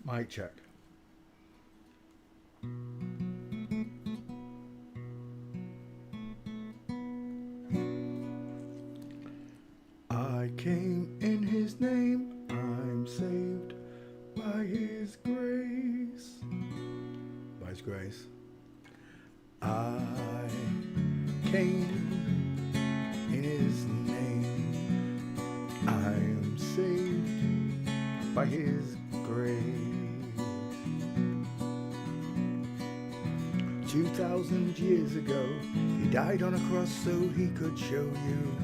Mic check. I came in his name, I'm saved by his grace. By his grace. I came in his name, I am saved by his grace. 2,000 years ago, he died on a cross so he could show you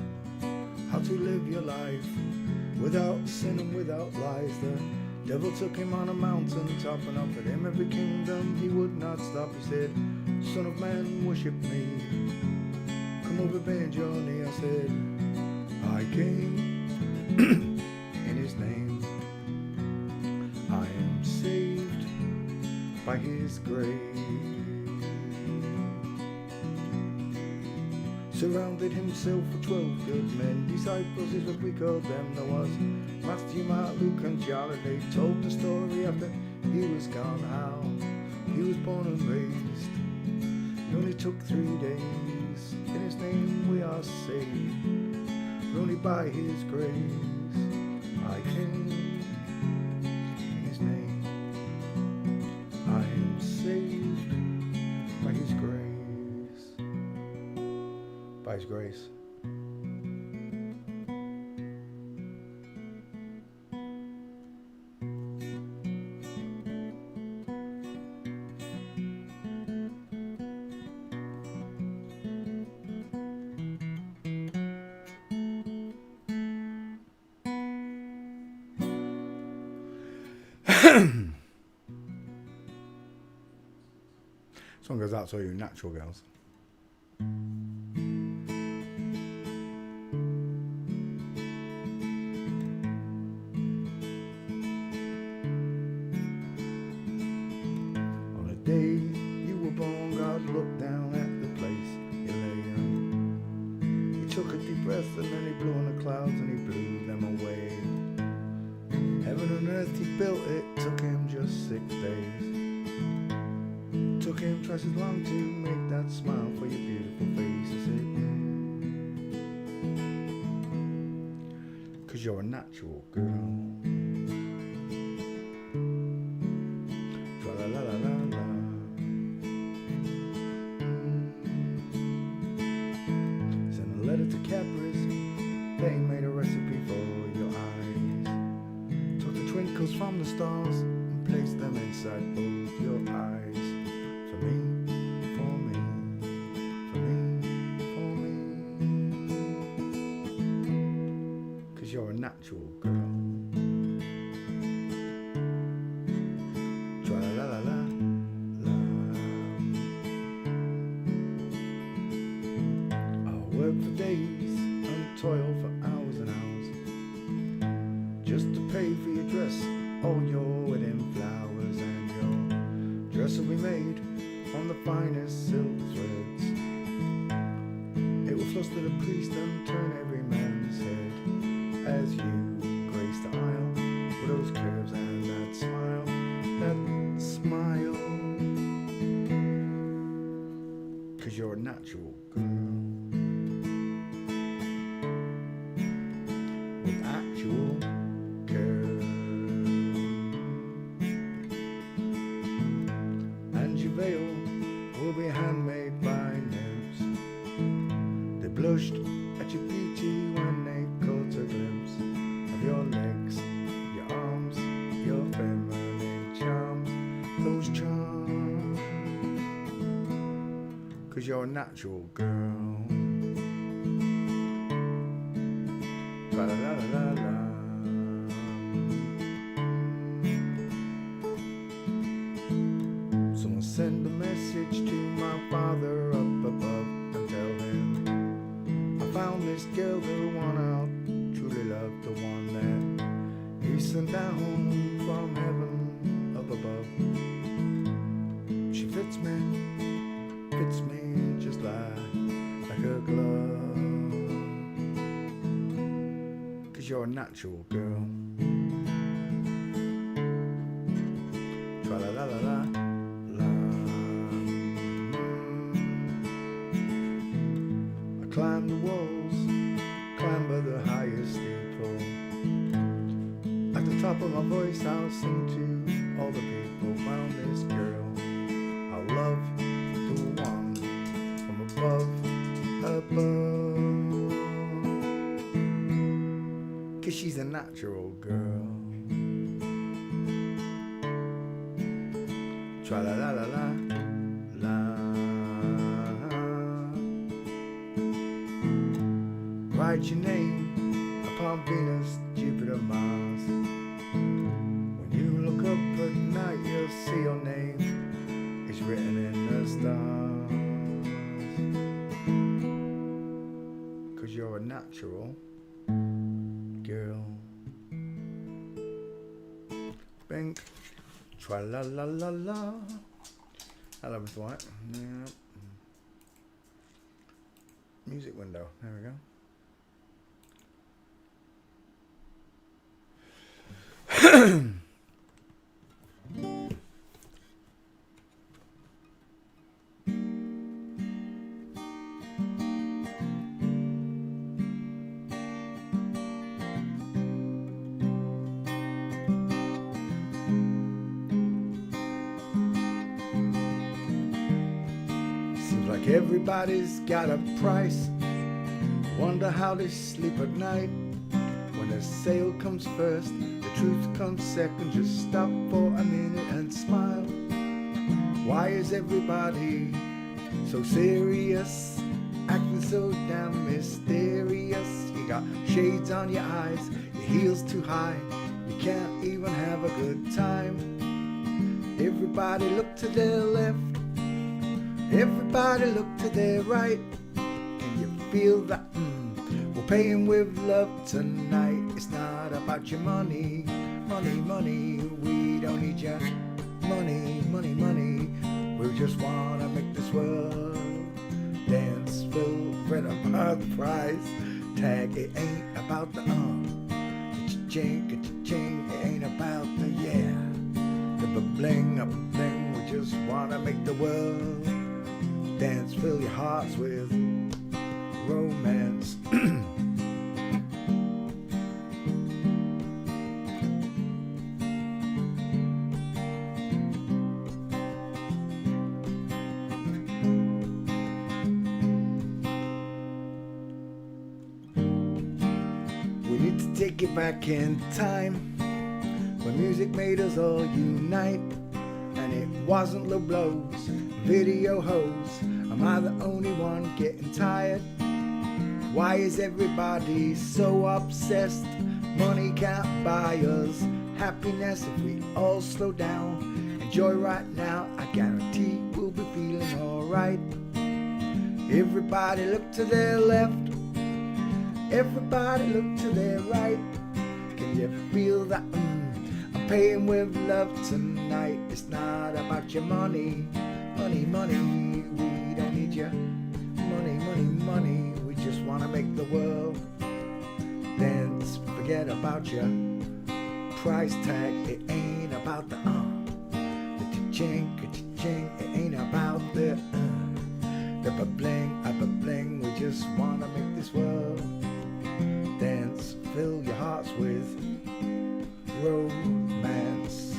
how to live your life without sin and without lies. The devil took him on a mountain top and offered him every kingdom. He would not stop. He said, Son of man, worship me. Come over, bend your knee. I said, I came in his name. I am saved by his grace. Surrounded himself with 12 good men. Disciples is what we called them. There was Matthew, Mark, Luke and John, and they told the story after he was gone, how he was born and raised. It only took 3 days. In his name we are saved, but only by his grace. I came in his name. I am saved by his grace. By his grace. Song goes out to all you natural girls. On the day you were born, God looked down at the place you lay in. He took a deep breath and then he blew on the clouds and he blew them away. Heaven and earth he built, it took him just 6 days. Took him twice as long to make that smile for your beautiful face. I said, 'cause you're a natural girl. Tra la la la la la. Sent a letter to Cadbury's, they made a recipe for your eyes. Took the twinkles from the stars and placed them inside both your eyes. For me, for me, for me, for me. 'Cause you're a natural girl. Tra la la la la. I'll work for days and toil for hours and hours just to pay for your dress, all your wedding flowers, and your dress will be made from the finest silk threads. It will fluster the priest and turn every man's head as you grace the aisle with those curves and that smile, that smile. 'Cause you're a natural girl with actual curves. And your veil will be handmade by nerves. They blushed at your beauty when they caught a glimpse of your legs, your arms, your feminine charms, those charms. 'Cause you're a natural girl. La la la la la. Someone send a message to my father up above and tell him I found this girl, the one I'll truly love, the one that he sent down from heaven up above. She fits me just like a glove. 'Cause you're a natural girl. climb the walls, climb by the highest steeple. At the top of my voice I'll sing to all the people. Found this girl, I'll love the one from above, above. 'Cause she's a natural girl. Tra-la-la-la-la, la. Write your name upon Venus, Jupiter, Mars. When you look up at night, you'll see your name is written in the stars. 'Cause you're a natural girl. Bink. Tra-la-la-la-la. Hello, Mr. White. Yeah. Music window. There we go. Seems like everybody's got a price. Wonder how they sleep at night. When the sale comes first, the truth comes second. Just stop for a minute and smile. Why is everybody so serious, acting so damn mysterious? You got shades on your eyes, your heels too high, you can't even have a good time. Everybody look to their left, everybody look to their right. Can you feel that? We're paying with love tonight. It's not about your money, money, money. We don't need your money, money, money. We just wanna make this world dance, feel right about the price tag. It ain't about the cha-ching, cha-ching. It ain't about the the bling, bling. We just wanna make the world dance, fill your hearts with romance. We need to take it back in time, when music made us all unite. And it wasn't low blows, video hoes. Am I the only one getting tired? Why is everybody so obsessed? Money can't buy us happiness. If we all slow down, enjoy right now, I guarantee we'll be feeling alright. Everybody look to their left, everybody look to their right. Can you feel that? I'm paying with love tonight. It's not about your money, money, money. We don't need your money, money, money. We just wanna make the world dance. Forget about your price tag. It ain't about the cha-ching, cha-ching. It ain't about the bling. We just wanna make this world dance. Fill your hearts with romance.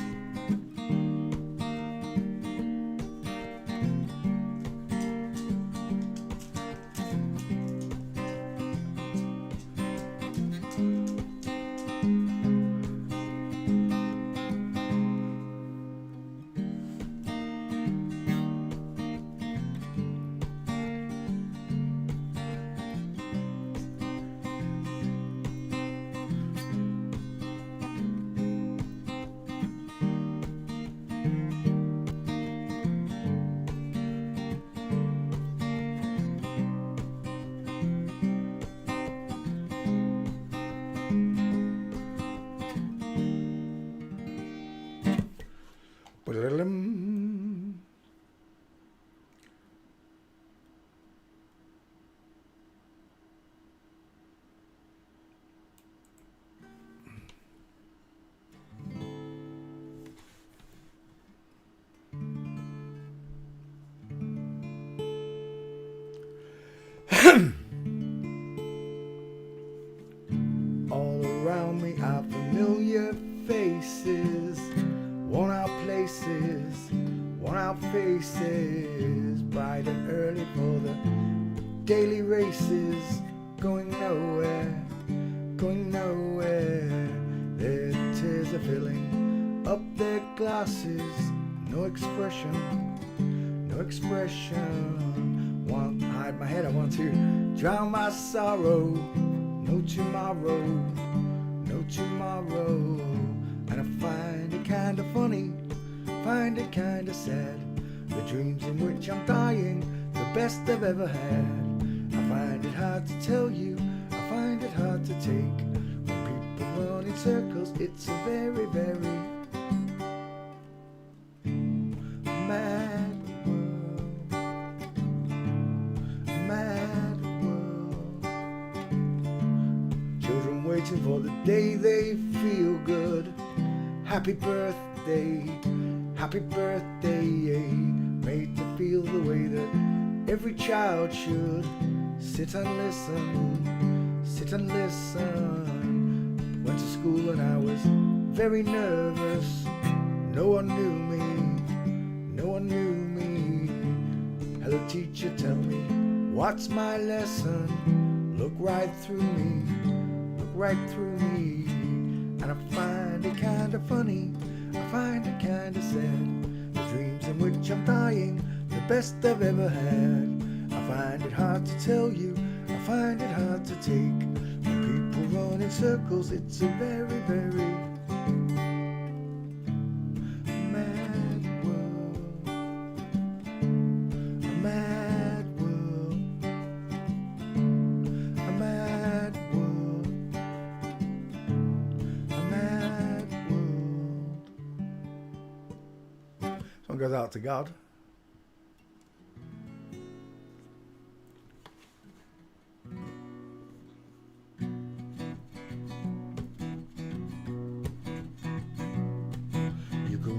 bright and early for the daily races, going nowhere, going nowhere. Their tears are filling up their glasses, no expression, no expression. Want to hide my head, I want to drown my sorrow. No tomorrow, no tomorrow. And I find it kinda funny, find it kinda sad, the dreams in which I'm dying, the best I've ever had. I find it hard to tell you, I find it hard to take. When people run in circles, it's a very, very mad world. Mad world. Children waiting for the day they feel good. Happy birthday, happy birthday. Made to feel the way that every child should. Sit and listen, sit and listen. Went to school and I was very nervous. No one knew me, no one knew me. Hello teacher, tell me, what's my lesson? Look right through me, look right through me. And I find it kinda funny, I find it kinda sad, the dreams in which I'm dying, the best I've ever had. I find it hard to tell you, I find it hard to take. When people run in circles, it's a very, very mad world. A mad world. A mad world. A mad world. Song goes out to God.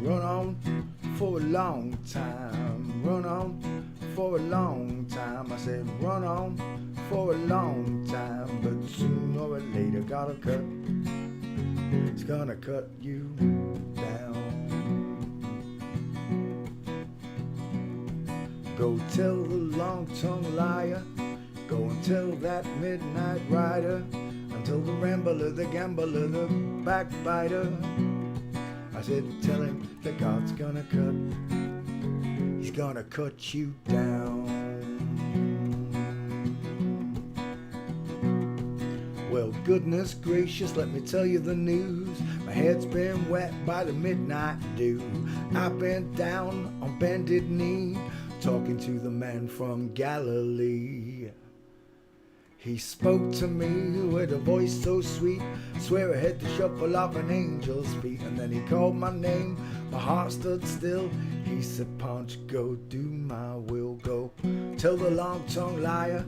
Run on for a long time, run on for a long time. I said run on for a long time, but sooner or later gotta cut. It's gonna cut you down. Go tell the long-tongued liar, go and tell that midnight rider, and tell the rambler, the gambler, the backbiter. I said, tell him that God's gonna cut, he's gonna cut you down. Well, goodness gracious, let me tell you the news. My head's been wet by the midnight dew. I've been down on bended knee, talking to the man from Galilee. He spoke to me with a voice so sweet, I swear I had the shuffle of an angel's feet. And then he called my name, my heart stood still. He said, Punch, go do my will. Go tell the long-tongued liar,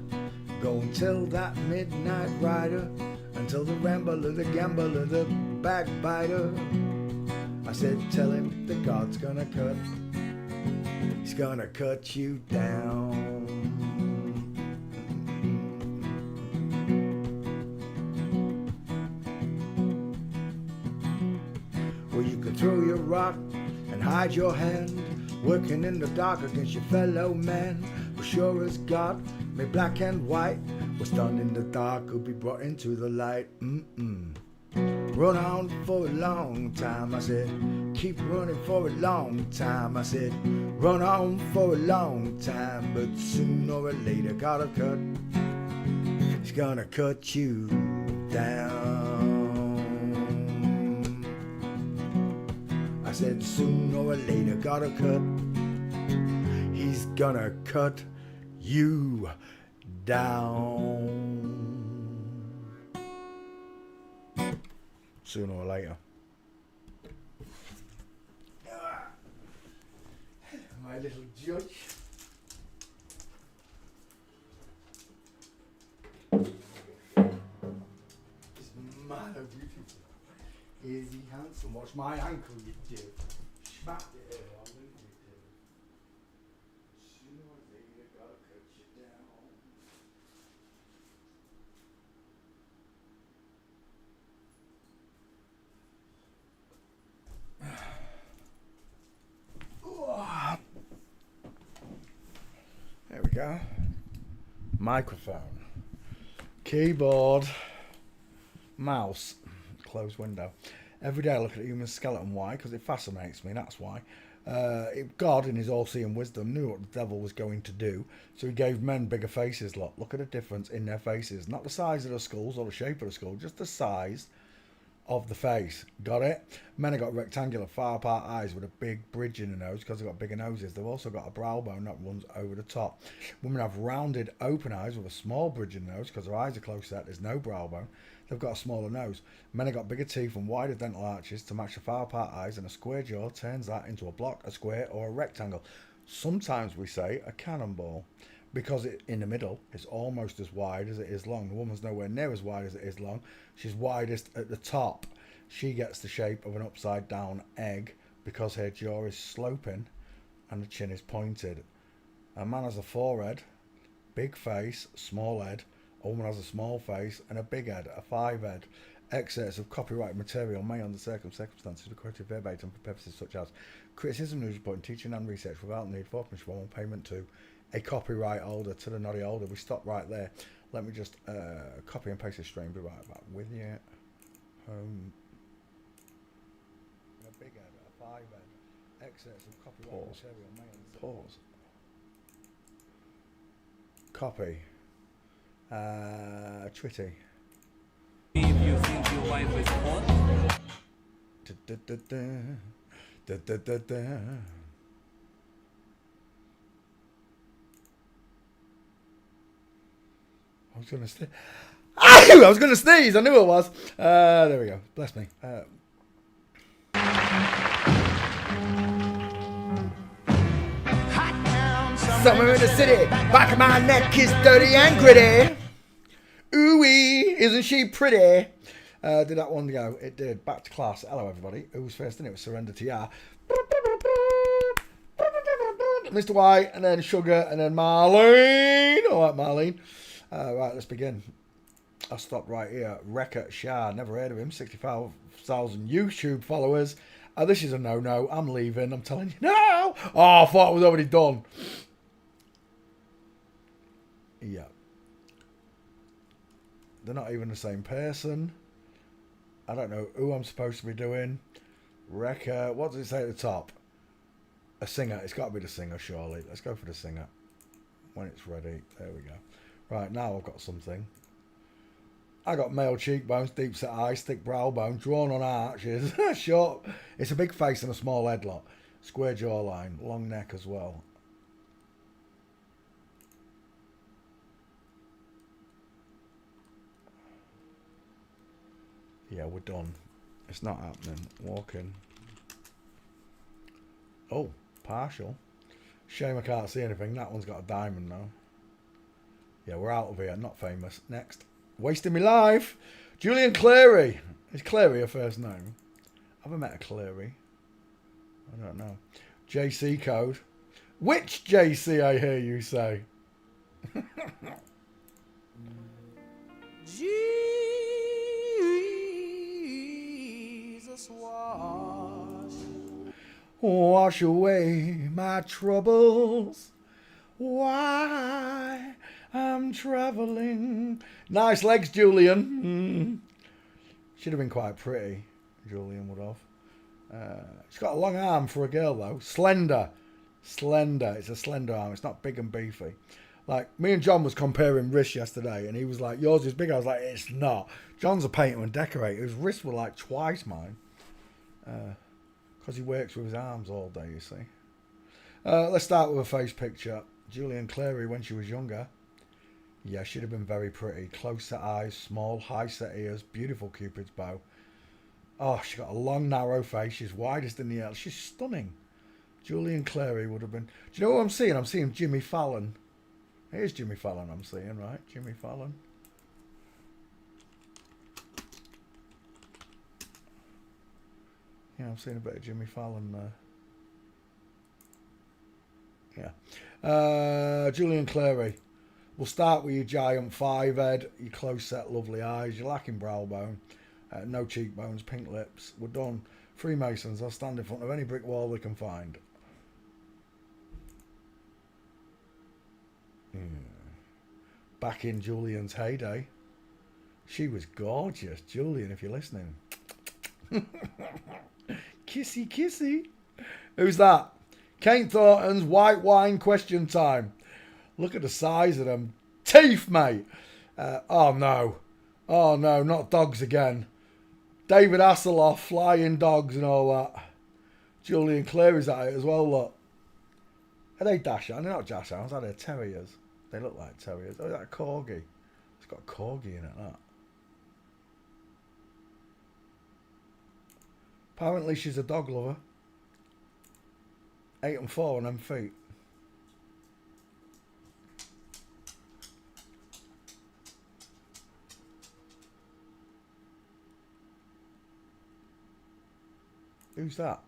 go and tell that midnight rider, and tell the rambler, the gambler, the backbiter. I said, tell him that God's gonna cut, he's gonna cut you down. Well, you can throw your rock and hide your hand, working in the dark against your fellow man. But sure as God made black and white, what's done in the dark will be brought into the light. Run on for a long time, I said. Keep running for a long time, I said. Run on for a long time, but sooner or later gotta cut. He's gonna cut you down. I said sooner or later gotta cut. He's gonna cut you down. Sooner or later. My little judge. This man of beautiful. Is he handsome? Watch my ankle, you do. Smack it here, I'll move it here. Sooner or later, gotta cut you down. There we go. Microphone. Keyboard. Mouse. Close window. Every day I look at a human skeleton. Why? Because it fascinates me, that's why. God, in his all-seeing wisdom, knew what the devil was going to do, so he gave men bigger faces. Look at the difference in their faces. Not the size of the skulls or the shape of the skull, just the size of the face. Got it? Men have got rectangular, far apart eyes with a big bridge in the nose because they've got bigger noses. They've also got a brow bone that runs over the top. Women have rounded, open eyes with a small bridge in the nose because their eyes are close set. There's no brow bone. They've got a smaller nose. Men have got bigger teeth and wider dental arches to match the far apart eyes, and a square jaw turns that into a block, a square, or a rectangle. Sometimes we say a cannonball, because in the middle it's almost as wide as it is long. The woman's nowhere near as wide as it is long. She's widest at the top. She gets the shape of an upside down egg because her jaw is sloping and the chin is pointed. A man has a forehead, big face, small head. A woman has a small face and a big head, a five head. Excerpts of copyright material may, under circumstances, be quoted verbatim for purposes such as criticism, news reporting, teaching and research without need for permission or payment to a copyright holder, to the noddy holder. We stop right there. Let me just copy and paste this string. Be right back with you. A big head, a five head. Excerpts of copyright material may, under pause. Copy. Twitty. If you think your wife is hot. I was gonna sneeze. I was gonna sneeze. I knew it was. There we go. Bless me. Somewhere in the city, back of my neck is dirty and gritty. Ooh-wee, isn't she pretty? Did that one go? It did. Back to class. Hello, everybody. Who was first in? It was Surrender TR. Mr. White, and then Sugar, and then Marlene. All right, Marlene. Right, let's begin. I'll stop right here. Rekha Shah. Never heard of him. 65,000 YouTube followers. This is a no-no. I'm leaving. I'm telling you. No! Oh, I thought it was already done. Yeah. They're not even the same person. I don't know who I'm supposed to be doing. Rekha. What does it say at the top? A singer. It's got to be the singer, surely. Let's go for the singer. When it's ready. There we go. Right, now I've got something. I got male cheekbones, deep set eyes, thick brow bone, drawn on arches. Short. It's a big face and a small head lot. Square jawline. Long neck as well. Yeah, we're done. It's not happening. Walking. Oh, partial. Shame I can't see anything. That one's got a diamond now. Yeah, we're out of here. Not famous. Next. Wasting me life. Julian Clary. Is Clary her first name? Have I met a Clary? I don't know. JC code. Which JC, I hear you say? Jesus wash away my troubles. Why I'm traveling. Nice legs, Julian. Should have been quite pretty. Julian would have. She's got a long arm for a girl though. Slender. It's a slender arm. It's not big and beefy. Like, me and John was comparing wrists yesterday, and he was like, yours is big. I was like, it's not. John's a painter and decorator. His wrists were like twice mine. Because he works with his arms all day, you see. Let's start with a face picture. Julian Clary when she was younger. Yeah, she'd have been very pretty. Close set eyes, small, high set ears, beautiful Cupid's bow. Oh, she got a long, narrow face. She's widest in the air. She's stunning. Julian Clary would have been... Do you know what I'm seeing? I'm seeing Jimmy Fallon. Here's Jimmy Fallon I'm seeing, right? Jimmy Fallon. Yeah, I'm seeing a bit of Jimmy Fallon there. Yeah. Julian Clary. We'll start with your giant five head, your close set lovely eyes, your lacking brow bone, no cheekbones, pink lips. We're done. Freemasons, I'll stand in front of any brick wall we can find. Back in Julian's heyday. She was gorgeous. Julian, if you're listening. Kissy, kissy. Who's that? Kate Thornton's white wine question time. Look at the size of them teeth, mate. Oh, no. Oh, no, not dogs again. David Hasselhoff, flying dogs and all that. Julian Clary's at it as well, look. Are they dachshunds? They're not dachshunds, are they? Terriers. They look like terriers. Oh, is that a corgi? It's got a corgi in it, that. Apparently she's a dog lover. 8 and 4 on them feet. Who's that?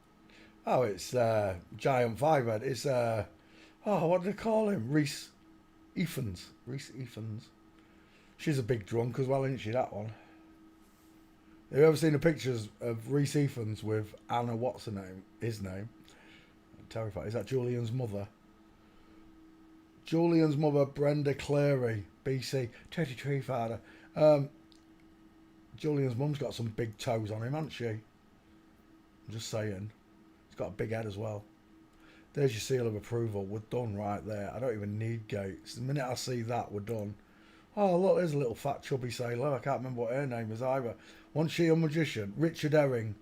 Oh, it's Giant Fivehead. It's oh, what do they call him? Reese Evans. Reese Evans. She's a big drunk as well, isn't she? That one. Have you ever seen the pictures of Reese Evans with Anna? What's her name? His name. I'm terrified. Is that Julian's mother? Julian's mother, Brenda Clary, BC. 33 father. Julian's mum's got some big toes on him, hasn't she? I'm just saying. He's got a big head as well. There's your seal of approval. We're done right there. I don't even need Gates. The minute I see that, we're done. Oh, look, there's a little fat chubby sailor. I can't remember what her name is either. Wasn't she a magician? Richard Herring.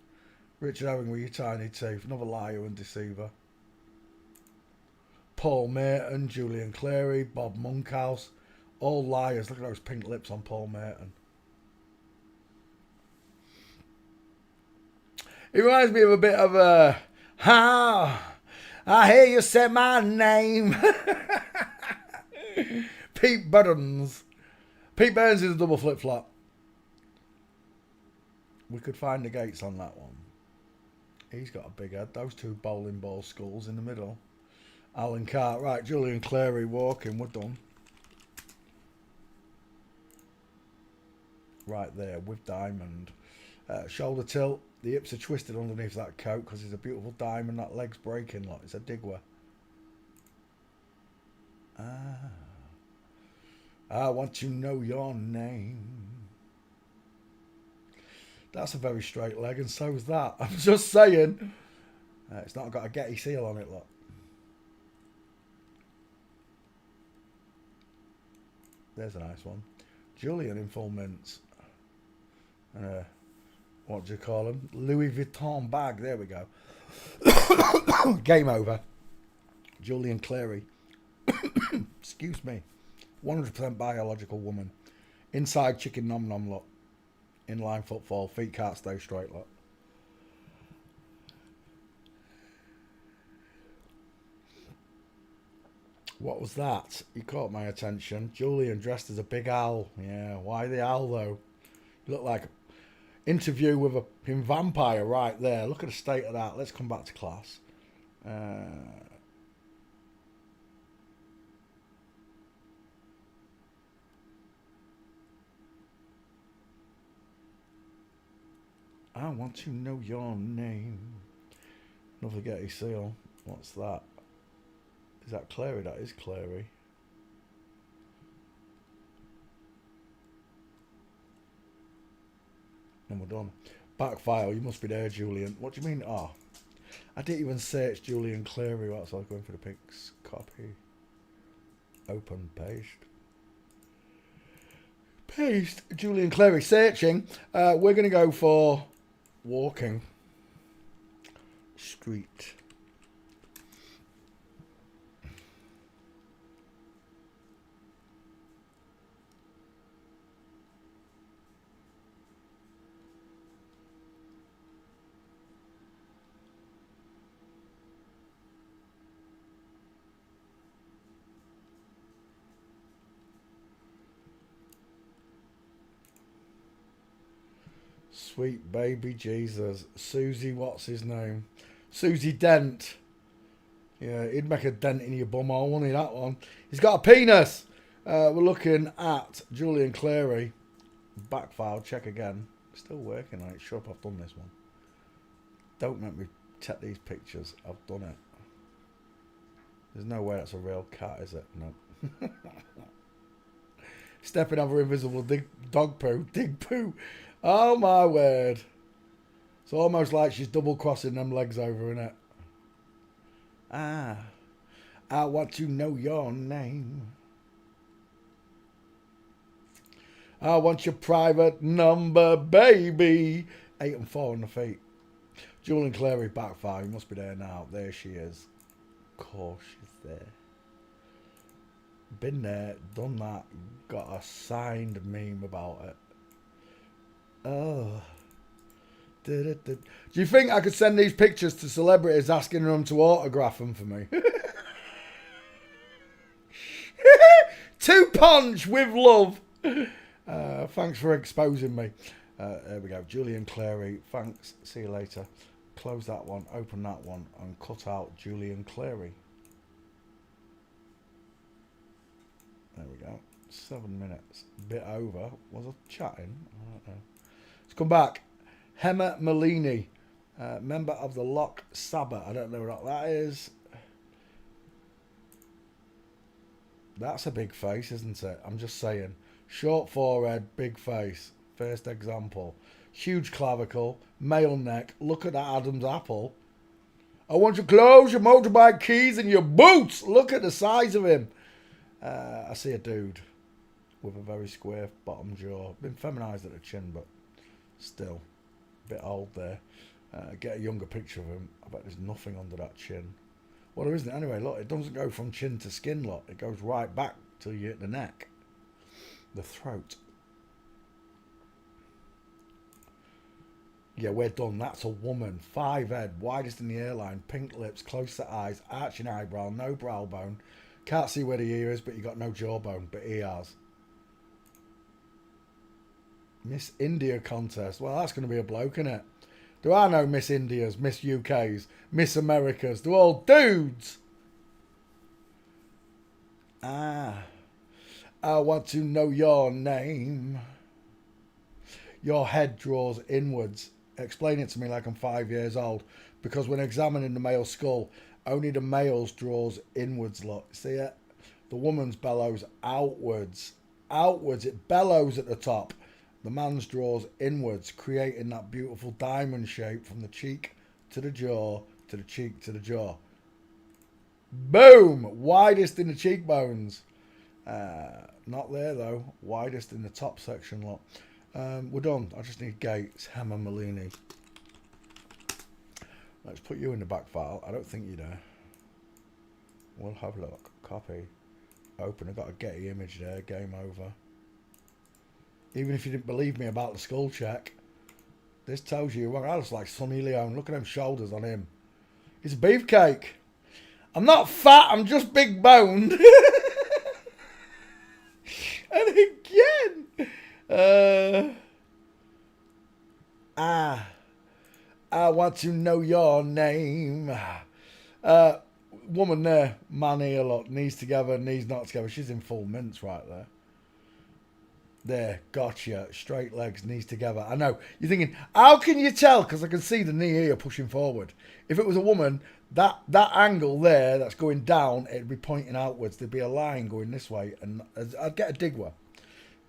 Richard Herring with your tiny teeth. Another liar and deceiver. Paul Merton, Julian Clary, Bob Monkhouse. All liars. Look at those pink lips on Paul Merton. He reminds me of a bit of a... I hear you say my name. Pete Burns. Pete Burns is a double flip-flop. We could find the Gates on that one. He's got a big head. Those two bowling ball skulls in the middle. Alan Carr. Right, Julian Clary walking. We're done. Right there with diamond. Shoulder tilt. The hips are twisted underneath that coat because it's a beautiful diamond. That leg's breaking. Look, it's a Digwa. I want to know your name. That's a very straight leg, and so is that. I'm just saying. It's not got a Getty seal on it, look. There's a nice one. Julian in full mints. What do you call them? Louis Vuitton bag. There we go. Game over. Julian Clary. Excuse me. 100% biological woman. Inside chicken nom nom look. Inline footfall. Feet can't stay straight look. What was that? You caught my attention. Julian dressed as a big owl. Yeah, why the owl though? You look like an interview with a vampire right there. Look at the state of that. Let's come back to class. I want to know your name. Another Getty seal. What's that? Is that Clary? That is Clary. And we're done. Back file. You must be there, Julian. What do you mean? Oh, I didn't even search Julian Clary. That's why I was going for the pics. Copy. Open. Paste. Paste. Julian Clary. Searching. We're going to go for walking. Street. Sweet baby Jesus. Susie, what's his name? Susie Dent. Yeah, he'd make a dent in your bumhole, wouldn't he, that one? He's got a penis. We're looking at Julian Clary. Back file, check again. Still working on it. Shut up, I've done this one. Don't make me check these pictures. I've done it. There's no way that's a real cat, is it? No. Stepping over invisible dog poo. Dig poo. Oh, my word. It's almost like she's double crossing them legs over, innit? Ah. I want to know your name. I want your private number, baby. 8 and 4 on the feet. Julian Clary backfire. He must be there now. There she is. Of course she's there. Been there, done that. Got a signed meme about it. Oh. Do you think I could send these pictures to celebrities asking them to autograph them for me? 2 punch with love. Thanks for exposing me. There we go. Julian Clary. Thanks. See you later. Close that one. Open that one. And cut out Julian Clary. There we go. 7 minutes. Bit over. Was I chatting? I don't know. Let's come back. Hema Malini. Member of the Lok Sabha. I don't know what that is. That's a big face, isn't it? I'm just saying. Short forehead, big face. First example. Huge clavicle, male neck. Look at that Adam's apple. I want your clothes, your motorbike keys, and your boots. Look at the size of him. I see a dude with a very square bottom jaw. Been feminised at the chin, but still a bit old there. Get a younger picture of him. I bet there's nothing under that chin. Well, there isn't anyway. Look, it doesn't go from chin to skin, look. It goes right back till you hit the neck. The throat. Yeah, we're done. That's a woman. 5 head, widest in the hairline, pink lips, close set eyes, arching eyebrow, no brow bone. Can't see where the ear is, but you got no jawbone, but he has. Miss India contest. Well, that's going to be a bloke, isn't it? There are no Miss Indias, Miss UKs, Miss Americas. They're all dudes. Ah. I want to know your name. Your head draws inwards. Explain it to me like I'm 5 years old. Because when examining the male skull, only the male's draws inwards, look. See it? The woman's bellows outwards. Outwards. It bellows at the top. The man's draws inwards, creating that beautiful diamond shape from the cheek to the jaw, to the cheek to the jaw. Boom! Widest in the cheekbones. Not there though. Widest in the top section, look. We're done. I just need Gates. Hema Malini. Let's put you in the back file. I don't think you're there. We'll have a look. Copy. Open. I've got a Getty image there. Game over. Even if you didn't believe me about the skull check, this tells you wrong. I look like Sonny Leone. Look at them shoulders on him. He's a beefcake. I'm not fat. I'm just big boned. And again. I want to know your name. Woman there, man here, look, knees together, knees not together. She's in full mince right there. There, gotcha. Straight legs, knees together. I know. You're thinking, how can you tell? Because I can see the knee here pushing forward. If it was a woman, that angle there that's going down, it'd be pointing outwards. There'd be a line going this way, and I'd get a digger.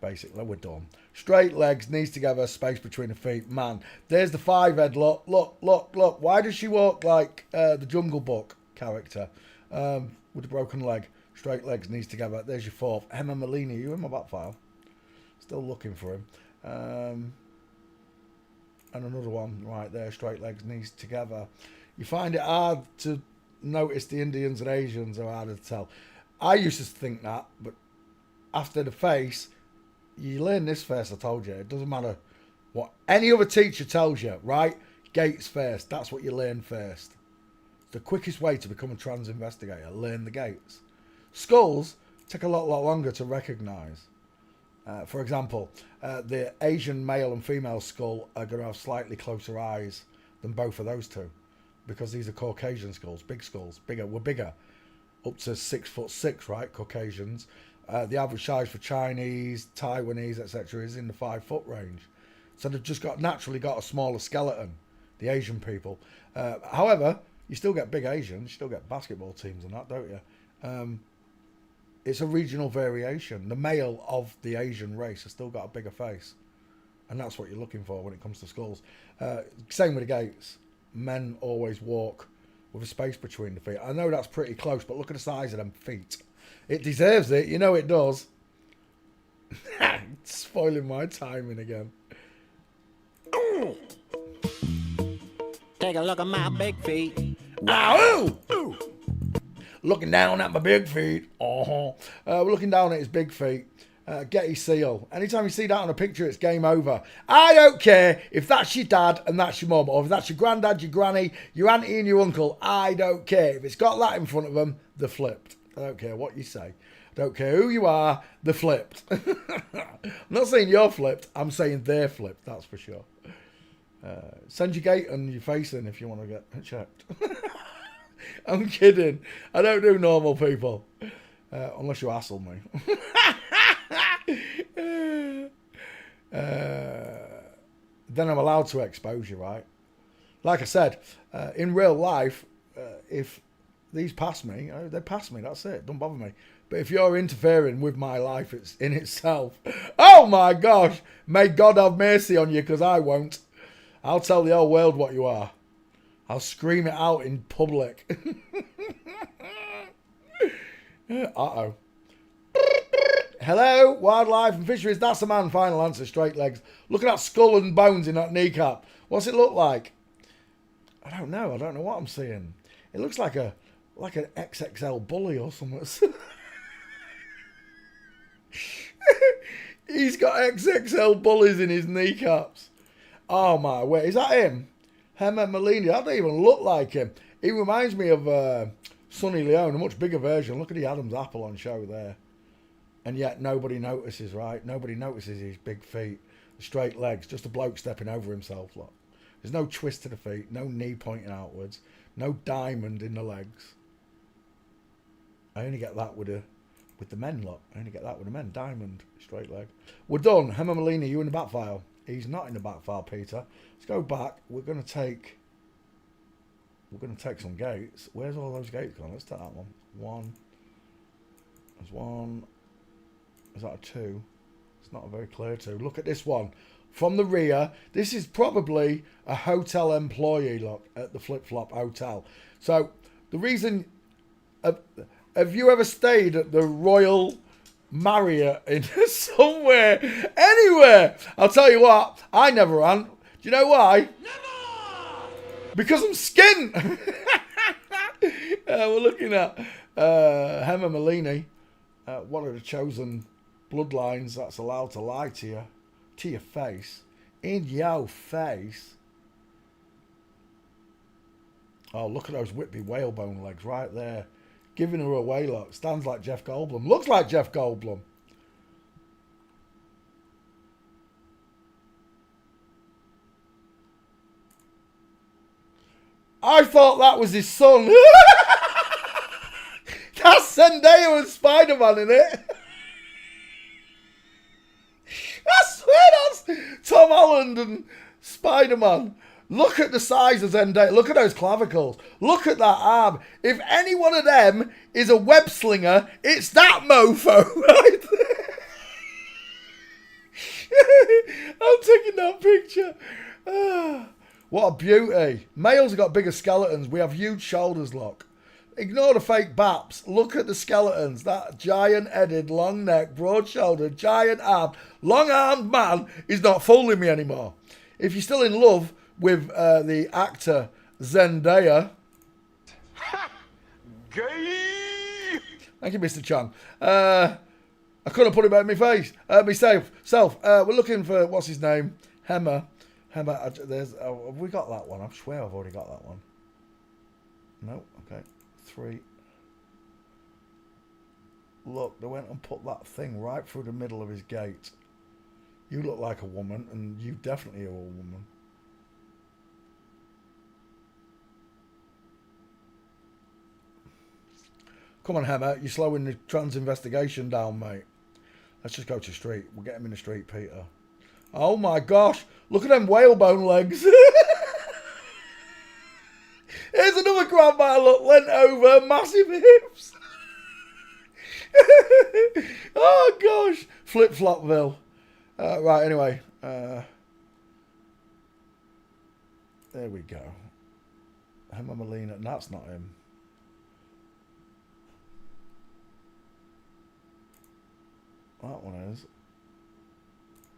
Basically, we're done. Straight legs, knees together, space between the feet. Man, there's the 5 head. Look, look, look, look. Why does she walk like the Jungle Book character with a broken leg? Straight legs, knees together. There's your 4th. Hema Malini, you in my back file? Still looking for him. And another one right there. Straight legs, knees together. You find it hard to notice the Indians and Asians are harder to tell. I used to think that, but after the face, you learn this first, I told you. It doesn't matter what any other teacher tells you, right? Gates first. That's what you learn first. It's the quickest way to become a trans investigator. Learn the gates. Skulls take a lot longer to recognise. For example, the Asian male and female skull are going to have slightly closer eyes than both of those two. Because these are Caucasian skulls. Big skulls. Bigger. We're bigger. Up to 6'6", right? Caucasians. The average size for Chinese, Taiwanese, etc. is in the 5 foot range. So they've just naturally got a smaller skeleton, the Asian people. However, you still get big Asians, you still get basketball teams and that, don't you? It's a regional variation. The male of the Asian race has still got a bigger face. And that's what you're looking for when it comes to skulls. Same with the gaits. Men always walk with a space between the feet. I know that's pretty close, but look at the size of them feet. It deserves it. You know it does. It's spoiling my timing again. Take a look at my big feet. Wow! Looking down at my big feet. We're looking down at his big feet. Getty seal. Anytime you see that on a picture, it's game over. I don't care if that's your dad and that's your mum, or if that's your granddad, your granny, your auntie and your uncle. I don't care. If it's got that in front of them, they're flipped. I don't care what you say. I don't care who you are, they're flipped. I'm not saying you're flipped. I'm saying they're flipped, that's for sure. Send your gait and your face in if you want to get checked. I'm kidding. I don't do normal people. Unless you hassle me. Then I'm allowed to expose you, right? Like I said, in real life, if these pass me, they pass me, that's it. Don't bother me. But if you're interfering with my life it's in itself, oh my gosh, may God have mercy on you, because I won't. I'll tell the whole world what you are. I'll scream it out in public. Uh-oh. Hello, wildlife and fisheries. That's the man. Final answer, straight legs. Look at that skull and bones in that kneecap. What's it look like? I don't know. I don't know what I'm seeing. It looks like an XXL bully or something. He's got XXL bullies in his kneecaps. Oh my word. Is that him? Hema Malini. That don't even look like him. He reminds me of Sonny Leone, a much bigger version. Look at the Adam's apple on show there. And yet nobody notices, right? Nobody notices his big feet, the straight legs, just a bloke stepping over himself. Look. There's no twist to the feet, no knee pointing outwards, no diamond in the legs. I only get that with the men, look. I only get that with the men. Diamond, straight leg. We're done. Hema Malini, you in the back file? He's not in the back file, Peter. Let's go back. We're going to take some gates. Where's all those gates gone? Let's take that one. One. There's one. Is that a two? It's not a very clear two. Look at this one. From the rear, this is probably a hotel employee, look, at the Flip Flop Hotel. So, the reason... Have you ever stayed at the Royal Marriott in somewhere, anywhere? I'll tell you what, I never ran. Do you know why? Never! Because I'm skint. We're looking at Hema Malini, one of the chosen bloodlines that's allowed to lie to your face, in your face. Oh, look at those Whitby whalebone legs right there. Giving her away, look. Stands like Jeff Goldblum. Looks like Jeff Goldblum. I thought that was his son. That's Zendaya and Spider-Man, in it. I swear that's Tom Holland and Spider-Man. Look at the size of Zendaya. Look at those clavicles. Look at that arm. If any one of them is a web slinger, it's that mofo right there. I'm taking that picture. What a beauty. Males have got bigger skeletons. We have huge shoulders, look. Ignore the fake baps. Look at the skeletons. That giant-headed, long neck, broad-shouldered, giant arm, long-armed man is not fooling me anymore. If you're still in love with the actor Zendaya. Gay. Thank you, Mr. Chan. I couldn't put it back in my face. Myself. We're looking for, what's his name? Hema. There's. Have we got that one? I swear I've already got that one. No. Okay. 3. Look, they went and put that thing right through the middle of his gate. You look like a woman, and you definitely are a woman. Come on, Hema, you're slowing the trans investigation down, mate. Let's just go to street. We'll get him in the street, Peter. Oh my gosh, look at them whalebone legs. Here's another grandma, look, leant over, massive hips. Oh, gosh. Flip-Flopville. Right, anyway. There we go. Emma Molina. That's not him. That one is.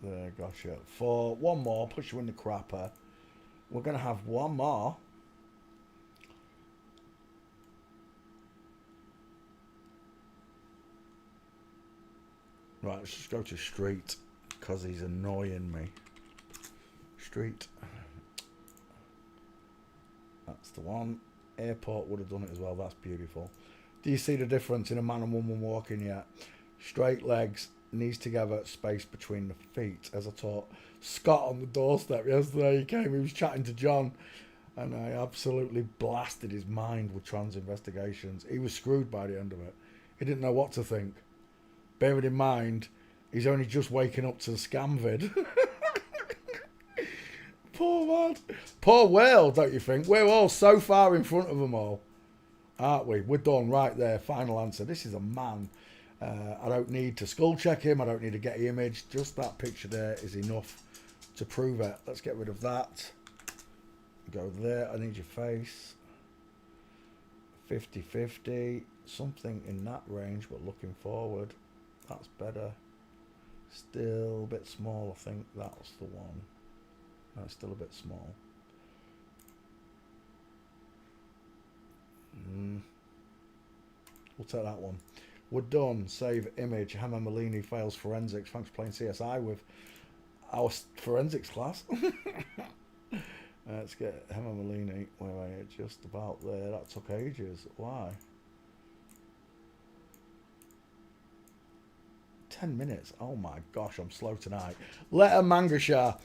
There, gotcha. For one more, push you in the crapper. We're going to have one more. Right, let's just go to Street, because he's annoying me. Street. That's the one. Airport would have done it as well. That's beautiful. Do you see the difference in a man and woman walking yet? Straight legs, knees together, space between the feet. As I taught Scott on the doorstep yesterday, he came, he was chatting to John, and I absolutely blasted his mind with trans investigations. He was screwed by the end of it. He didn't know what to think. Bearing in mind, he's only just waking up to the scam vid. Poor man. Poor whale, don't you think? We're all so far in front of them all, aren't we? We're done right there. Final answer. This is a man. I don't need to skull check him. I don't need to get the image. Just that picture there is enough to prove it. Let's get rid of that. Go there. I need your face. 50-50. Something in that range, but looking forward. That's better. Still a bit small, I think. That's the one. No, it's still a bit small. We'll take that one. We're done. Save image. Hammer Molini fails forensics. Thanks for playing CSI with our forensics class. Let's get Hammer Molini. Where are you? Just about there. That took ages. Why? 10 minutes. Oh my gosh, I'm slow tonight. Letter Mangashar.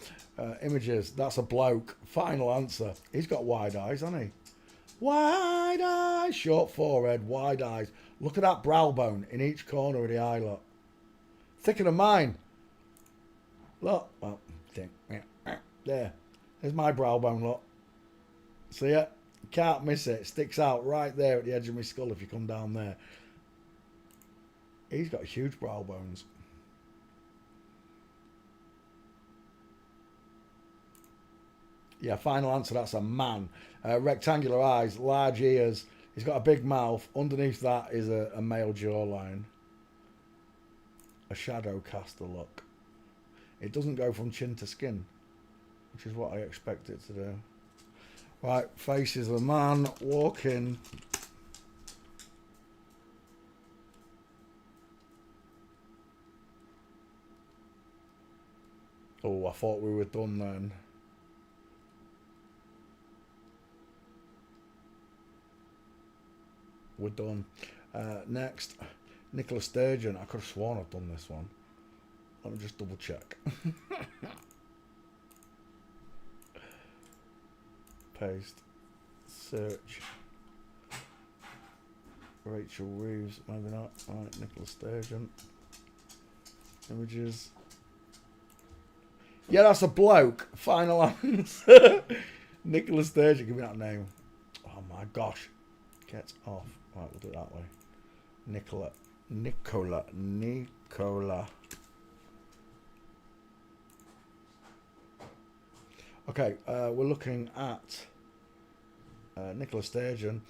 Images. That's a bloke. Final answer. He's got wide eyes, hasn't he? Wide eyes. Short forehead. Wide eyes. Look at that brow bone in each corner of the eye, look. Thicker than mine. Look. Well, there. There's my brow bone, look. See it? Can't miss it. Sticks out right there at the edge of my skull if you come down there. He's got huge brow bones. Yeah, final answer, that's a man. Rectangular eyes, large ears. He's got a big mouth. Underneath that is a male jawline. A shadow caster look. It doesn't go from chin to skin, which is what I expect it to do. Right, face is a man walking. Oh, I thought we were done then. We're done. Next, Nicola Sturgeon. I could have sworn I've done this one. Let me just double check. Paste. Search. Rachel Reeves. Maybe not. Alright, Nicola Sturgeon. Images. Yeah, that's a bloke. Final answer. Nicola Sturgeon. Give me that name. Oh my gosh. Get off. Right, we'll do it that way. Nicola. Okay, we're looking at Nicola Sturgeon.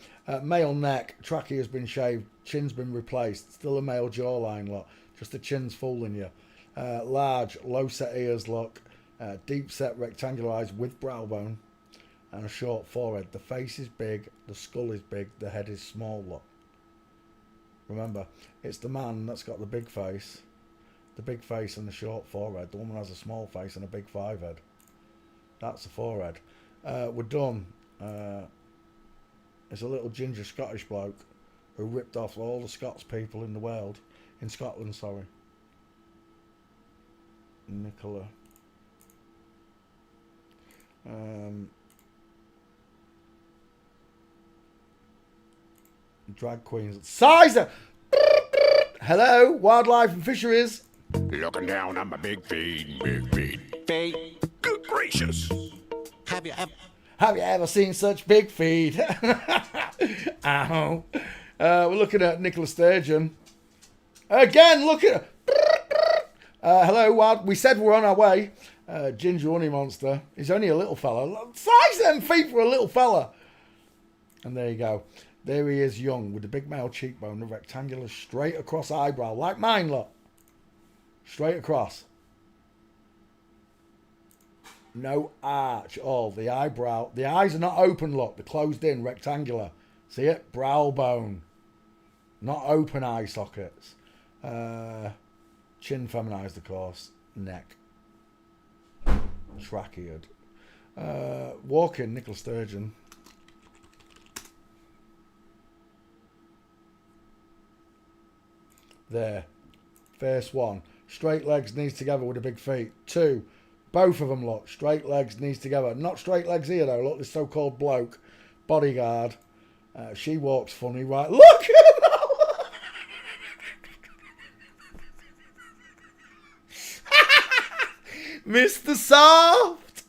Male neck. Trachea has been shaved. Chin's been replaced. Still a male jawline look. Just the chin's fooling you. Large, low set ears look. Deep set rectangular eyes with brow bone. And a short forehead. The face is big. The skull is big. The head is small look. Remember, it's the man that's got the big face. The big face and the short forehead. The woman has a small face and a big five head. That's the forehead. We're done. It's a little ginger Scottish bloke who ripped off all the Scots people in the world. In Scotland, sorry. Nicola. Drag queens. Sizer! Hello, wildlife and fisheries. Looking down on my big feet, big feet. Feet. Good gracious. Have you ever seen such big feet? Ow. We're looking at Nicola Sturgeon. Again, look at... hello, Wad. We said we're on our way. Ginger Honey Monster. He's only a little fella. Size them feet for a little fella. And there you go. There he is, young, with the big male cheekbone, the rectangular straight across eyebrow, like mine, look. Straight across. No arch. Oh, the eyebrow. The eyes are not open, look. They're closed in, rectangular. See it? Brow bone. Not open eye sockets. Chin feminized, of course. Neck. Trachea. Walking, Nicola Sturgeon. There. First one. Straight legs, knees together with the big feet. 2. Both of them, look. Straight legs, knees together. Not straight legs here, though. Look, this so-called bloke. Bodyguard. She walks funny, right? Look at that! Mr. Soft,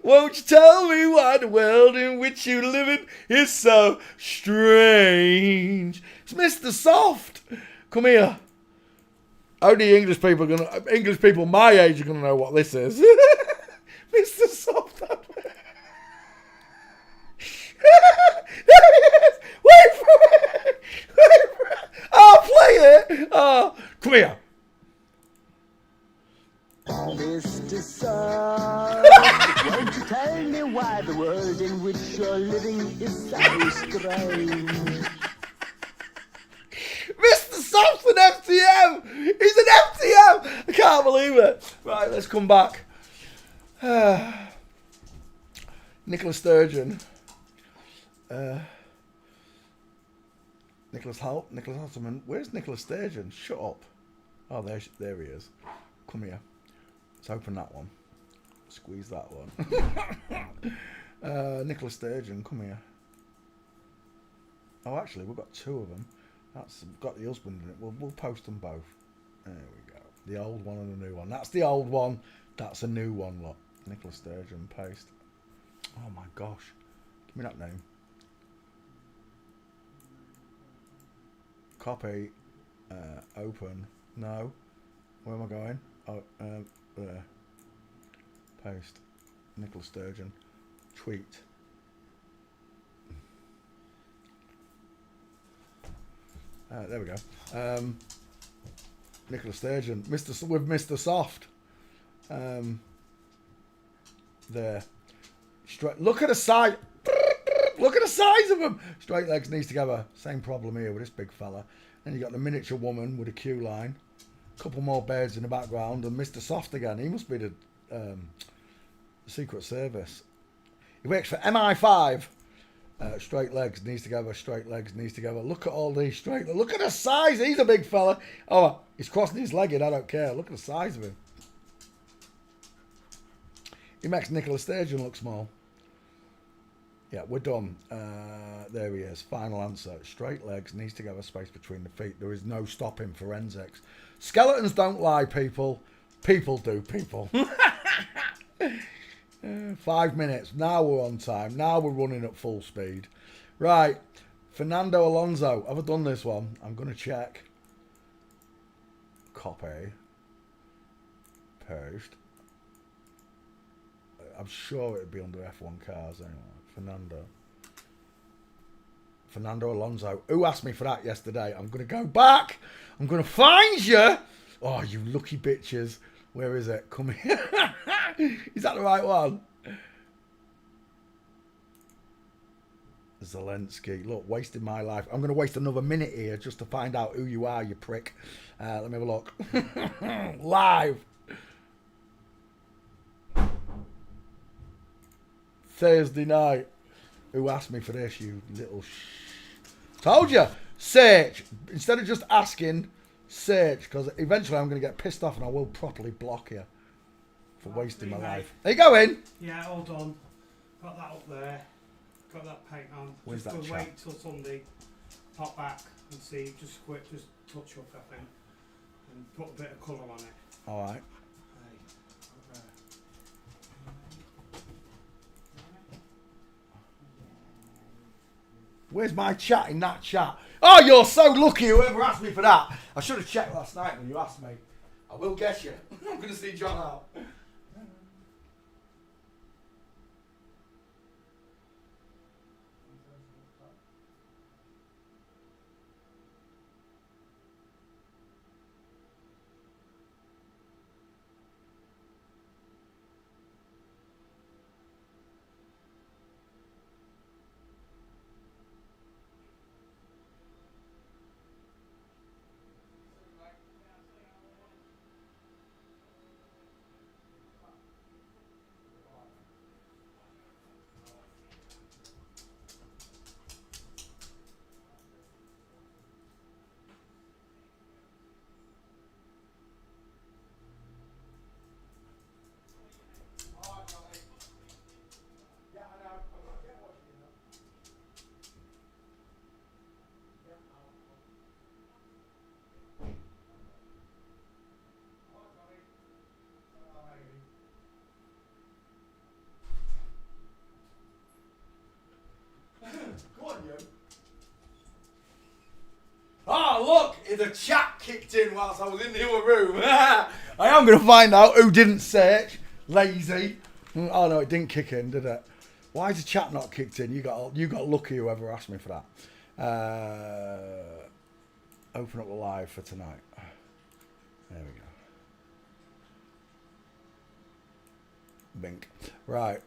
won't you tell me why the world in which you live in is so strange? It's Mr. Soft. Come here. Only English people my age are gonna know what this is. Mr. Soft. There he is. Wait for it. Wait for it. I'll play it. Oh, come here. Mr. Soft, won't you tell me why the world in which you're living is so strange? Mr. Soft's an FTM! He's an FTM! I can't believe it. Right, let's come back. Nicola Sturgeon. Nicholas Halterman. Where's Nicola Sturgeon? Shut up. Oh, there he is. Come here. Let's open that one. Squeeze that one. Nicola Sturgeon, come here. Oh, actually, we've got 2 of them. That's got the husband in it. We'll post them both. There we go. The old one and the new one. That's the old one. That's a new one, look. Nicola Sturgeon, paste. Oh my gosh. Give me that name. Copy. Open. No. Where am I going? Oh, there. Paste. Nicola Sturgeon. Tweet. There we go. Nicola Sturgeon. With Mr. Soft. There. Straight. Look at the size. Look at the size of them. Straight legs, knees together. Same problem here with this big fella. Then you got the miniature woman with a queue line. Couple more birds in the background, and Mr. Soft again. He must be the Secret Service. He works for MI5. Straight legs, knees together. Straight legs, knees together. Look at all these straight. Look at the size. He's a big fella. Oh, he's crossing his leg in. I don't care. Look at the size of him. He makes Nicola Sturgeon look small. Yeah, we're done. There he is. Final answer. Straight legs, knees together, space between the feet. There is no stopping forensics. Skeletons don't lie, people. People do, people. 5 minutes. Now we're on time. Now we're running at full speed. Right. Fernando Alonso. Have I done this one? I'm going to check. Copy. Paste. I'm sure it'd be under F1 cars anyway. Fernando Alonso. Who asked me for that yesterday? I'm going to go back. I'm going to find you. Oh, you lucky bitches. Where is it? Come here. Is that the right one? Zelensky. Look, wasting my life. I'm going to waste another minute here just to find out who you are, you prick. Let me have a look. Live. Thursday night. Who asked me for this, you little Told you. Search. Instead of just asking, search. Because eventually I'm going to get pissed off and I will properly block you for wasting my life. Are you going? Yeah, all done. Got that up there. Got that paint on. Where's just that chap? wait till Sunday. Pop back and see. Just quick, just touch up, I think. And put a bit of colour on it. Alright. Where's my chat in that chat? Oh, you're so lucky whoever asked me for that. I should have checked last night when you asked me. I will guess you. I'm going to see John out. Go on, you. Oh, look! The chat kicked in whilst I was in the other room. I am going to find out who didn't search. Lazy. Oh, no, it didn't kick in, did it? Why is the chat not kicked in? You got lucky, whoever asked me for that. Open up the live for tonight. There we go. Bink. Right.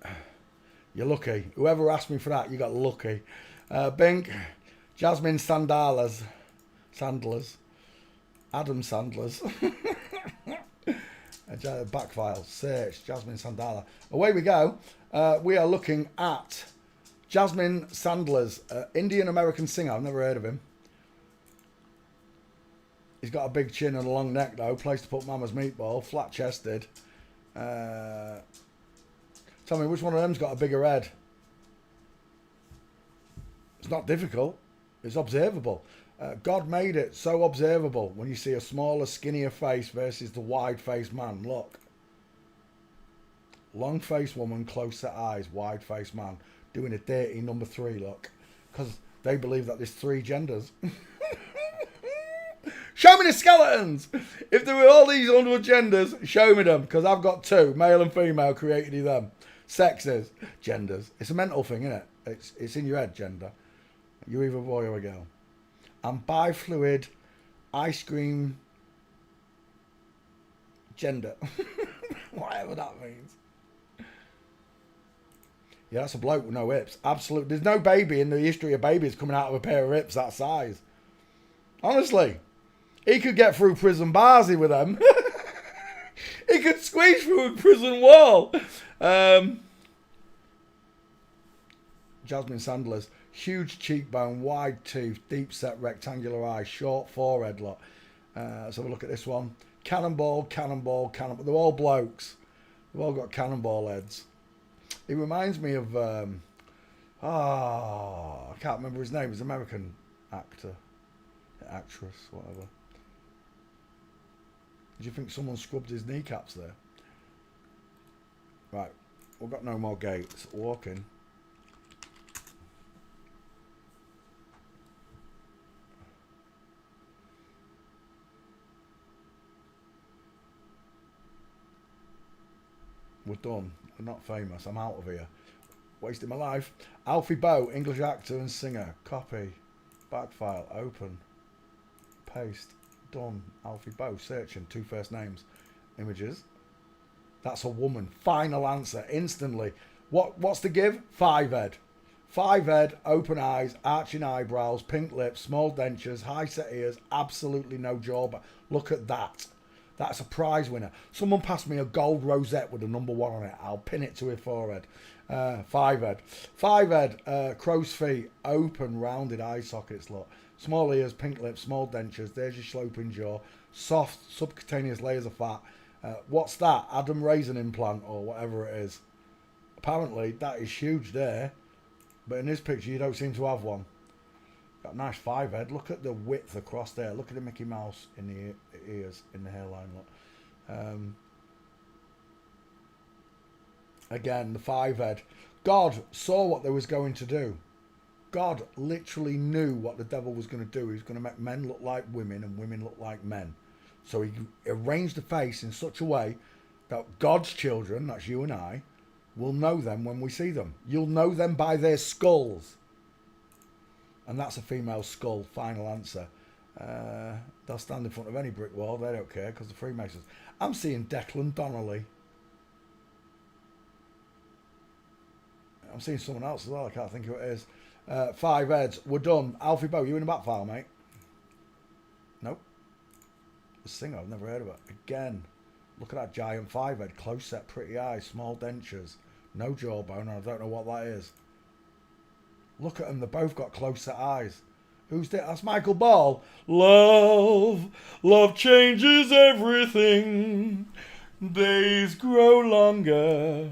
You're lucky. Whoever asked me for that, you got lucky. Bink. Jasmine Sandlers. Adam Sandlers. Back file. Search. Jasmine Sandala. Away we go. We are looking at Jasmine Sandlers, Indian American singer. I've never heard of him. He's got a big chin and a long neck though. Place to put Mama's meatball. Flat chested. Tell me which one of them's got a bigger head. It's not difficult. It's observable. God made it so observable when you see a smaller, skinnier face versus the wide-faced man. Look. Long-faced woman, close-set eyes, wide-faced man. Doing a dirty number 3 look. Because they believe that there's 3 genders. Show me the skeletons! If there were all these other genders, show me them. Because I've got 2, male and female, created them. Sexes, genders. It's a mental thing, isn't it? It's in your head, gender. You're either a boy or a girl. I'm bifluid, ice cream, gender. Whatever that means. Yeah, that's a bloke with no hips. Absolute. There's no baby in the history of babies coming out of a pair of hips that size. Honestly. He could get through prison bars with them. He could squeeze through a prison wall. Jasmine Sandlers. Huge cheekbone, wide tooth, deep set rectangular eye, short forehead look. Let's have a look at this one. Cannonball, cannonball, cannonball. They're all blokes. They've all got cannonball heads. He reminds me of, I can't remember his name. He's an American actor, actress, whatever. Do you think someone scrubbed his kneecaps there? Right, we've got no more gates. Walk in. We're done. We're not famous. I'm out of here. Wasting my life. Alfie Boe, English actor and singer. Copy. Back file. Open. Paste. Done. Alfie Boe. Searching. 2 first names. Images. That's a woman. Final answer. Instantly. What's the give? 5 head. 5 head. Open eyes. Arching eyebrows. Pink lips. Small dentures. High set ears. Absolutely no jaw. But look at that. That's a prize winner. Someone passed me a gold rosette with a number 1 on it. I'll pin it to her forehead. 5 head. 5 head. Crow's feet. Open, rounded eye sockets. Look. Small ears, pink lips, small dentures. There's your sloping jaw. Soft, subcutaneous layers of fat. What's that? Adam Raisin implant or whatever it is. Apparently, that is huge there. But in this picture, you don't seem to have one. Got a nice 5 head. Look at the width across there. Look at the Mickey Mouse in the ears, in the hairline. Look. Again, the 5 head. God saw what they was going to do. God literally knew what the devil was going to do. He was going to make men look like women and women look like men. So he arranged the face in such a way that God's children, that's you and I, will know them when we see them. You'll know them by their skulls. And that's a female skull, final answer. They'll stand in front of any brick wall. They don't care because the Freemasons. I'm seeing Declan Donnelly. I'm seeing someone else as well. I can't think who it is. 5 heads. We're done. Alfie Bow, you in the back file, mate? Nope. The singer, I've never heard of it. Again, look at that giant 5 head. Close set, pretty eyes, small dentures. No jawbone, and I don't know what that is. Look at them. They've both got close set eyes. Who's that? That's Michael Ball. Love changes everything. Days grow longer.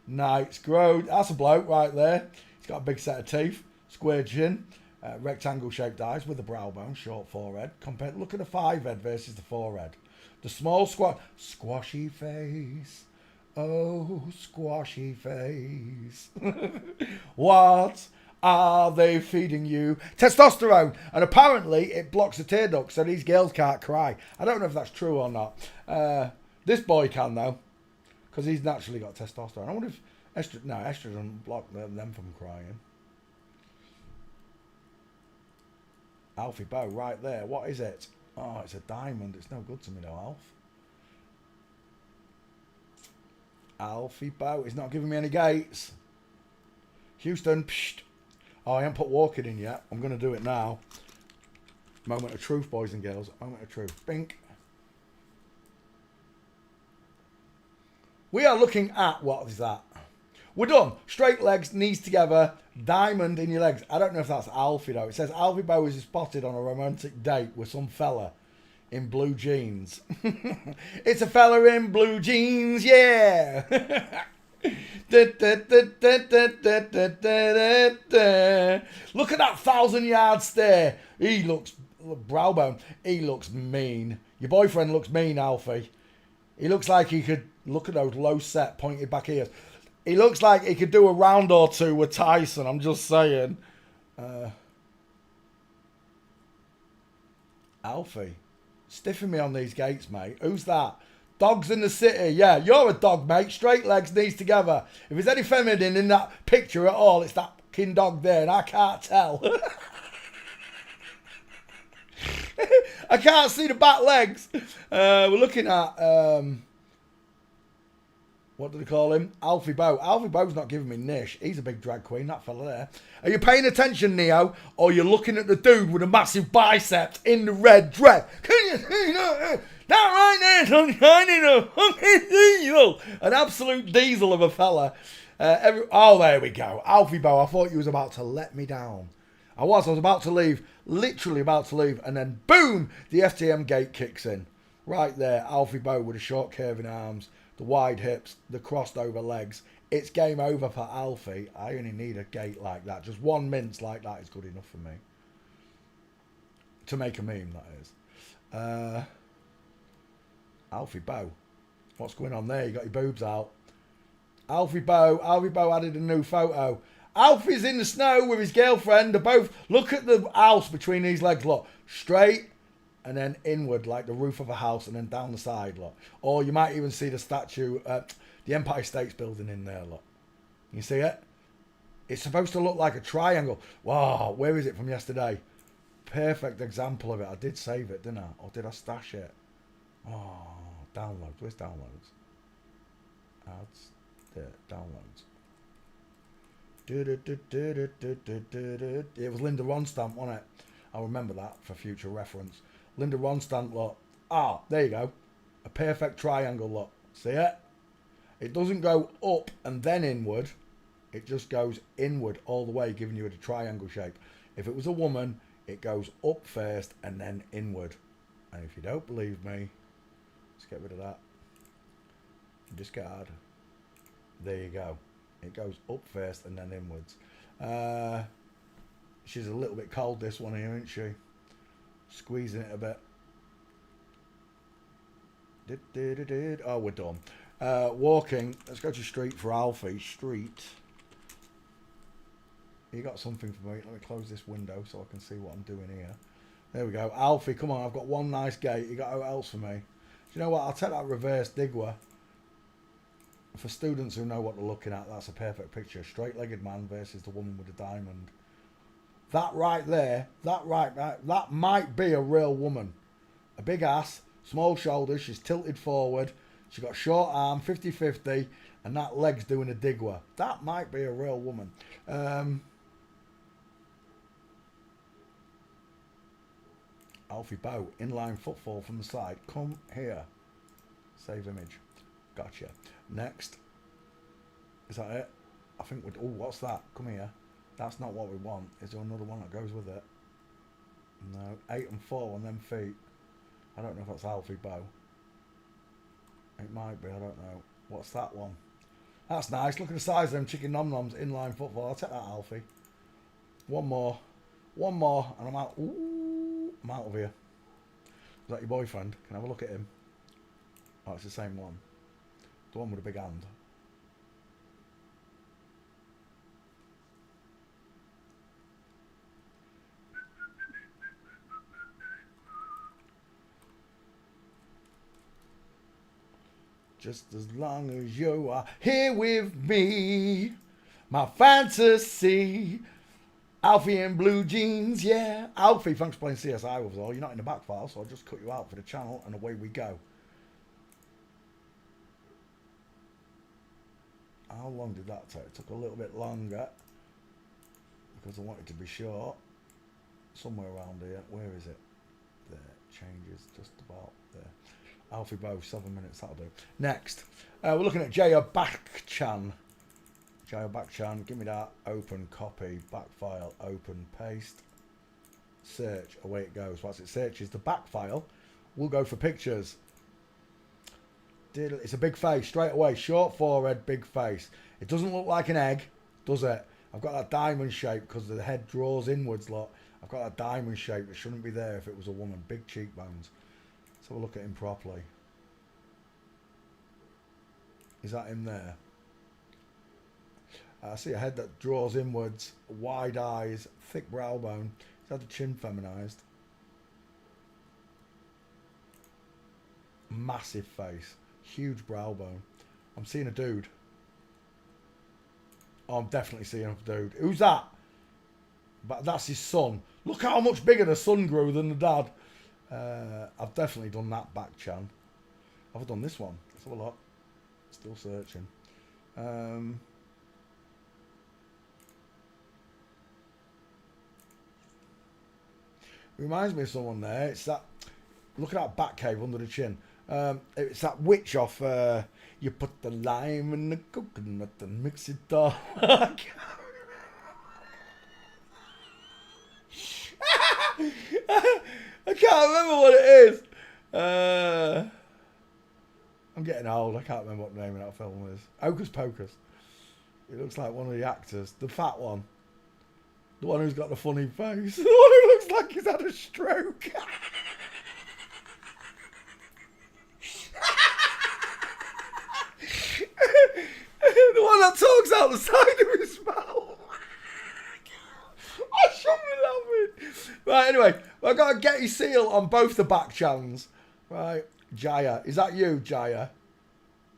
Nights grow. That's a bloke right there. He's got a big set of teeth, square chin, rectangle shaped eyes with a brow bone, short forehead. Look at the 5 head versus the 4 head. The small squashy face. Oh, squashy face. What are they feeding you? Testosterone. And apparently it blocks the tear duct so these girls can't cry. I don't know if that's true or not. This boy can though, because he's naturally got testosterone. I wonder if estrogen block them from crying. Alfie Bow right there. What is it? Oh, it's a diamond. It's no good to me though, Alf. Alfie Bow is not giving me any gates. Houston, psht. Oh, I haven't put walking in yet. I'm going to do it now. Moment of truth, boys and girls. Moment of truth. Bink. We are looking at, what is that? We're done. Straight legs, knees together, diamond in your legs. I don't know if that's Alfie though. It says Alfie Bow is spotted on a romantic date with some fella in blue jeans. It's a fella in blue jeans, yeah. Look at that 1,000-yard stare. He looks browbone. He looks mean. Your boyfriend looks mean, Alfie. He looks like he could look at those low set pointed back ears. He looks like he could do a round or two with Tyson. I'm just saying. Alfie, stiffen me on these gates, mate. Who's that? Dogs in the city. Yeah, you're a dog, mate. Straight legs, knees together. If there's any feminine in that picture at all, it's that fucking dog there, and I can't tell. I can't see the back legs. We're looking at, what do they call him? Alfie Bow. Alfie Bow's not giving me niche. He's a big drag queen, that fella there. Are you paying attention, Neo? Or you're looking at the dude with a massive biceps in the red dress? Can you see that? That right there, sunshine in a fucking diesel. An absolute diesel of a fella. Oh, there we go. Alfie Bow, I thought you was about to let me down. I was about to leave. Literally about to leave. And then, boom, the FTM gate kicks in. Right there, Alfie Bow with the short curving arms, the wide hips, the crossed over legs. It's game over for Alfie. I only need a gate like that. Just one mince like that is good enough for me. To make a meme, that is. Alfie Bow. What's going on there? You got your boobs out. Alfie Bow added a new photo. Alfie's in the snow with his girlfriend. They're both, look at the house between these legs, look. Straight and then inward like the roof of a house and then down the side, look. Or you might even see the statue, the Empire State's Building in there, look. You see it? It's supposed to look like a triangle. Wow, where is it from yesterday? Perfect example of it. I did save it, didn't I? Or did I stash it? Oh, downloads. Where's downloads? Ads. There, downloads. It was Linda Ronstadt, wasn't it? I'll remember that for future reference. Linda Ronstadt, look. Ah, there you go. A perfect triangle, look. See it? It doesn't go up and then inward. It just goes inward all the way, giving you a triangle shape. If it was a woman, it goes up first and then inward. And if you don't believe me, let's get rid of that. Discard. There you go. It goes up first and then inwards. She's a little bit cold, this one here, isn't she? Squeezing it a bit. Oh, we're done. Walking. Let's go to street for Alfie. Street. You got something for me. Let me close this window so I can see what I'm doing here. There we go. Alfie, come on. I've got one nice gate. You got anything else for me? Do you know what? I'll take that reverse Digwa. For students who know what they're looking at, that's a perfect picture. Straight-legged man versus the woman with the diamond. That right there, that might be a real woman. A big ass, small shoulders, she's tilted forward, she's got short arm, 50-50, and that leg's doing a Digwa. That might be a real woman. Alfie Bow, inline footfall from the side. Come here. Save image. Gotcha. Next. Is that it? I think we'd... Oh, what's that? Come here. That's not what we want. Is there another one that goes with it? No. 8 and 4 on them feet. I don't know if that's Alfie Bow. It might be. I don't know. What's that one? That's nice. Look at the size of them chicken nom-noms. Inline football. I'll take that, Alfie. One more. One more. And I'm out. Ooh, I'm out of here. Is that your boyfriend? Can I have a look at him? Oh, it's the same one. The one with a big hand. Just as long as you are here with me, my fantasy. Alfie in blue jeans, yeah. Alfie, thanks for playing CSI with us all. You're not in the back file, so I'll just cut you out for the channel and away we go. How long did that take? It took a little bit longer because I wanted to be short. Somewhere around here. Where is it? There. Changes just about there. Alfie Bow, 7 minutes. That'll do. Next. We're looking at Jaya Bakchan. Jaya Bakchan. Give me that. Open, copy, back file, open, paste. Search. Away it goes. Once it searches the back file, we'll go for pictures. It's a big face straight away. Short forehead, big face. It doesn't look like an egg, does it? I've got that diamond shape because the head draws inwards. Lot. I've got that diamond shape that shouldn't be there if it was a woman. Big cheekbones. Let's have a look at him properly. Is that him there? I see a head that draws inwards, wide eyes, thick brow bone. He's had the chin feminized. Massive face. Huge brow bone. I'm seeing a dude. Oh, I'm definitely seeing a dude. Who's that? But that's his son. Look how much bigger the son grew than the dad. I've definitely done that back, Chan. Have I done this one? Let's have a look. Still searching. Reminds me of someone there. It's that... Look at that back cave under the chin. It's that witch off... you put the lime in the coconut and mix it all. I can't remember what it is. I'm getting old. I can't remember what the name of that film is. Hocus Pocus. It looks like one of the actors. The fat one. The one who's got the funny face. The one who looks like he's had a stroke. The one that talks out the side of his mouth. I shouldn't be laughing. Right, anyway, I've got a Getty seal on both the back chans. Right, Jaya. Is that you, Jaya?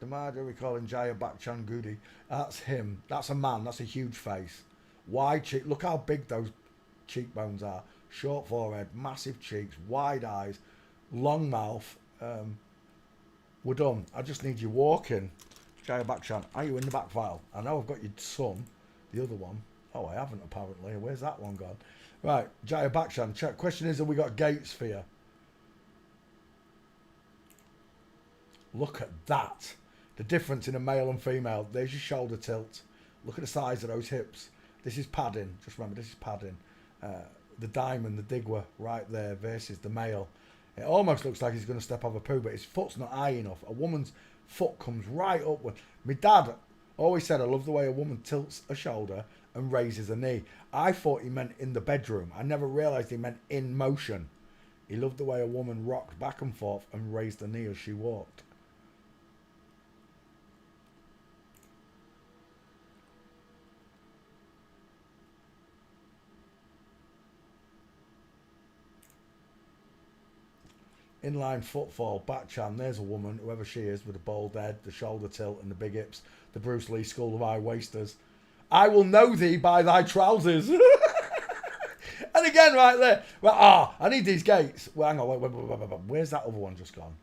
Damada, we call him Jaya Bakchan Goody. That's him. That's a man. That's a huge face. Wide cheek. Look how big those cheekbones are. Short forehead, massive cheeks, wide eyes, long mouth. We're done. I just need you walking. Jaya Bakchan, are you in the back file? I know I've got your son, the other one. Oh, I haven't apparently. Where's that one gone? Right, Jaya Bakchan. Check. Question is, have we got gates for you? Look at that. The difference in a male and female. There's your shoulder tilt. Look at the size of those hips. This is padding. Just remember, this is padding. The diamond, the Digwa, right there versus the male. It almost looks like he's going to step over a poo, but his foot's not high enough. A woman's foot comes right upward. My dad always said, I love the way a woman tilts a shoulder and raises a knee. I thought he meant in the bedroom. I never realised he meant in motion. He loved the way a woman rocked back and forth and raised a knee as she walked. Inline footfall, Bachan. There's a woman, whoever she is, with a bald head, the shoulder tilt, and the big hips. The Bruce Lee School of High Wasters. I will know thee by thy trousers. And again, right there. Right, I need these gates. Well, hang on. Wait. Where's that other one just gone?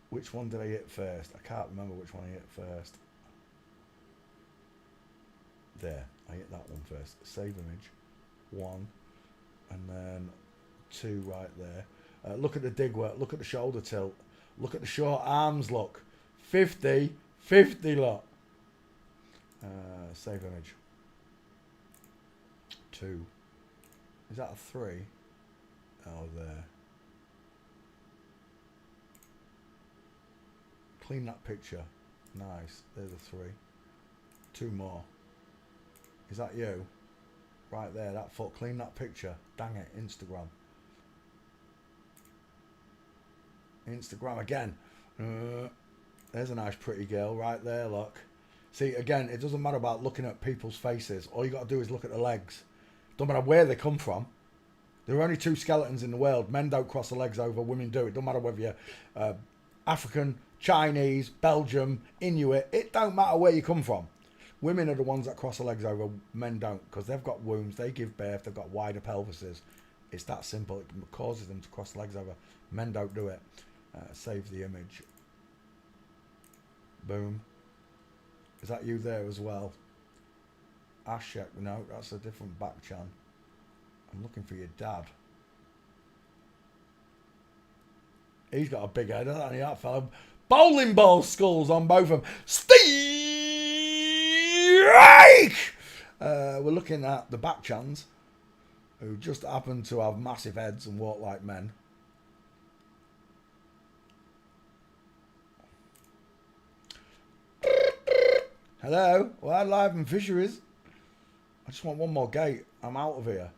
Which one did I hit first? I can't remember which one I hit first. There. I hit that one first. Save image. 1. And then 2 right there. Look at the dig work. Look at the shoulder tilt. Look at the short arms look. 50. 50 look. Save image. 2. Is that a 3? Oh, there. Clean that picture. Nice. There's a 3. 2 more. Is that you? Right there, that foot. Clean that picture. Dang it. Instagram. Instagram again. There's a nice pretty girl right there, look. See, again, it doesn't matter about looking at people's faces. All you got to do is look at the legs. Don't matter where they come from. There are only 2 skeletons in the world. Men don't cross the legs over, women do. It don't matter whether you're African, Chinese, Belgium, Inuit. It don't matter where you come from. Women are the ones that cross the legs over. Men don't, because they've got wombs. They give birth. They've got wider pelvises. It's that simple. It causes them to cross the legs over. Men don't do it. Save the image. Boom. Is that you there as well? Ashek, no, that's a different Bachan. I'm looking for your dad. He's got a big head, hasn't he, that fella? Bowling ball skulls on both of them. We're looking at the Bacchans, who just happen to have massive heads and walk like men. Hello, Wildlife and Fisheries. I just want one more gate. I'm out of here.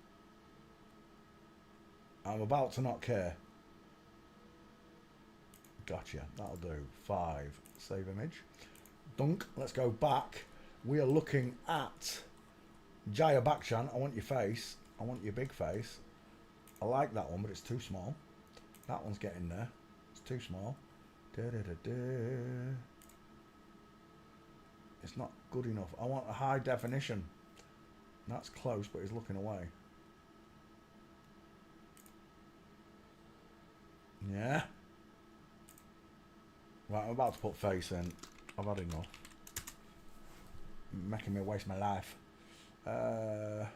I'm about to not care. Gotcha. That'll do. 5. Save image. Dunk. Let's go back. We are looking at Jaya Bachan. I want your face. I want your big face. I like that one, but it's too small. That one's getting there. It's too small. It's not good enough. I want a high definition. That's close, but he's looking away. Yeah. Right, I'm about to put face in. I've had enough. Making me waste my life. I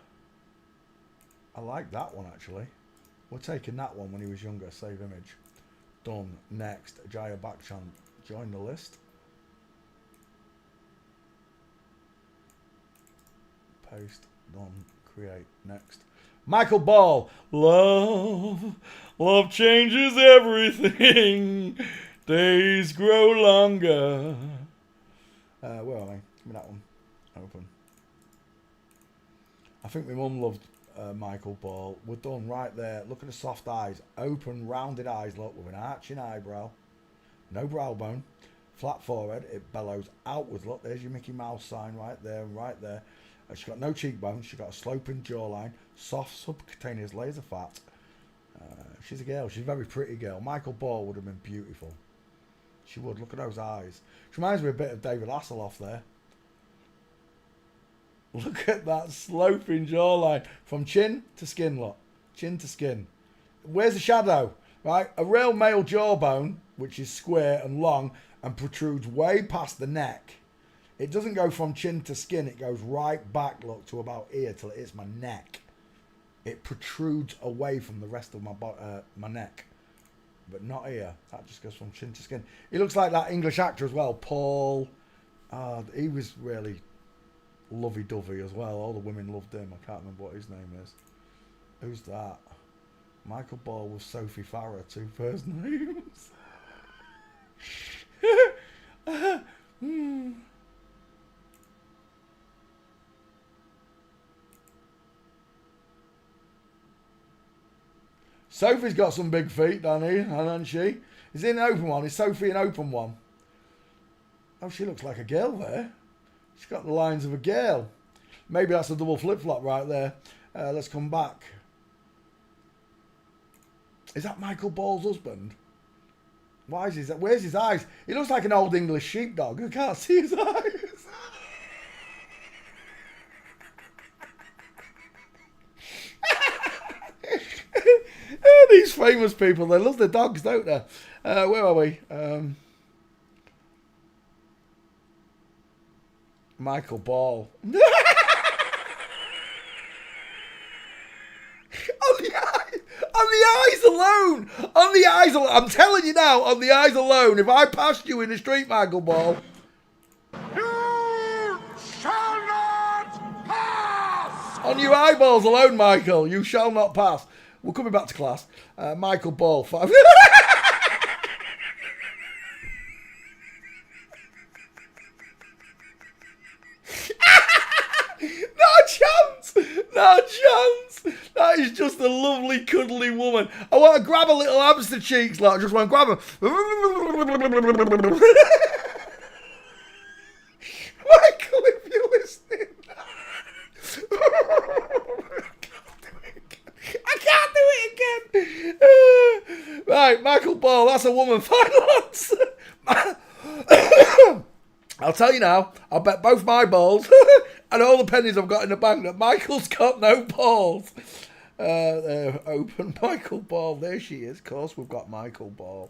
like that one, actually. We're taking that one when he was younger. Save image. Done. Next. Jaya Bachan. Join the list. Paste. Done. Create. Next. Michael Ball. Love. Love changes everything. Days grow longer. Where are they? Give me that one. Open. I think my mum loved Michael Ball. We're done right there. Look at the soft eyes. Open, rounded eyes, look, with an arching eyebrow. No brow bone. Flat forehead. It bellows outwards. Look, there's your Mickey Mouse sign right there and right there. She's got no cheekbones. She's got a sloping jawline. Soft subcutaneous laser fat. She's a girl. She's a very pretty girl. Michael Ball would have been beautiful. She would. Look at those eyes. She reminds me a bit of David Hasselhoff there. Look at that sloping jawline. From chin to skin, look. Chin to skin. Where's the shadow? Right? A real male jawbone, which is square and long and protrudes way past the neck. It doesn't go from chin to skin. It goes right back, look, to about here till it hits my neck. It protrudes away from the rest of my neck. But not here. That just goes from chin to skin. He looks like that English actor as well, Paul. He was really lovey-dovey as well. All the women loved him. I can't remember what his name is. Who's that? Michael Ball with Sophie Farah, 2 first names. Sophie's got some big feet, doesn't he? Hasn't she? Is he an open one? Is Sophie an open one? Oh, she looks like a girl there. She's got the lines of a girl. Maybe that's a double flip-flop right there. Let's come back. Is that Michael Ball's husband? Why is his... Where's his eyes? He looks like an old English sheepdog. I can't see his eyes. These famous people, they love their dogs, don't they? Where are we? Michael Ball. On the eyes alone. On the eyes alone. I'm telling you now, on the eyes alone, if I passed you in the street, Michael Ball. You shall not pass! On your eyeballs alone, Michael, you shall not pass. We're coming back to class. Michael Ball, 5. No chance. That is just a lovely, cuddly woman. I want to grab a little hamster cheeks, like I just want to grab her. Michael, if you're listening. I can't do it again. Right, Michael Ball, that's a woman. Final answer. I'll tell you now, I'll bet both my balls and all the pennies I've got in the bank that Michael's got no balls. They're open. Michael Ball. There she is. Of course, we've got Michael Ball.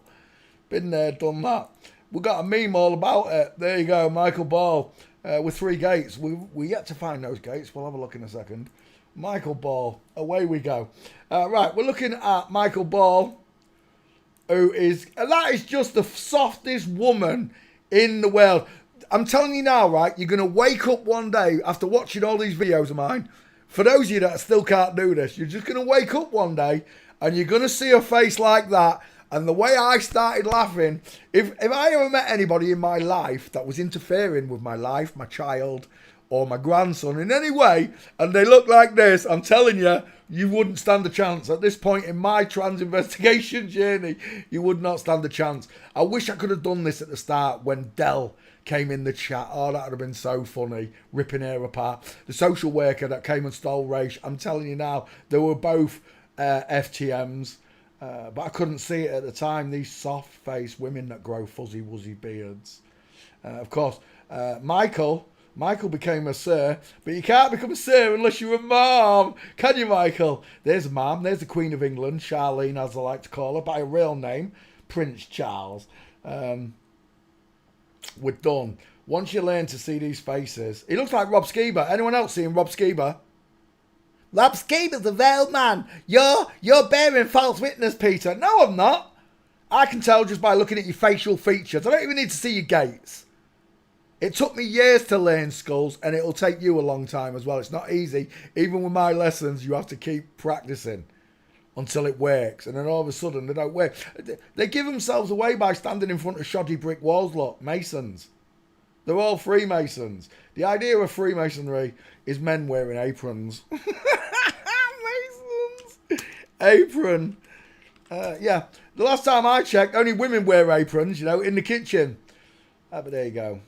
Been there, done that. We've got a meme all about it. There you go, Michael Ball with 3 gates. We yet to find those gates. We'll have a look in a second. Michael Ball. Away we go. Right, we're looking at Michael Ball, who is... that is just the softest woman in the world. I'm telling you now, right, you're going to wake up one day after watching all these videos of mine. For those of you that still can't do this, you're just going to wake up one day and you're going to see a face like that. And the way I started laughing, if I ever met anybody in my life that was interfering with my life, my child, or my grandson in any way, and they look like this, I'm telling you, you wouldn't stand a chance. At this point in my trans investigation journey, you would not stand a chance. I wish I could have done this at the start when Dell came in the chat. Oh, that would have been so funny, ripping her apart. The social worker that came and stole Raish, I'm telling you now, they were both FTMs, but I couldn't see it at the time. These soft-faced women that grow fuzzy wuzzy beards. Of course, Michael became a sir, but you can't become a sir unless you're a mom, can you, Michael? There's a mom. There's the Queen of England, Charlene, as I like to call her, by her real name, Prince Charles. We're done. Once you learn to see these faces, he looks like Rob Skiba. Anyone else seeing Rob Skiba? Rob Skiba's a veiled man. You're bearing false witness, Peter. No, I'm not. I can tell just by looking at your facial features. I don't even need to see your gaits. It took me years to learn skulls, and it'll take you a long time as well. It's not easy. Even with my lessons, you have to keep practicing until it works. And then all of a sudden, they don't work. They give themselves away by standing in front of shoddy brick walls, look. Masons. They're all Freemasons. The idea of Freemasonry is men wearing aprons. Masons. Apron. Yeah. The last time I checked, only women wear aprons, you know, in the kitchen. But there you go.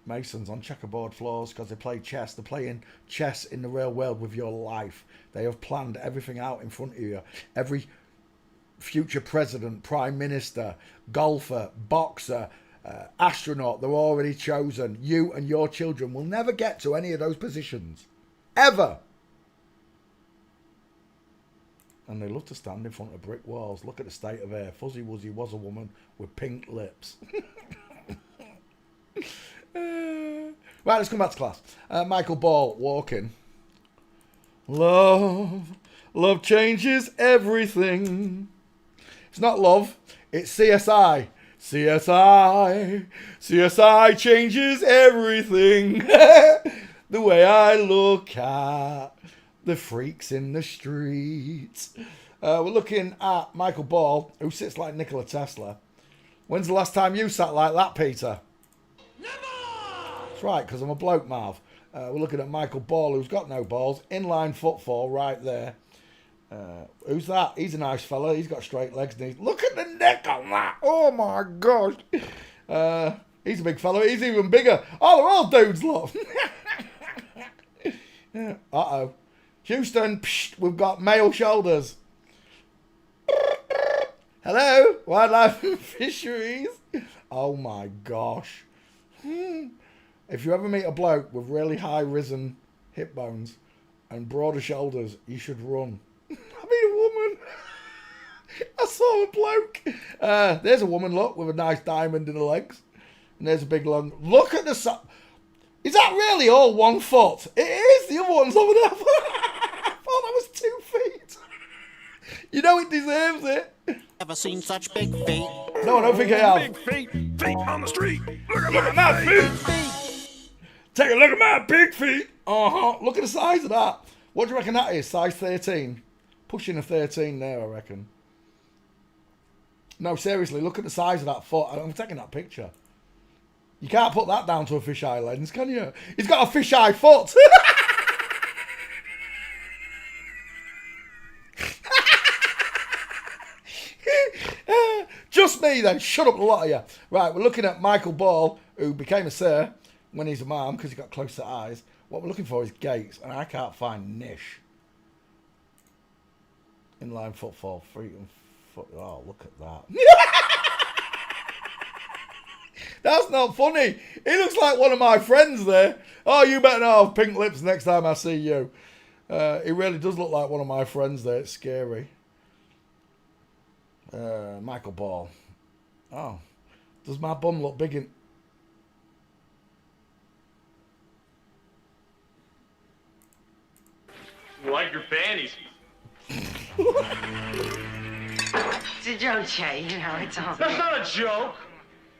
Masons on checkerboard floors because they play chess. They're playing chess in the real world with your life. They have planned everything out in front of you. Every future president, prime minister, golfer, boxer, astronaut, they're already chosen. You and your children will never get to any of those positions. Ever. And they love to stand in front of brick walls. Look at the state of hair. Fuzzy Wuzzy was a woman with pink lips. Right, let's come back to class. Michael Ball walking. Love changes everything. It's not love, it's CSI. CSI changes everything. The way I look at the freaks in the streets. We're looking at Michael Ball, who sits like Nikola Tesla. When's the last time you sat like that, Peter? That's right, because I'm a bloke, Marv. We're looking at Michael Ball, who's got no balls. Inline footfall right there. Who's that? He's a nice fella. He's got straight legs. And look at the neck on that. Oh, my gosh. He's a big fella. He's even bigger. Oh, they're all dudes, look. Uh-oh. Houston, psh, we've got male shoulders. Hello, wildlife and fisheries. Oh my gosh. If you ever meet a bloke with really high risen hip bones and broader shoulders, you should run. I mean, a woman. I saw a bloke. There's a woman, look, with a nice diamond in her legs. And there's a big long... Look at the... Is that really all 1 foot? It is. The other one's over there. I thought that was 2 feet. You know it deserves it. Ever seen such big feet? No, I don't think I have. Big feet on the street. Look at my feet. Take a look at my big feet. Look at the size of that. What do you reckon that is? Size 13. Pushing a 13 there, I reckon. No, seriously, look at the size of that foot. I'm taking that picture. You can't put that down to a fisheye lens, can you? He's got a fisheye foot. Just me then. Shut up, a lot of you. Right, we're looking at Michael Ball, who became a sir when he's a man because he got close to eyes. What we're looking for is gates, and I can't find Nish. Inline footfall, feet and foot. Oh, look at that. That's not funny. He looks like one of my friends there. Oh, you better not have pink lips next time I see you. He really does look like one of my friends there. It's scary. Michael Ball. Oh. Does my bum look big in... You like your panties? It's a joke, Jay. You know, it's all. That's not a joke.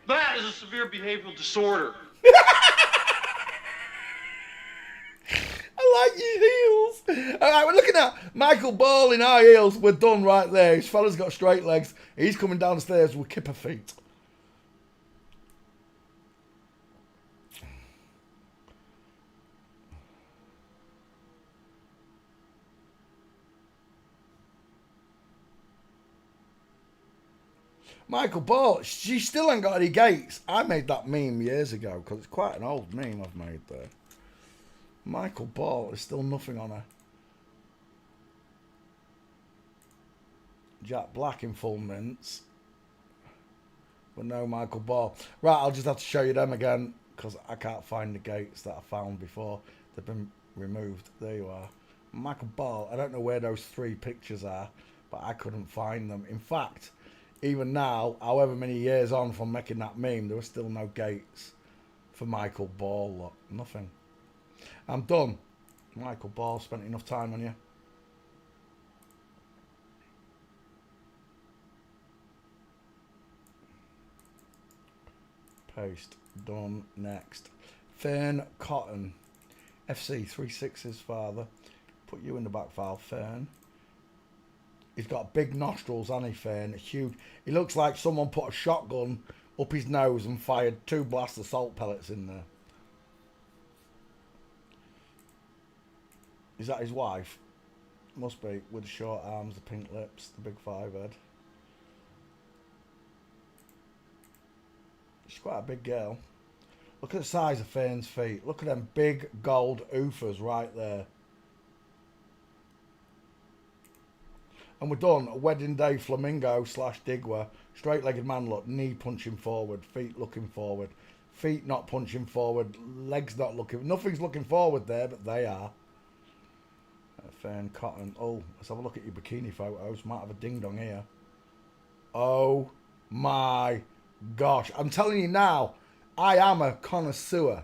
That is a severe behavioral disorder. I like your heels. All right, we're looking at Michael Ball in high heels. We're done right there. His fella's got straight legs. He's coming down the stairs with kipper feet. Michael Ball, she still ain't got any gates. I made that meme years ago because it's quite an old meme I've made there. Michael Ball is still nothing on her. Jack Black in full mints. But no Michael Ball. Right, I'll just have to show you them again because I can't find the gates that I found before. They've been removed. There you are. Michael Ball, I don't know where those 3 pictures are, but I couldn't find them. In fact, even now, however many years on from making that meme, there were still no gates for Michael Ball. Look, nothing. I'm done. Michael Ball, spent enough time on you. Paste. Done. Next. Fern Cotton. FC 36's father. Put you in the back file, Fern. He's got big nostrils, hasn't he, Fern? Huge. He looks like someone put a shotgun up his nose and fired 2 blasts of salt pellets in there. Is that his wife? Must be, with the short arms, the pink lips, the big 5 head. She's quite a big girl. Look at the size of Fern's feet. Look at them big gold oofers right there. And we're done. A wedding day flamingo / Digwa. Straight-legged man look. Knee punching forward. Feet looking forward. Feet not punching forward. Legs not looking... Nothing's looking forward there, but they are. Fern Cotton. Oh, let's have a look at your bikini photos. Might have a ding-dong here. Oh, my gosh. I'm telling you now, I am a connoisseur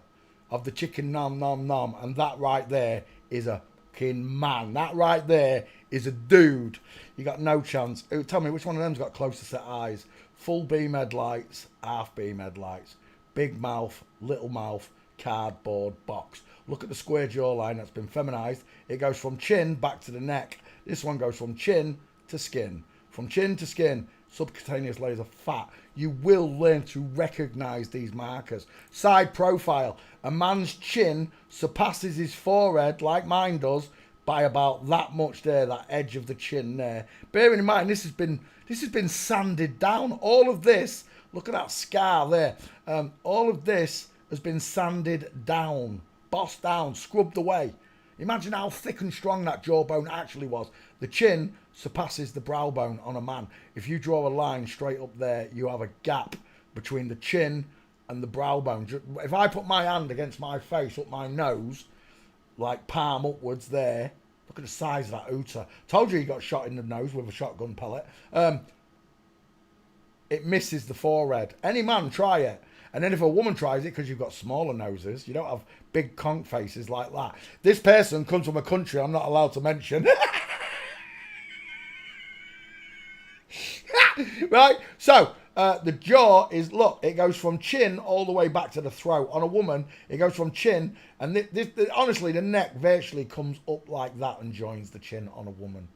of the chicken nom nom nom. And that right there is a fucking man. That right there is a dude. You got no chance. Tell me, which one of them's got close to set eyes? Full beam headlights, half beam headlights. Big mouth, little mouth, cardboard box. Look at the square jawline that's been feminized. It goes from chin back to the neck. This one goes from chin to skin. From chin to skin, subcutaneous layers of fat. You will learn to recognize these markers. Side profile. A man's chin surpasses his forehead, like mine does, by about that much there, that edge of the chin there. Bearing in mind, this has been sanded down. All of this, look at that scar there. All of this has been sanded down, bossed down, scrubbed away. Imagine how thick and strong that jawbone actually was. The chin surpasses the brow bone on a man. If you draw a line straight up there, you have a gap between the chin and the brow bone. If I put my hand against my face, up my nose, like palm upwards there, look at the size of that hooter. Told you he got shot in the nose with a shotgun pellet. It misses the forehead. Any man, try it. And then if a woman tries it, because you've got smaller noses, you don't have big conch faces like that. This person comes from a country I'm not allowed to mention. Right? So, the jaw is, look, it goes from chin all the way back to the throat. On a woman, it goes from chin, and honestly, the neck virtually comes up like that and joins the chin on a woman,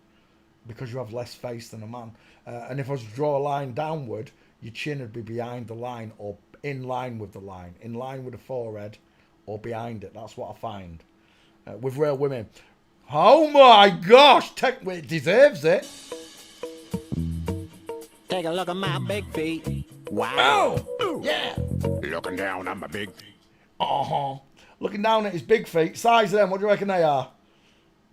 because you have less face than a man. And if I was to draw a line downward, your chin would be behind the line or in line with the line, in line with the forehead or behind it. That's what I find with real women. Oh my gosh, it deserves it. Take a look at my big feet. Wow. Oh, yeah. Looking down on my big feet. Looking down at his big feet. Size of them, what do you reckon they are?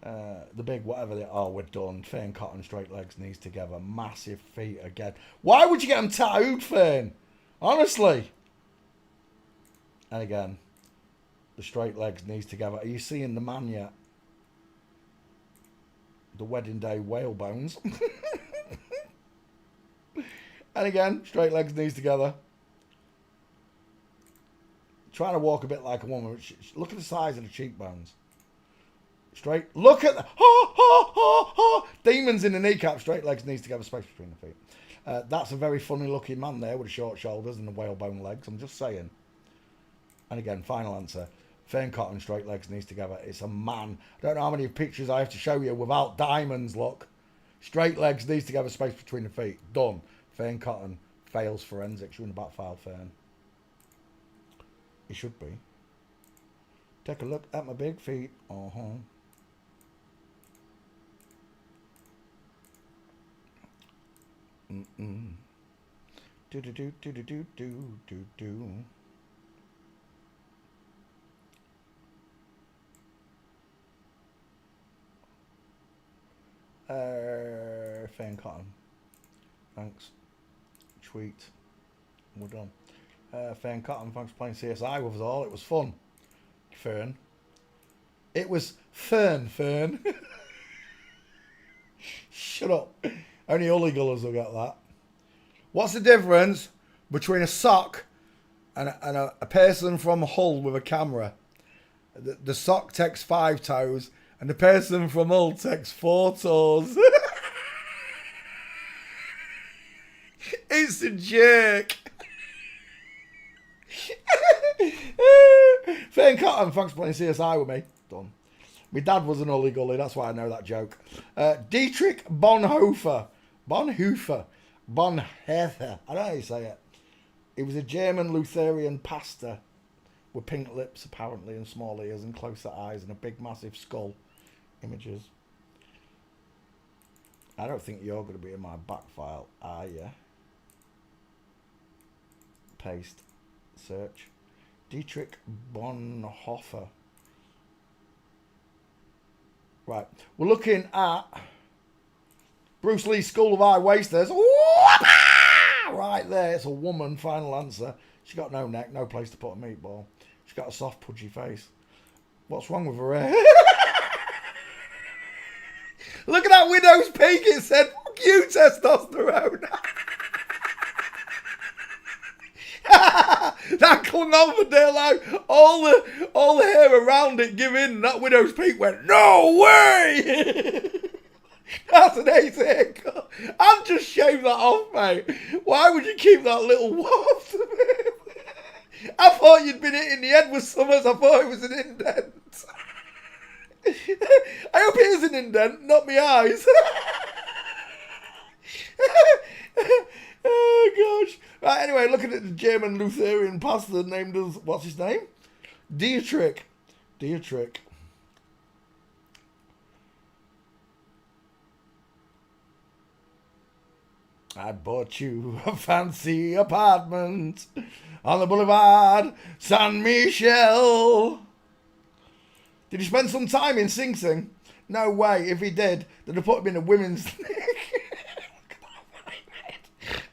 The big whatever they are, we're done. Fern Cotton, straight legs, knees together. Massive feet again. Why would you get them tattooed, Fern? Honestly. And again, the straight legs, knees together. Are you seeing the man yet? The wedding day whale bones. And again, straight legs, knees together. Trying to walk a bit like a woman. Look at the size of the cheekbones. Straight. Look at the... Demons in the kneecap. Straight legs, knees together, space between the feet. That's a very funny looking man there with the short shoulders and the whalebone legs. I'm just saying. And again, final answer. Fern Cotton, straight legs, knees together. It's a man. I don't know how many pictures I have to show you without diamonds, look. Straight legs, knees together, space between the feet. Done. Fern Cotton fails forensics. You're in the backfile, Fern. He should be. Take a look at my big feet. Do do do do do do do do do. Fern Cotton. Thanks. Tweet. We're done. Fern Cotton, thanks for playing CSI with us all. It was fun. Fern. It was Fern. Shut up. Only Ulligullers will get that. What's the difference between a sock and a person from Hull with a camera? The sock takes 5 toes and the person from Hull takes 4 toes. It's a jerk. Fern Cotton, thanks for playing CSI with me. Done. My dad was an Ulliguller, that's why I know that joke. Dietrich Bonhoeffer. Bonhoeffer. I don't know how you say it. He was a German Lutheran pastor with pink lips, apparently, and small ears and closer eyes and a big, massive skull. Images. I don't think you're going to be in my back file, are you? Paste. Search. Dietrich Bonhoeffer. Right. We're looking at Bruce Lee's School of High Wasters. Right there. It's a woman. Final answer. She got no neck, no place to put a meatball. She's got a soft, pudgy face. What's wrong with her hair? Look at that widow's peak. It said, fuck you, testosterone. That clung on for dear life. All the hair around it give in. That widow's peak went, no way. That's an ace haircut. I've just shaved that off, mate. Why would you keep that little waft? I thought you'd been hit in the head with Summers. I thought it was an indent. I hope it is an indent, not my eyes. Oh, gosh. Right, anyway, looking at the German Lutheran pastor named as, what's his name? Dietrich. I bought you a fancy apartment on the boulevard San Michel. Did you spend some time in Sing Sing? No way. If he did, they'd have put him in a women's league.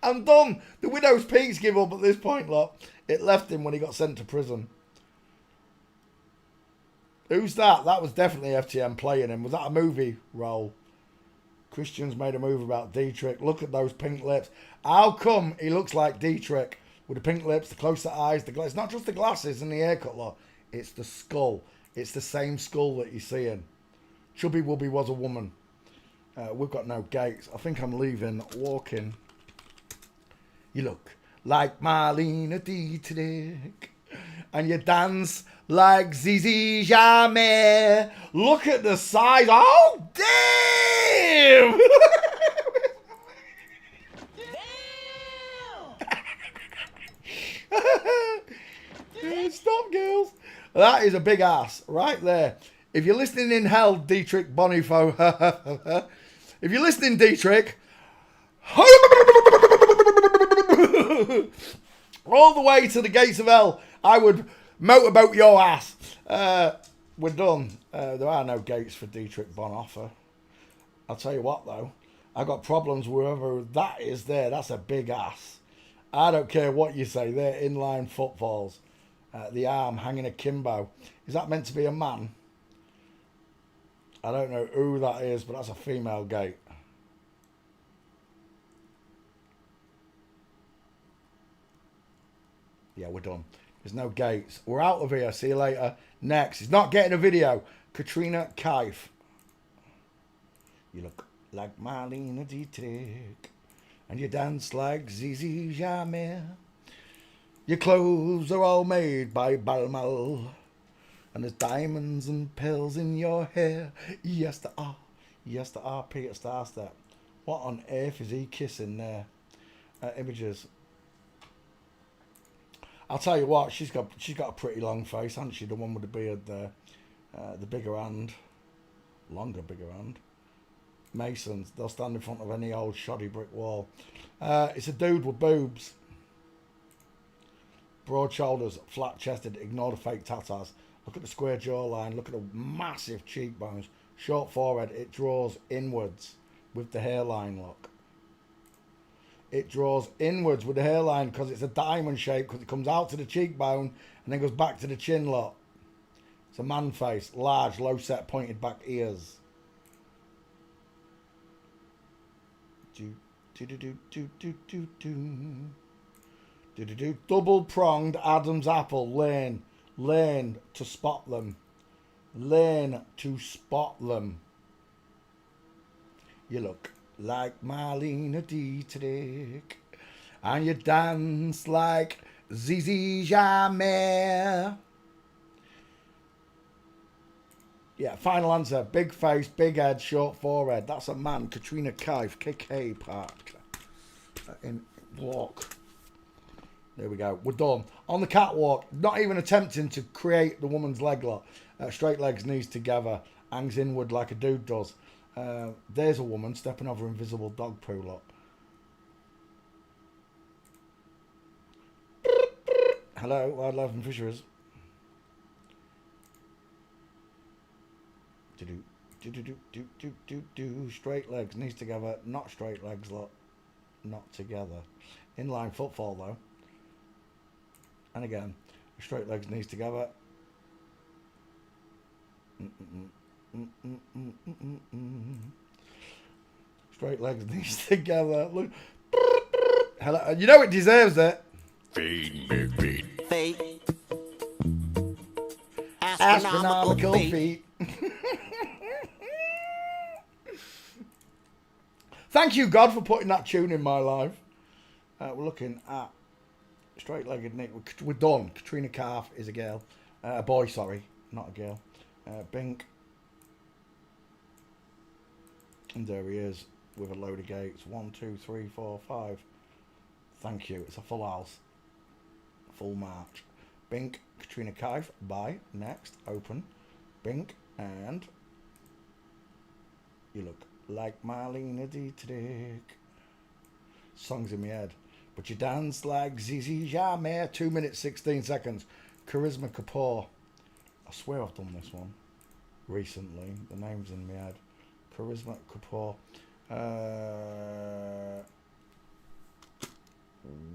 I'm done. The Widow's Peaks give up at this point, look. It left him when he got sent to prison. Who's that? That was definitely FTM playing him. Was that a movie role? Christian's made a movie about Dietrich. Look at those pink lips. How come he looks like Dietrich? With the pink lips, the closer eyes, it's not just the glasses and the haircut, look. It's the skull. It's the same skull that you're seeing. Chubby Wubby was a woman. We've got no gates. I think I'm leaving, walking. You look like Marlene Dietrich. And you dance like Zizi Jamais. Look at the size. Oh, damn! Stop, girls. That is a big ass right there. If you're listening in hell, Dietrich Bonifo. If you're listening, Dietrich. All the way to the gates of hell, I would motorboat your ass. We're done. There are no gates for Dietrich Bonhoeffer. I'll tell you what, though. I got problems wherever that is there. That's a big ass. I don't care what you say. They're inline footfalls. The arm hanging akimbo. Is that meant to be a man? I don't know who that is, but that's a female gate. Yeah, we're done. There's no gates. We're out of here. See you later. Next. He's not getting a video. Katrina Kaif. You look like Marlene Dietrich. And you dance like Zizi Jamais. Your clothes are all made by Balmain. And there's diamonds and pearls in your hair. Yes, there are. Yes, there are. Peter Starstep. What on earth is he kissing there? Images. I'll tell you what. She's got a pretty long face, hasn't she? The one with the beard there. The bigger hand. Longer, bigger hand. Masons. They'll stand in front of any old shoddy brick wall. It's a dude with boobs. Broad shoulders, flat chested, ignore the fake tatas. Look at the square jawline, look at the massive cheekbones. Short forehead, it draws inwards with the hairline, look. It draws inwards with the hairline because it's a diamond shape, because it comes out to the cheekbone and then goes back to the chin, look. It's a man face, large, low set, pointed back ears. Double pronged Adam's apple. Learn to spot them. Learn to spot them. You look like Marlene Dietrich. And you dance like Zizi Jamais. Yeah, final answer. Big face, big head, short forehead. That's a man. Katrina Kaif, KK Park. In walk. There we go. We're done. On the catwalk, not even attempting to create the woman's leg lock. Straight legs, knees together. Hangs inward like a dude does. There's a woman stepping over invisible dog poo lock. Hello, Wildlife and Fisheries. Straight legs, knees together. Not straight legs, look. Not together. Inline footfall, though. And again, straight legs, knees together. Straight legs, knees together. Look. Hello. You know it deserves it. Feet, big feet. Feet. Astronomical feet. Thank you, God, for putting that tune in my life. We're looking at straight-legged Nick. We're done. Katrina Kaif is a girl. A boy, sorry. Not a girl. Bink. And there he is with a load of gates. 1, 2, 3, 4, 5. Thank you. It's a full house. Full march. Bink. Katrina Kaif. Bye. Next. Open. Bink. And you look like Marlene Dietrich. Songs in my head. But you dance like Zizi Jamais. 2 minutes, 16 seconds. Charisma Kapoor. I swear I've done this one. recently. The name's in my head. Charisma Kapoor.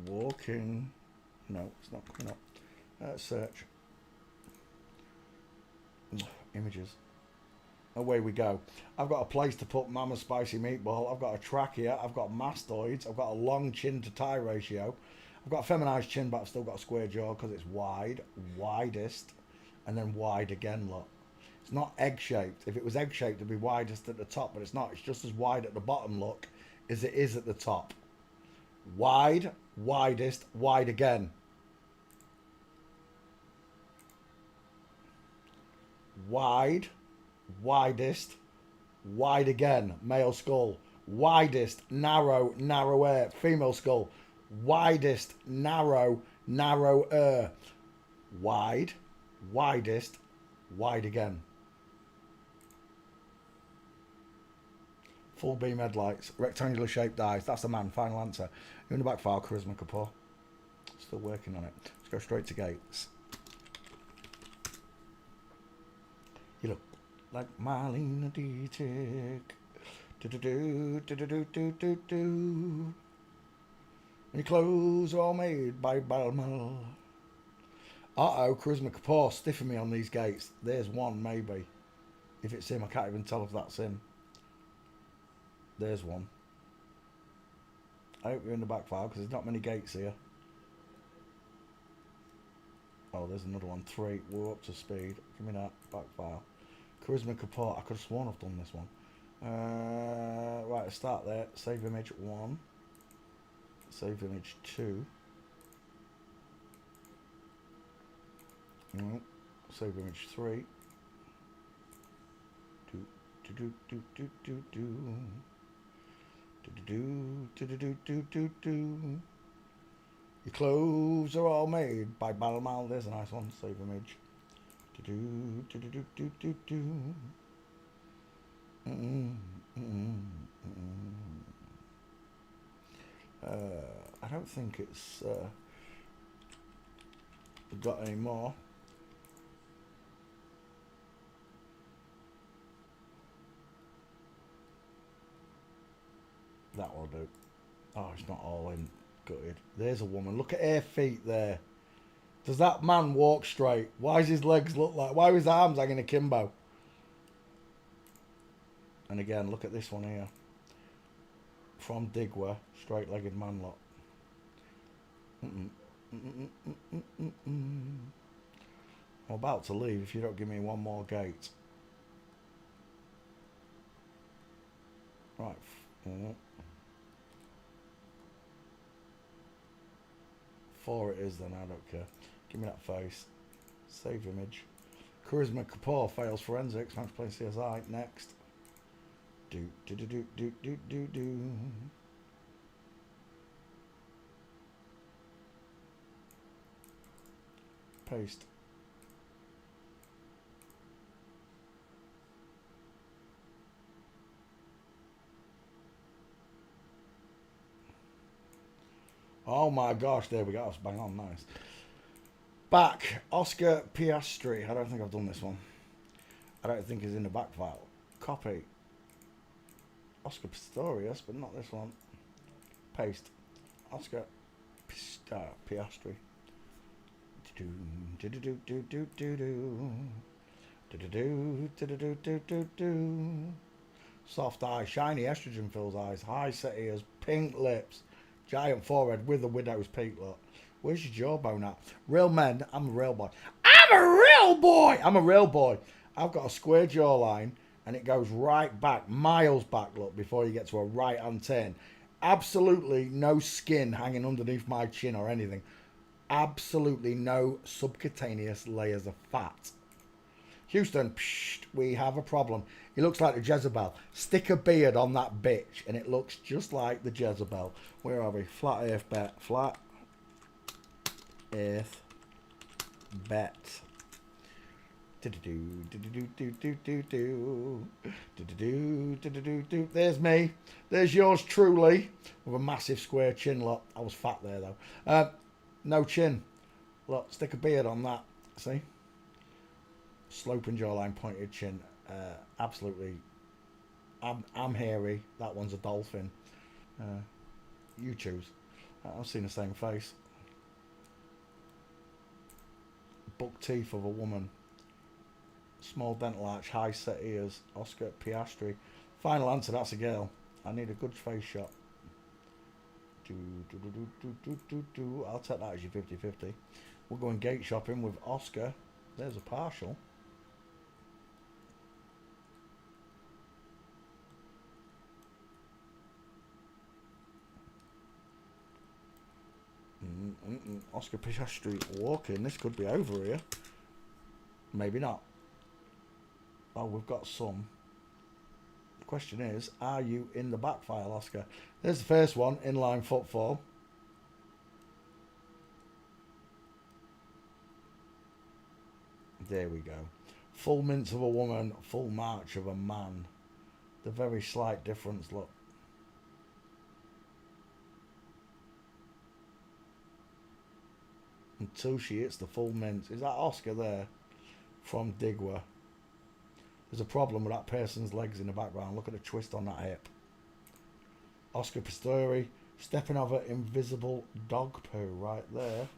Walking. No, it's not coming up. Search. Images. Away we go. I've got a place to put Mama Spicy Meatball. I've got a trachea. I've got mastoids. I've got a long chin to thigh ratio. I've got a feminized chin, but I've still got a square jaw because it's wide, widest, and then wide again, look. It's not egg-shaped. If it was egg-shaped, it'd be widest at the top, but it's not. It's just as wide at the bottom, look, as it is at the top. Wide, widest, wide again. Wide, widest, wide again, male skull. Widest, narrow, narrower, female skull. Widest, narrow, narrower. Wide, widest, wide again. Full beam headlights, rectangular shaped eyes. That's the man, final answer. You're in the back file, Charisma Kapoor. Still working on it. Let's go straight to Gates. You look like Marlene Dietrich. Do-do-do, do-do-do-do-do-do. And your clothes are all made by Balmal. Uh-oh, Charisma Kapoor stiffing me on these gates. There's one, maybe. If it's him, I can't even tell if that's him. There's one. I hope you're in the back file, because there's not many gates here. Oh, there's another one. 3. We're up to speed. Give me that. Back file. Charisma Kapoor. I could have sworn I've done this one. Right, let's start there. Save image 1. Save image 2. Save image 3. Your clothes are all made by Balmal. There's a nice one. Save image. I don't think it's got any more. That will do. Oh, it's not all in. Gutted. There's a woman. Look at her feet there. Does that man walk straight? Why does his legs look like? Why are his arms hanging akimbo? And again, look at this one here. From Digwa, straight-legged man lot. I'm about to leave if you don't give me one more gate. Right. 4 it is then, I don't care. Give me that face. Save image. Charisma Kapoor fails forensics. Max play CSI. Next. Do. Paste. Oh my gosh, there we go. That's bang on, nice. Back, Oscar Piastri. I don't think I've done this one. I don't think it's in the back file. Copy. Oscar Pistorius, but not this one. Paste. Oscar Piastri. Soft eye, shiny estrogen fills eyes, high set ears, pink lips, giant forehead with a widow's peak look. Where's your jawbone at? Real men, I'm a real boy. I'm a real boy! I'm a real boy. I've got a square jawline and it goes right back, miles back, look, before you get to a right hand turn. Absolutely no skin hanging underneath my chin or anything. Absolutely no subcutaneous layers of fat. Houston, psh, we have a problem. He looks like the Jezebel. Stick a beard on that bitch and it looks just like the Jezebel. Where are we? Flat earth bet. Flat earth bet. There's me. There's yours truly with a massive square chin. Look, I was fat there though. No chin. Look, stick a beard on that. See? Sloping jawline, pointed chin. Absolutely. I'm hairy. That one's a dolphin. You choose. I've seen the same face. Buck teeth of a woman. Small dental arch, high set ears. Oscar Piastri. Final answer, that's a girl. I need a good face shot. I'll take that as your 50-50. We're going gate shopping with Oscar. There's a partial. Oscar Piastri walking. This could be over here. Maybe not. Oh, we've got some. The question is, are you in the back file, Oscar? There's the first one, inline footfall. There we go. Full mince of a woman, full march of a man. The very slight difference, look. Until she hits the full mince. Is that Oscar there? From Digwa. There's a problem with that person's legs in the background. Look at the twist on that hip. Oscar Pistori stepping over invisible dog poo right there.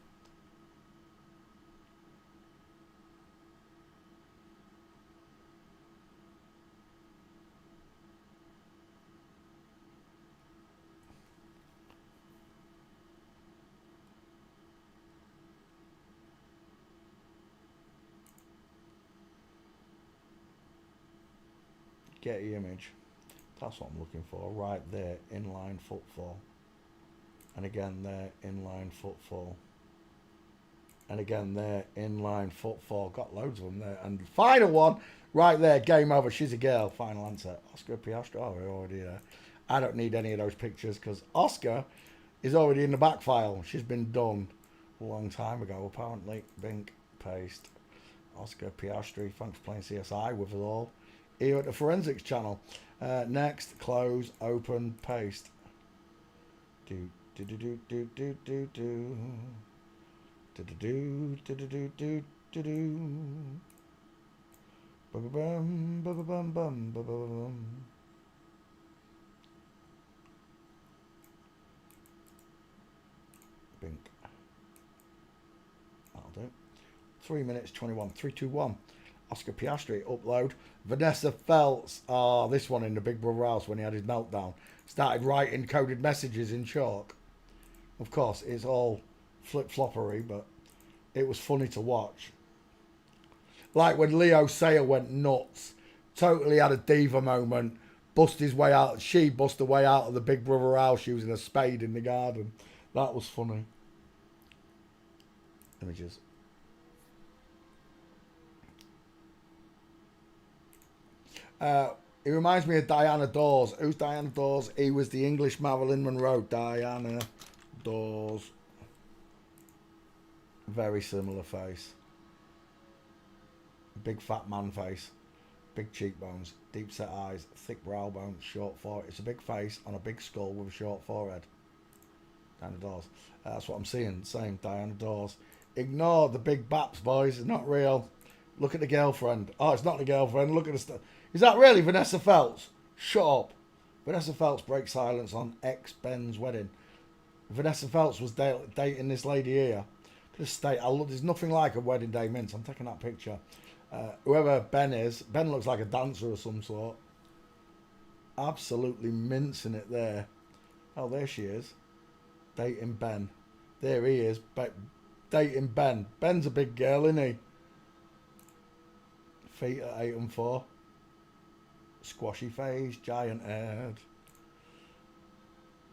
Get the image. That's what I'm looking for. Right there, inline footfall. And again there, inline footfall. And again there, inline footfall. Got loads of them there. And the final one, right there, game over. She's a girl. Final answer. Oscar Piastri. Oh, we're already there. I don't need any of those pictures because Oscar is already in the back file. She's been done a long time ago, apparently. Bink, paste. Oscar Piastri. Thanks for playing CSI with us all here at the Forensics channel. Next, close, open, paste. Do do do do do do do do do do do do do do do. Bum bum bum bum bum bum bum. Bink. That'll do. 3 minutes 21. 3, 2, 1. Oscar Piastri, upload. Vanessa Feltz, this one in the Big Brother house when he had his meltdown, started writing coded messages in chalk. Of course, it's all flip-floppery, but it was funny to watch. Like when Leo Sayer went nuts, totally had a diva moment, bust his way out, she bust her way out of the Big Brother house using a spade in the garden. That was funny. Images. He reminds me of Diana Dawes. Who's Diana Dawes? He was the English Marilyn Monroe. Diana Dawes. Very similar face. Big fat man face. Big cheekbones. Deep set eyes. Thick brow bone. Short forehead. It's a big face on a big skull with a short forehead. Diana Dawes. That's what I'm seeing. Same. Diana Dawes. Ignore the big baps, boys. It's not real. Look at the girlfriend. Oh, it's not the girlfriend. Look at the stuff. Is that really Vanessa Feltz? Shut up. Vanessa Feltz breaks silence on ex-Ben's wedding. Vanessa Feltz was dating this lady here. Just state, there's nothing like a wedding day mince. I'm taking that picture. Whoever Ben is, Ben looks like a dancer of some sort. Absolutely mincing it there. Oh, there she is. Dating Ben. There he is. Dating Ben. Ben's a big girl, isn't he? Feet at 8 and 4. Squashy face, giant head.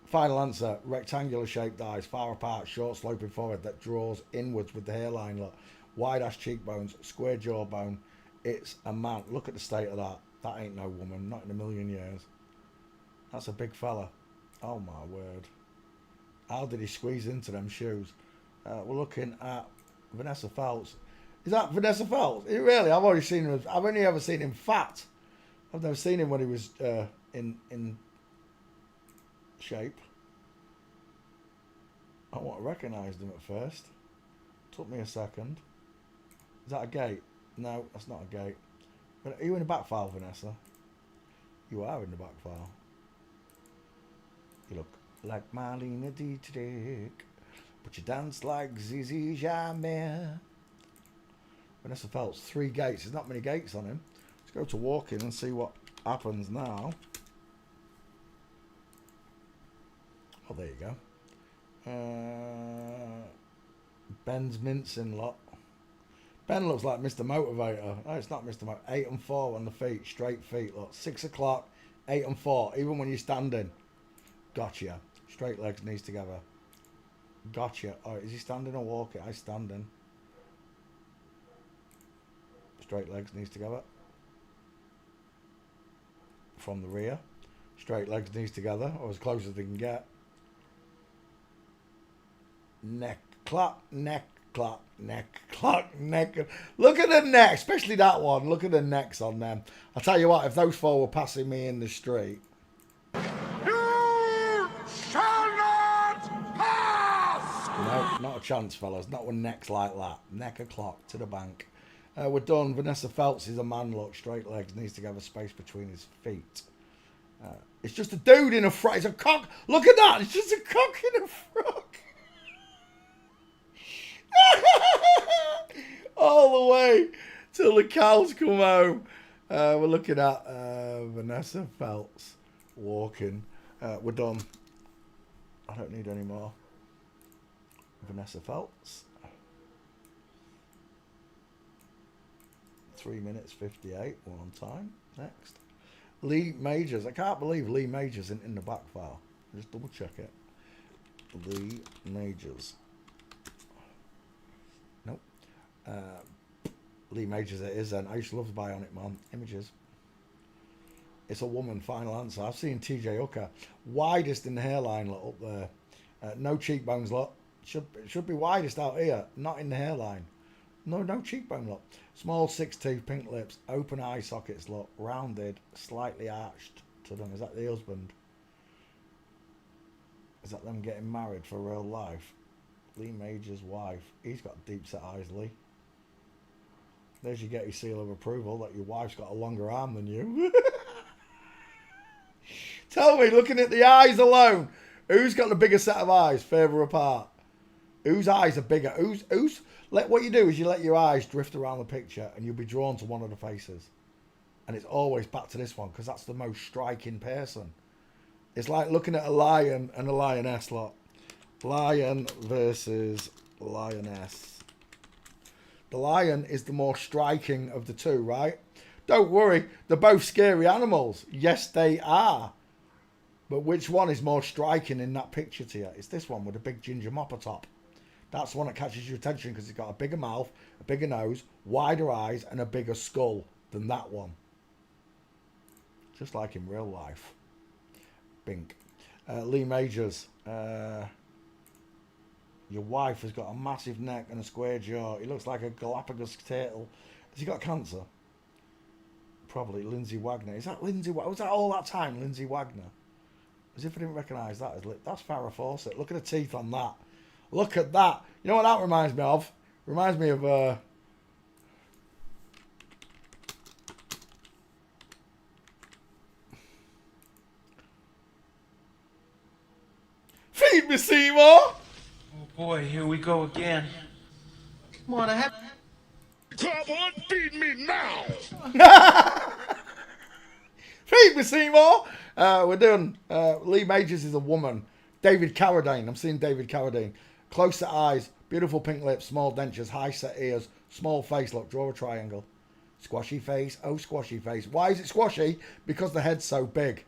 Final answer, rectangular shaped eyes, far apart, short sloping forehead that draws inwards with the hairline look. Wide ass cheekbones, square jawbone. It's a man. Look at the state of that. That ain't no woman, not in a million years. That's a big fella. Oh my word. How did he squeeze into them shoes? We're looking at Vanessa Feltz. Is that Vanessa Feltz? Really? I've already seen him. I've only ever seen him fat. I've never seen him when he was in shape. I recognised him at first. Took me a second. Is that a gate? No, that's not a gate. Are you in the back file, Vanessa? You are in the back file. You look like Marlena Dietrich, but you dance like Zizi Jamais. Vanessa Phelps, 3 gates. There's not many gates on him. Let's go to walking and see what happens now. Oh, there you go. Ben's mincing lot. Ben looks like Mr. Motivator. No, it's not Mr. Motivator. 8 and 4 on the feet, straight feet. Look, 6 o'clock, 8 and 4. Even when you're standing. Gotcha. Straight legs, knees together. Gotcha. Oh, is he standing or walking? I'm standing. Straight legs, knees together. From the rear. Straight legs, knees together, or as close as they can get. Neck, clap, neck, clap, neck, clap, neck. Look at the neck, especially that one. Look at the necks on them. I'll tell you what, if those 4 were passing me in the street. You shall not pass! No, not a chance, fellas. Not with necks like that. Neck o'clock to the bank. We're done. Vanessa Phelps is a man, look. Straight legs, needs to have a space between his feet. It's just a dude in a frock. It's a cock. Look at that. It's just a cock in a frock. All the way till the cows come home. We're looking at Vanessa Phelps walking. We're done. I don't need any more. Vanessa Phelps. 3 minutes 58. We're on time. Next. Lee Majors. I can't believe Lee Majors isn't in the back file. Just double check it. Lee Majors. Nope. Lee Majors it is then. I used to love the Bionic Man. Images. It's a woman. Final answer. I've seen TJ Hooker. Widest in the hairline, look, up there. No cheekbones, look. Should be widest out here. Not in the hairline. No cheekbone, look. Small 6 teeth, pink lips, open eye sockets, look. Rounded, slightly arched to them. Is that the husband? Is that them getting married for real life? Lee Major's wife. He's got deep set eyes, Lee. There's your get your seal of approval that your wife's got a longer arm than you. Tell me, looking at the eyes alone, who's got the bigger set of eyes, further apart? Whose eyes are bigger? What you do is you let your eyes drift around the picture and you'll be drawn to one of the faces. And it's always back to this one because that's the most striking person. It's like looking at a lion and a lioness lot. Lion versus lioness. The lion is the more striking of the two, right? Don't worry, they're both scary animals. Yes, they are. But which one is more striking in that picture to you? It's this one with a big ginger mopper top. That's the one that catches your attention because it's got a bigger mouth, a bigger nose, wider eyes, and a bigger skull than that one. Just like in real life. Bink. Lee Majors. Your wife has got a massive neck and a square jaw. He looks like a Galapagos turtle. Has he got cancer? Probably. Lindsay Wagner. Is that Lindsay? Was that all that time, Lindsay Wagner? As if I didn't recognise that as that's Farrah Fawcett. Look at the teeth on that. Look at that. You know what that reminds me of? Reminds me of Feed me, Seymour! Oh boy, here we go again. Come on, I have... Come on, feed me now! Feed me, Seymour! We're doing... Lee Majors is a woman. David Carradine. I'm seeing David Carradine. Close set eyes, beautiful pink lips, small dentures, high set ears, small face. Look, draw a triangle. Squashy face. Oh, squashy face. Why is it squashy? Because the head's so big.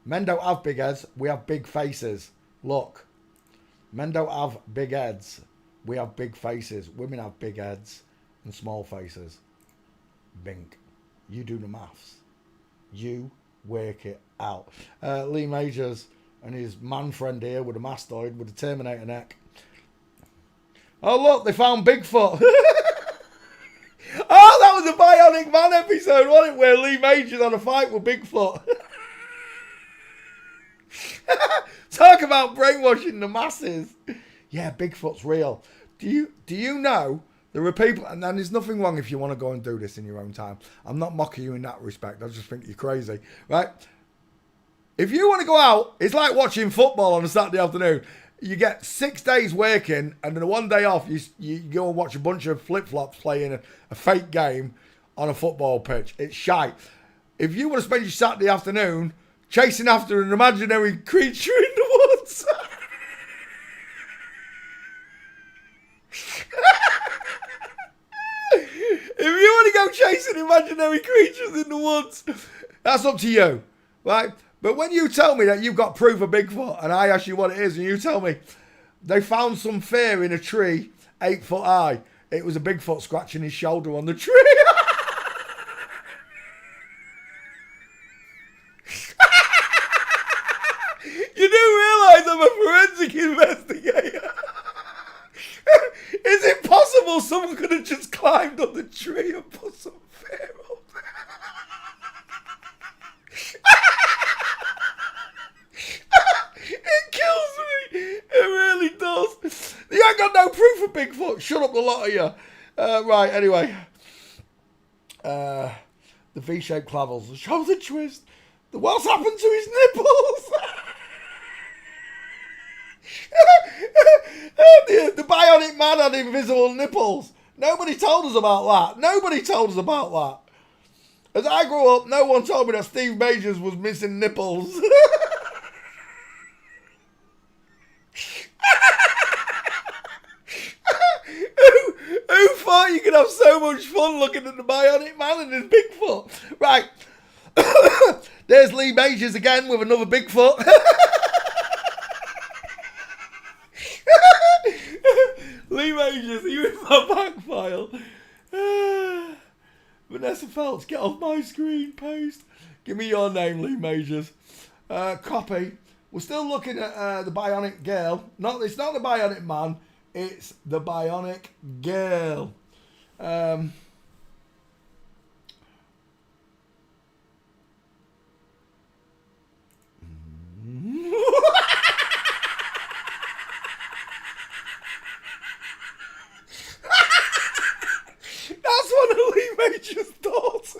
Men don't have big heads. We have big faces. Look. Men don't have big heads. We have big faces. Women have big heads and small faces. Bink. You do the maths. You work it out. Lee Majors and his man friend here with a mastoid with a Terminator neck. Oh, look, they found Bigfoot. Oh, that was a Bionic Man episode, wasn't it? Where Lee Majors on a fight with Bigfoot. Talk about brainwashing the masses. Yeah, Bigfoot's real. Do you know There are people, and there's nothing wrong if you want to go and do this in your own time. I'm not mocking you in that respect. I just think you're crazy, right? If you want to go out, it's like watching football on a Saturday afternoon. You get 6 days working, and then 1 day off, you go and watch a bunch of flip-flops playing a fake game on a football pitch. It's shite. If you want to spend your Saturday afternoon chasing after an imaginary creature in the woods... If you want to go chasing imaginary creatures in the woods, that's up to you, right? But when you tell me that you've got proof of Bigfoot, and I ask you what it is, and you tell me they found some fur in a tree 8 foot high, it was a Bigfoot scratching his shoulder on the tree. You do realise I'm a forensic investigator. Is it possible someone could have just climbed up the tree and put some fur up there? It kills me. It really does. You ain't got no proof of Bigfoot. Shut up, the lot of you. Right, anyway. The V-shaped clavels. The shoulder twist. What's happened to his nipples? The bionic man had invisible nipples. Nobody told us about that. Nobody told us about that. As I grew up, no one told me that Steve Majors was missing nipples. Who thought you could have so much fun looking at the bionic man and his Bigfoot? Right. There's Lee Majors again with another Bigfoot. Lee Majors, are you in my back file? Vanessa Phelps, get off my screen, post. Give me your name, Lee Majors. Copy. We're still looking at the Bionic Girl. It's not the Bionic Man, it's the Bionic Girl. That's one of Lee Major's daughters.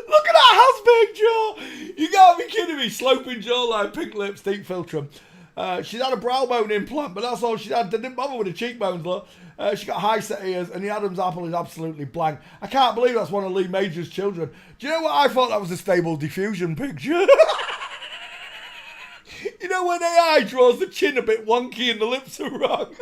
Look at that Hasberg jaw. You gotta be kidding me. Sloping jawline, pink lips, deep filtrum. She's had a brow bone implant, but that's all she had. They didn't bother with the cheekbones, look. She got high set ears, and the Adam's apple is absolutely blank. I can't believe that's one of Lee Major's children. Do you know what? I thought that was a Stable Diffusion picture. You know when AI draws the chin a bit wonky and the lips are wrong?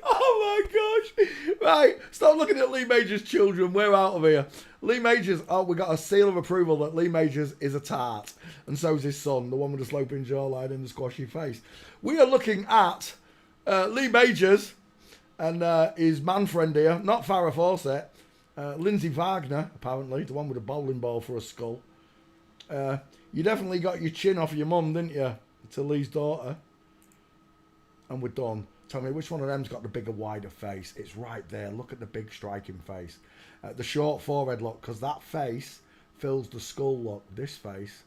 Oh my gosh. Right, stop looking at Lee Major's children. We're out of here. Lee Majors, we got a seal of approval that Lee Majors is a tart. And so's his son, the one with the sloping jawline and the squashy face. We are looking at Lee Majors and his man friend here, not Farrah Fawcett, Lindsay Wagner, apparently, the one with a bowling ball for a skull. You definitely got your chin off your mum, didn't you? To Lee's daughter. And we're done. Tell me, which one of them's got the bigger, wider face? It's right there. Look at the big, striking face. The short forehead look, because that face fills the skull look. This face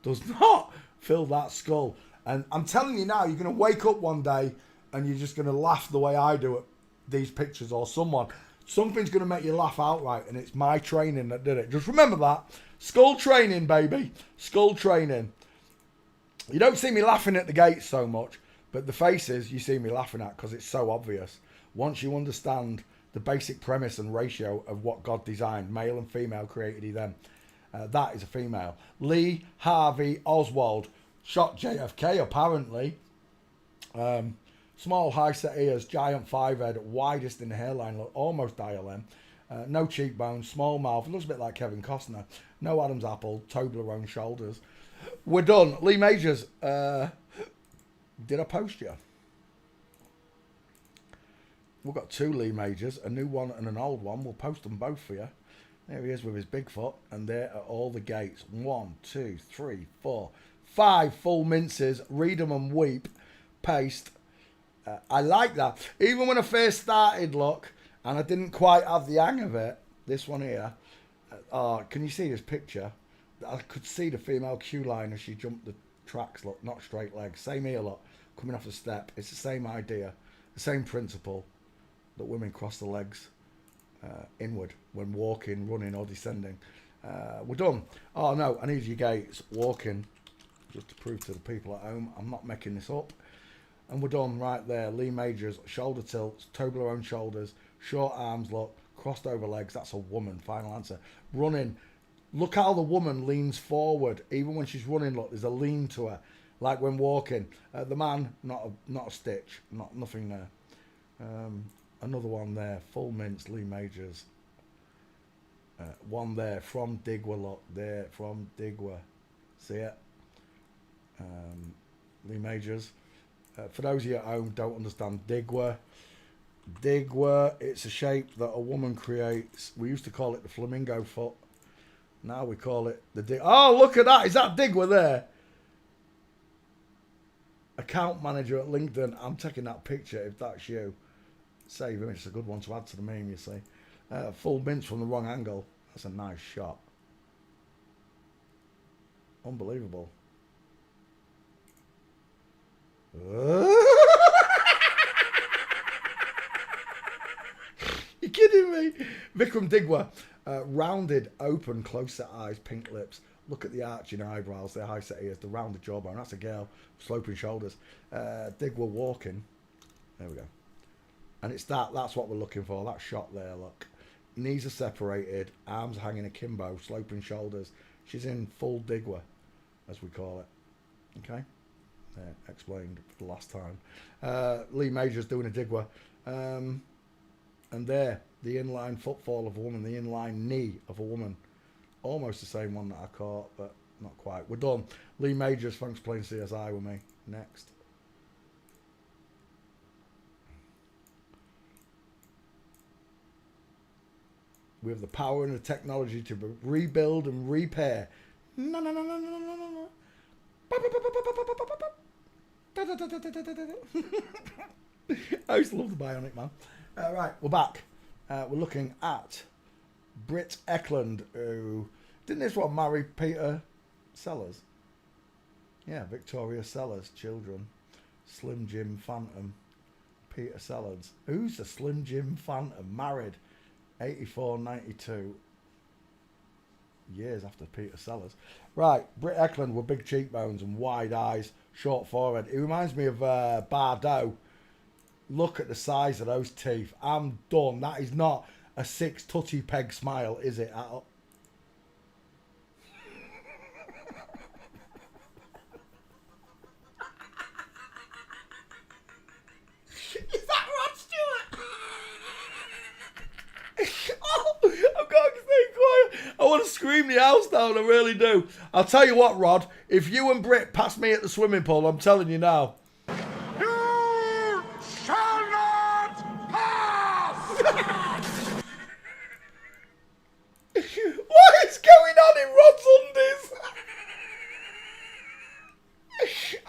does not fill that skull. And I'm telling you now, you're going to wake up one day and you're just going to laugh the way I do at these pictures, or someone. Something's going to make you laugh outright, and it's my training that did it. Just remember that. Skull training, baby. Skull training. You don't see me laughing at the gates so much, but the faces you see me laughing at because it's so obvious. Once you understand the basic premise and ratio of what God designed, male and female created he them. That is a female. Lee Harvey Oswald shot JFK apparently. Small high set ears, giant 5 head, widest in the hairline, look almost dial M. No cheekbones, small mouth, looks a bit like Kevin Costner. No Adam's apple, Toblerone shoulders. We're done. Lee Majors, did I post you? We've got 2 Lee Majors, a new one and an old one. We'll post them both for you. There he is with his Bigfoot, and there are all the gates. 1, 2, 3, 4, 5 full minces. Read them and weep. Paste. I like that. Even when I first started, look, and I didn't quite have the hang of it, this one here. Can you see this picture? I could see the female queue line as she jumped the tracks, look, not straight legs. Same here, look, coming off the step. It's the same idea, the same principle that women cross the legs inward when walking, running or descending. We're done. Oh no, I need your gates. Walking, just to prove to the people at home, I'm not making this up. And we're done right there. Lee Majors, shoulder tilts, Toblerone shoulders, short arms, look, crossed over legs. That's a woman, final answer. Running, look how the woman leans forward. Even when she's running, look, there's a lean to her. Like when walking. The man, not a stitch, nothing there. Another one there, full mince, Lee Majors. One there, from Digwa, look, there, from Digwa. See it? Lee Majors. For those of you at home don't understand Digwa. Digwa, it's a shape that a woman creates. We used to call it the flamingo foot. Now we call it the dig. Oh, look at that. Is that Digwa there? Account manager at LinkedIn. I'm taking that picture if that's you. Save image. It's a good one to add to the meme, you see. Full mince from the wrong angle. That's a nice shot. Unbelievable. You kidding me? Vikram Digwa, rounded, open, close-set eyes, pink lips. Look at the arching eyebrows, the high-set ears, the rounded jawbone. That's a girl, sloping shoulders. Digwa walking. There we go. And it's that's what we're looking for. That shot there, look. Knees are separated, arms hanging akimbo, sloping shoulders. She's in full Digwa, as we call it. Okay? Explained for the last time. Lee Majors doing a Digwa. And there, the inline footfall of a woman, the inline knee of a woman. Almost the same one that I caught, but not quite. We're done. Lee Majors, thanks for playing CSI with me. Next. We have the power and the technology to rebuild and repair. No, no, no, no, no, no, no, no. I used to love the Bionic Man. Right, we're back. We're looking at Britt Ekland, who didn't this one marry Peter Sellers? Yeah, Victoria Sellers, children. Slim Jim Phantom, Peter Sellers. Who's the Slim Jim Phantom? Married 84, 92. Years after Peter Sellers. Right, Britt Ekland with big cheekbones and wide eyes, short forehead. He reminds me of Bardot. Look at the size of those teeth. I'm done. That is not a 6 tutty peg smile, is it? Is that Rod Stewart? Oh, I've got to stay quiet. I want to scream the house down. I really do. I'll tell you what, Rod. If you and Britt pass me at the swimming pool, I'm telling you now. You shall not pass! What is going on in Rod's undies?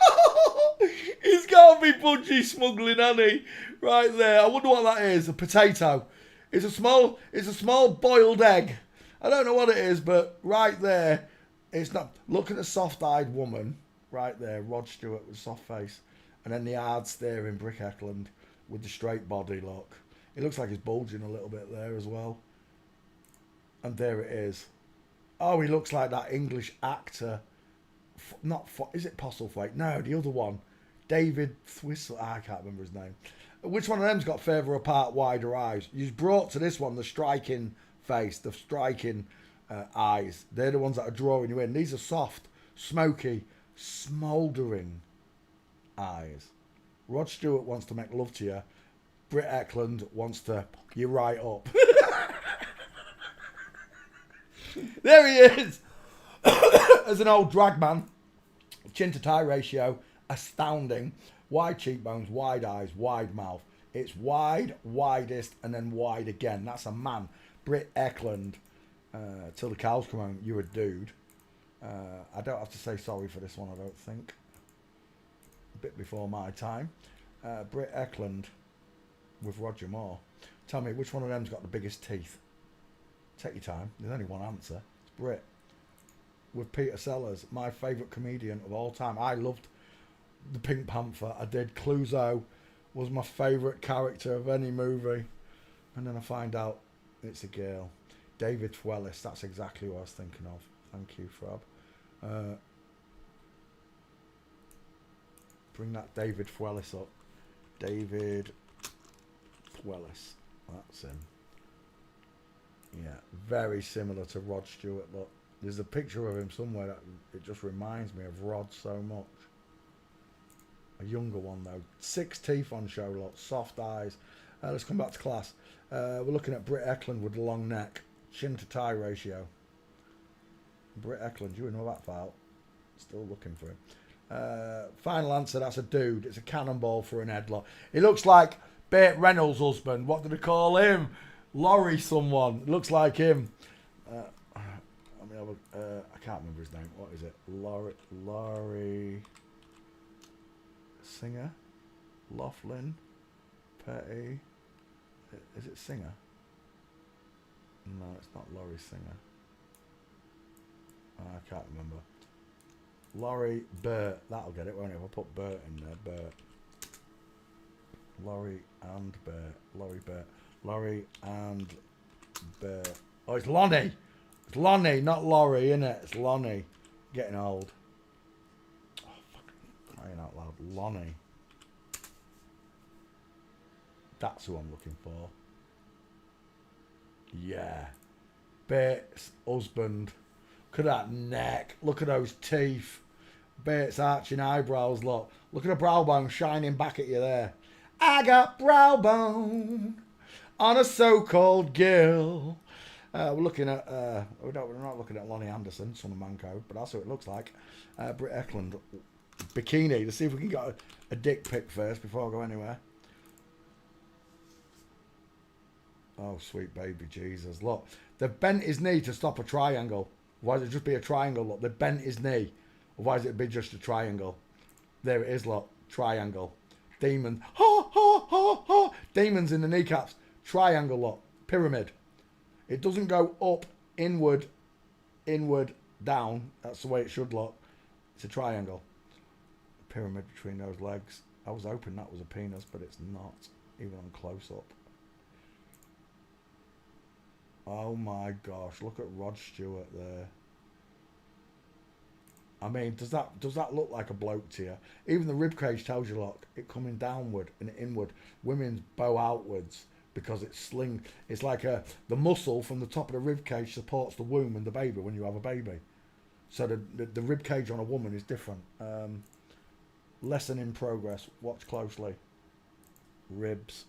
Oh, he's got to be budgie smuggling, hasn't he? Right there. I wonder what that is. A potato. It's a small boiled egg. I don't know what it is, but right there, it's not. Look at the soft-eyed woman right there. Rod Stewart with soft face, and then the hard staring Britt Ekland with the straight body look. It looks like he's bulging a little bit there as well. And there it is. Oh, he looks like that English actor. Is it Postlethwaite? No, the other one. David Thwistle. I can't remember his name. Which one of them's got further apart, wider eyes? You've brought to this one the striking face, the striking eyes. They're the ones that are drawing you in. These are soft, smoky, smouldering eyes. Rod Stewart wants to make love to you. Britt Ekland wants to fuck you right up. There he is. As an old drag man. Chin to tie ratio, astounding. Wide cheekbones, wide eyes, wide mouth. It's wide, widest, and then wide again. That's a man. Britt Ekland. Till the cows come home, you're a dude. I don't have to say sorry for this one, I don't think. A bit before my time. Britt Ekland with Roger Moore. Tell me, which one of them's got the biggest teeth? Take your time. There's only one answer. It's Britt. with Peter Sellers, my favourite comedian of all time. I loved the Pink Panther. I did. Clouseau was my favourite character of any movie. And then I find out it's a girl. David Thewlis, that's exactly what I was thinking of. Thank you, Frab. Bring that David Thewlis up. David Thewlis. That's him. Yeah, very similar to Rod Stewart. Look, there's a picture of him somewhere that it just reminds me of Rod so much. A younger one though. 6 teeth on show, look. Soft eyes. Let's come back to class. We're looking at Britt Eklund with a long neck. Chin to tie ratio. Britt Eklund, you know that file. Still looking for him. Final answer, that's a dude. It's a cannonball for an headlock. He looks like Burt Reynolds' husband. What do they call him? Laurie someone. Looks like him. I can't remember his name. What is it? Laurie Singer? Laughlin? Petty? Is it Singer? No, it's not Laurie Singer. I can't remember. Laurie Burt. That'll get it, won't it? If I put Burt in there. Burt. Laurie and Burt. Laurie Burt. Laurie and Burt. Oh, it's Lonnie. It's Lonnie, not Laurie, innit? It's Lonnie. Getting old. Oh, fucking crying out loud. Lonnie. That's who I'm looking for. Yeah. Bates' husband. Look at that neck. Look at those teeth. Bates' arching eyebrows. Look at the brow bone shining back at you there. I got brow bone on a so-called girl. We're looking at... we're not looking at Lonnie Anderson, son of Manco, but that's what it looks like. Britt Eklund. Bikini. Let's see if we can get a dick pic first before I go anywhere. Oh, sweet baby Jesus. Look, they've bent his knee to stop a triangle. Why does it just be a triangle? Look, they've bent his knee. Otherwise it'd be just a triangle. There it is, look. Triangle. Demon. Ha, ha, ha, ha. Demons in the kneecaps. Triangle, look. Pyramid. It doesn't go up, inward, down. That's the way it should look. It's a triangle. Pyramid between those legs. I was hoping that was a penis, but it's not. Even on close-up. Oh my gosh, look at Rod Stewart there. I mean, does that look like a bloke to you? Even the ribcage tells you, look, it coming downward and inward. Women's bow outwards because it's It's like the muscle from the top of the ribcage supports the womb and the baby when you have a baby. So the ribcage on a woman is different. Lesson in progress. Watch closely. Ribs.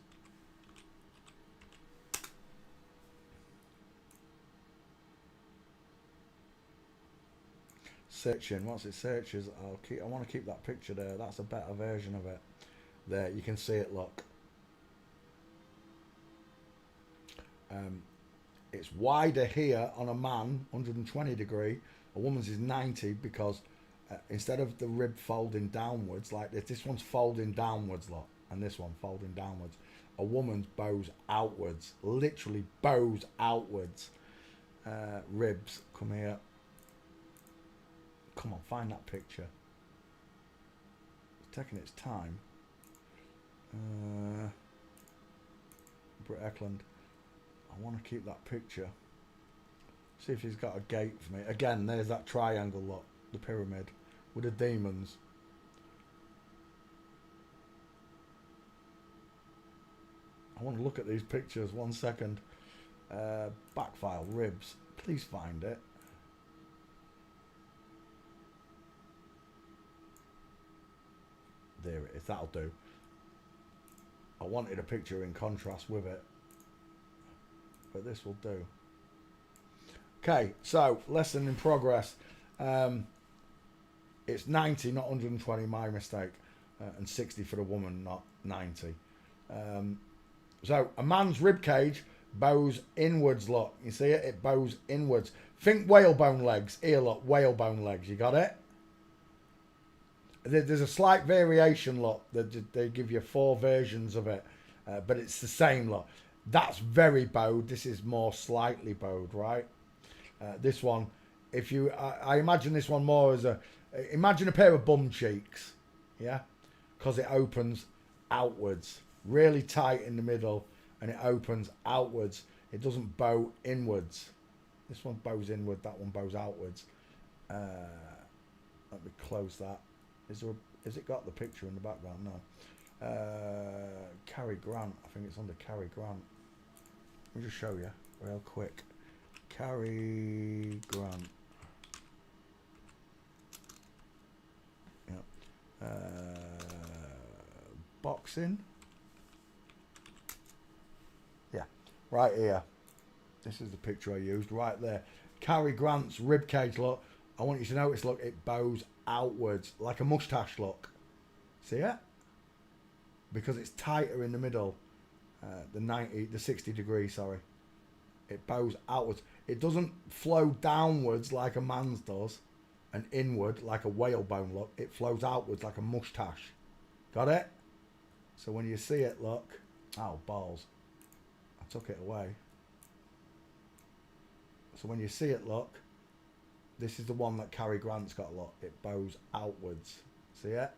Searching. Once it searches, I want to keep that picture there. That's a better version of it. There, you can see it. Look. It's wider here on a man, 120 degree. A woman's is 90 because instead of the rib folding downwards like this one's folding downwards, look, and this one folding downwards. A woman's bows outwards, literally bows outwards. Ribs. Come here. Come on, find that picture. It's taking its time. Britt Eklund. I want to keep that picture. See if he's got a gate for me. Again, there's that triangle, look. The pyramid. With the demons. I want to look at these pictures. 1 second. Back file. Ribs. Please find it. There it is. That'll do. I wanted a picture in contrast with it, but this will do. Okay, so lesson in progress. It's 90, not 120. My mistake, and 60 for the woman, not 90. So a man's rib cage bows inwards. Look, you see it? It bows inwards. Think whalebone legs. Here, look, whalebone legs. You got it? There's a slight variation, look. They give you 4 versions of it, but it's the same, look. That's very bowed. This is more slightly bowed, right? This one if you, I imagine this one more as imagine a pair of bum cheeks, yeah, because it opens outwards, really tight in the middle, and it opens outwards. It doesn't bow inwards. This one bows inward, that one bows outwards. Let me close that. Has it got the picture in the background? No. Cary Grant. I think it's under Cary Grant. Let me just show you real quick. Cary Grant. Yep. Boxing. Yeah, right here. This is the picture I used right there. Cary Grant's ribcage look. I want you to notice, look, it bows outwards like a mustache look. See it? Because it's tighter in the middle. The 60 degrees, sorry. It bows outwards. It doesn't flow downwards like a man's does, and inward like a whalebone look. It flows outwards like a mustache. Got it? So when you see it, look. Oh, balls. I took it away. So when you see it, look. This is the one that Cary Grant's got, look. It bows outwards. See it?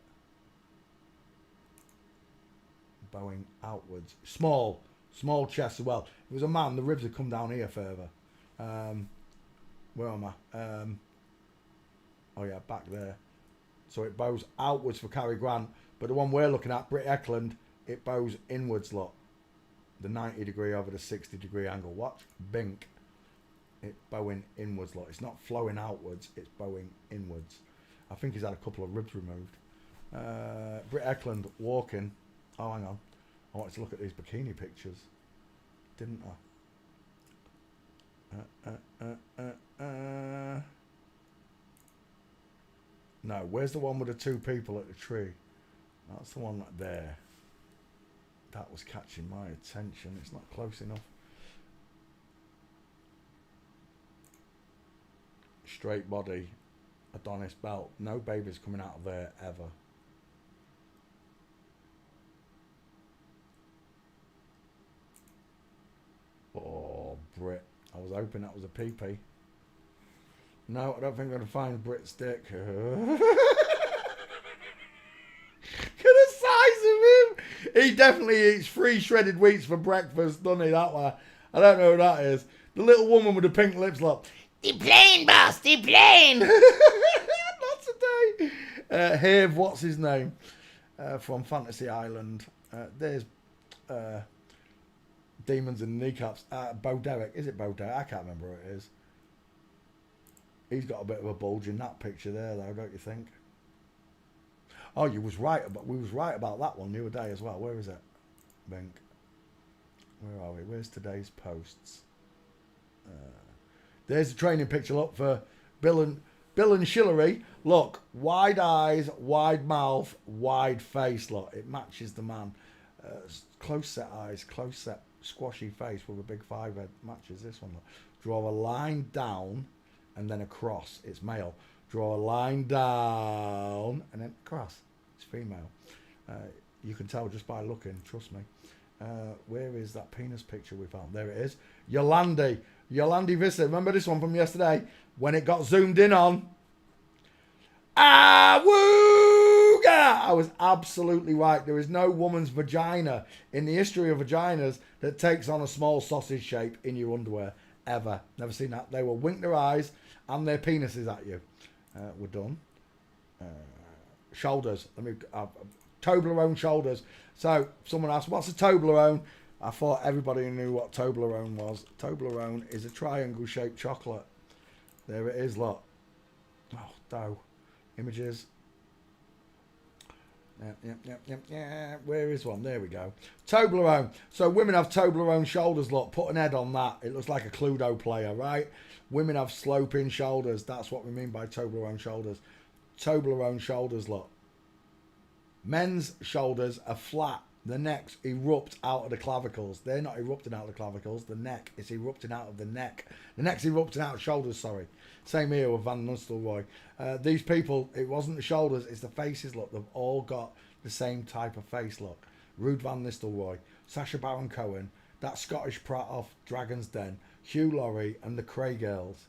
Bowing outwards. Small chest as well. If it was a man, the ribs would come down here further. Where am I? Oh yeah, back there. So it bows outwards for Cary Grant, but the one we're looking at, Britt Ekland, it bows inwards, look. The 90 degree over the 60 degree angle. Watch, bink. It bowing inwards, look. It's not flowing outwards, it's bowing inwards. I think he's had a couple of ribs removed. Britt Ekland walking. Oh, hang on. I wanted to look at these bikini pictures, didn't I? No, where's the one with the two people at the tree? That's the one right there. That was catching my attention. It's not close enough. Straight body, Adonis belt. No babies coming out of there ever. Oh, Brit. I was hoping that was a pee-pee. No, I don't think I'm going to find Brit's dick. Look at the size of him. He definitely eats 3 shredded wheats for breakfast, doesn't he, that way? I don't know who that is. The little woman with the pink lips, look. The plane, boss, the plane. Not today. Have, what's his name? From Fantasy Island. There's Demons in the Kneecaps. Bo Derek. Is it Bo Derek? I can't remember who it is. He's got a bit of a bulge in that picture there, though, don't you think? Oh, we was right about that one the other day as well. Where is it? Bink. Where are we? Where's today's posts? There's a training picture, look, for Bill and Shillery. Look, wide eyes, wide mouth, wide face, look. It matches the man. Close set eyes, close set squashy face with a big 5 head. Matches this one, look. Draw a line down and then across. It's male. Draw a line down and then across. It's female. You can tell just by looking, trust me. Where is that penis picture we found? There it is. Yolandi Vista. Remember this one from yesterday? When it got zoomed in on. Awooga! I was absolutely right. There is no woman's vagina in the history of vaginas that takes on a small sausage shape in your underwear. Ever. Never seen that. They will wink their eyes and their penises at you. We're done. Shoulders. Toblerone shoulders. So someone asked, what's a Toblerone? I thought everybody knew what Toblerone was. Toblerone is a triangle shaped chocolate. There it is, look. Oh, dough. Images. Yeah. Where is one? There we go. Toblerone. So women have Toblerone shoulders, look. Put an head on that. It looks like a Cluedo player, right? Women have sloping shoulders. That's what we mean by Toblerone shoulders. Toblerone shoulders, look. Men's shoulders are flat. The necks erupt out of the clavicles. They're not erupting out of the clavicles. The neck is erupting out of the neck. The neck's erupting out of shoulders, sorry. Same here with Van Nistelrooy. These people, it wasn't the shoulders, it's the faces, look. They've all got the same type of face, look. Ruud Van Nistelrooy, Sacha Baron Cohen, that Scottish prat off Dragon's Den, Hugh Laurie and the Cray Girls.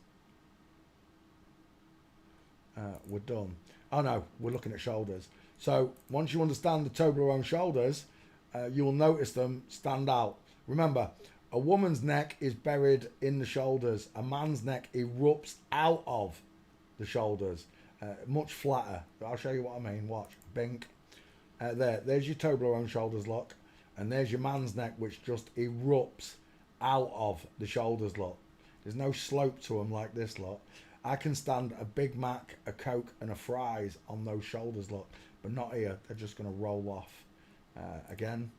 we're done. Oh no, we're looking at shoulders. So once you understand the Toblerone shoulders, you will notice them stand out. Remember, a woman's neck is buried in the shoulders. A man's neck erupts out of the shoulders. Much flatter. I'll show you what I mean. Watch. Bink. There's your Toblerone shoulders look. And there's your man's neck, which just erupts out of the shoulders look. There's no slope to them like this lot. I can stand a Big Mac, a Coke and a fries on those shoulders look. But not here. They're just going to roll off. Again.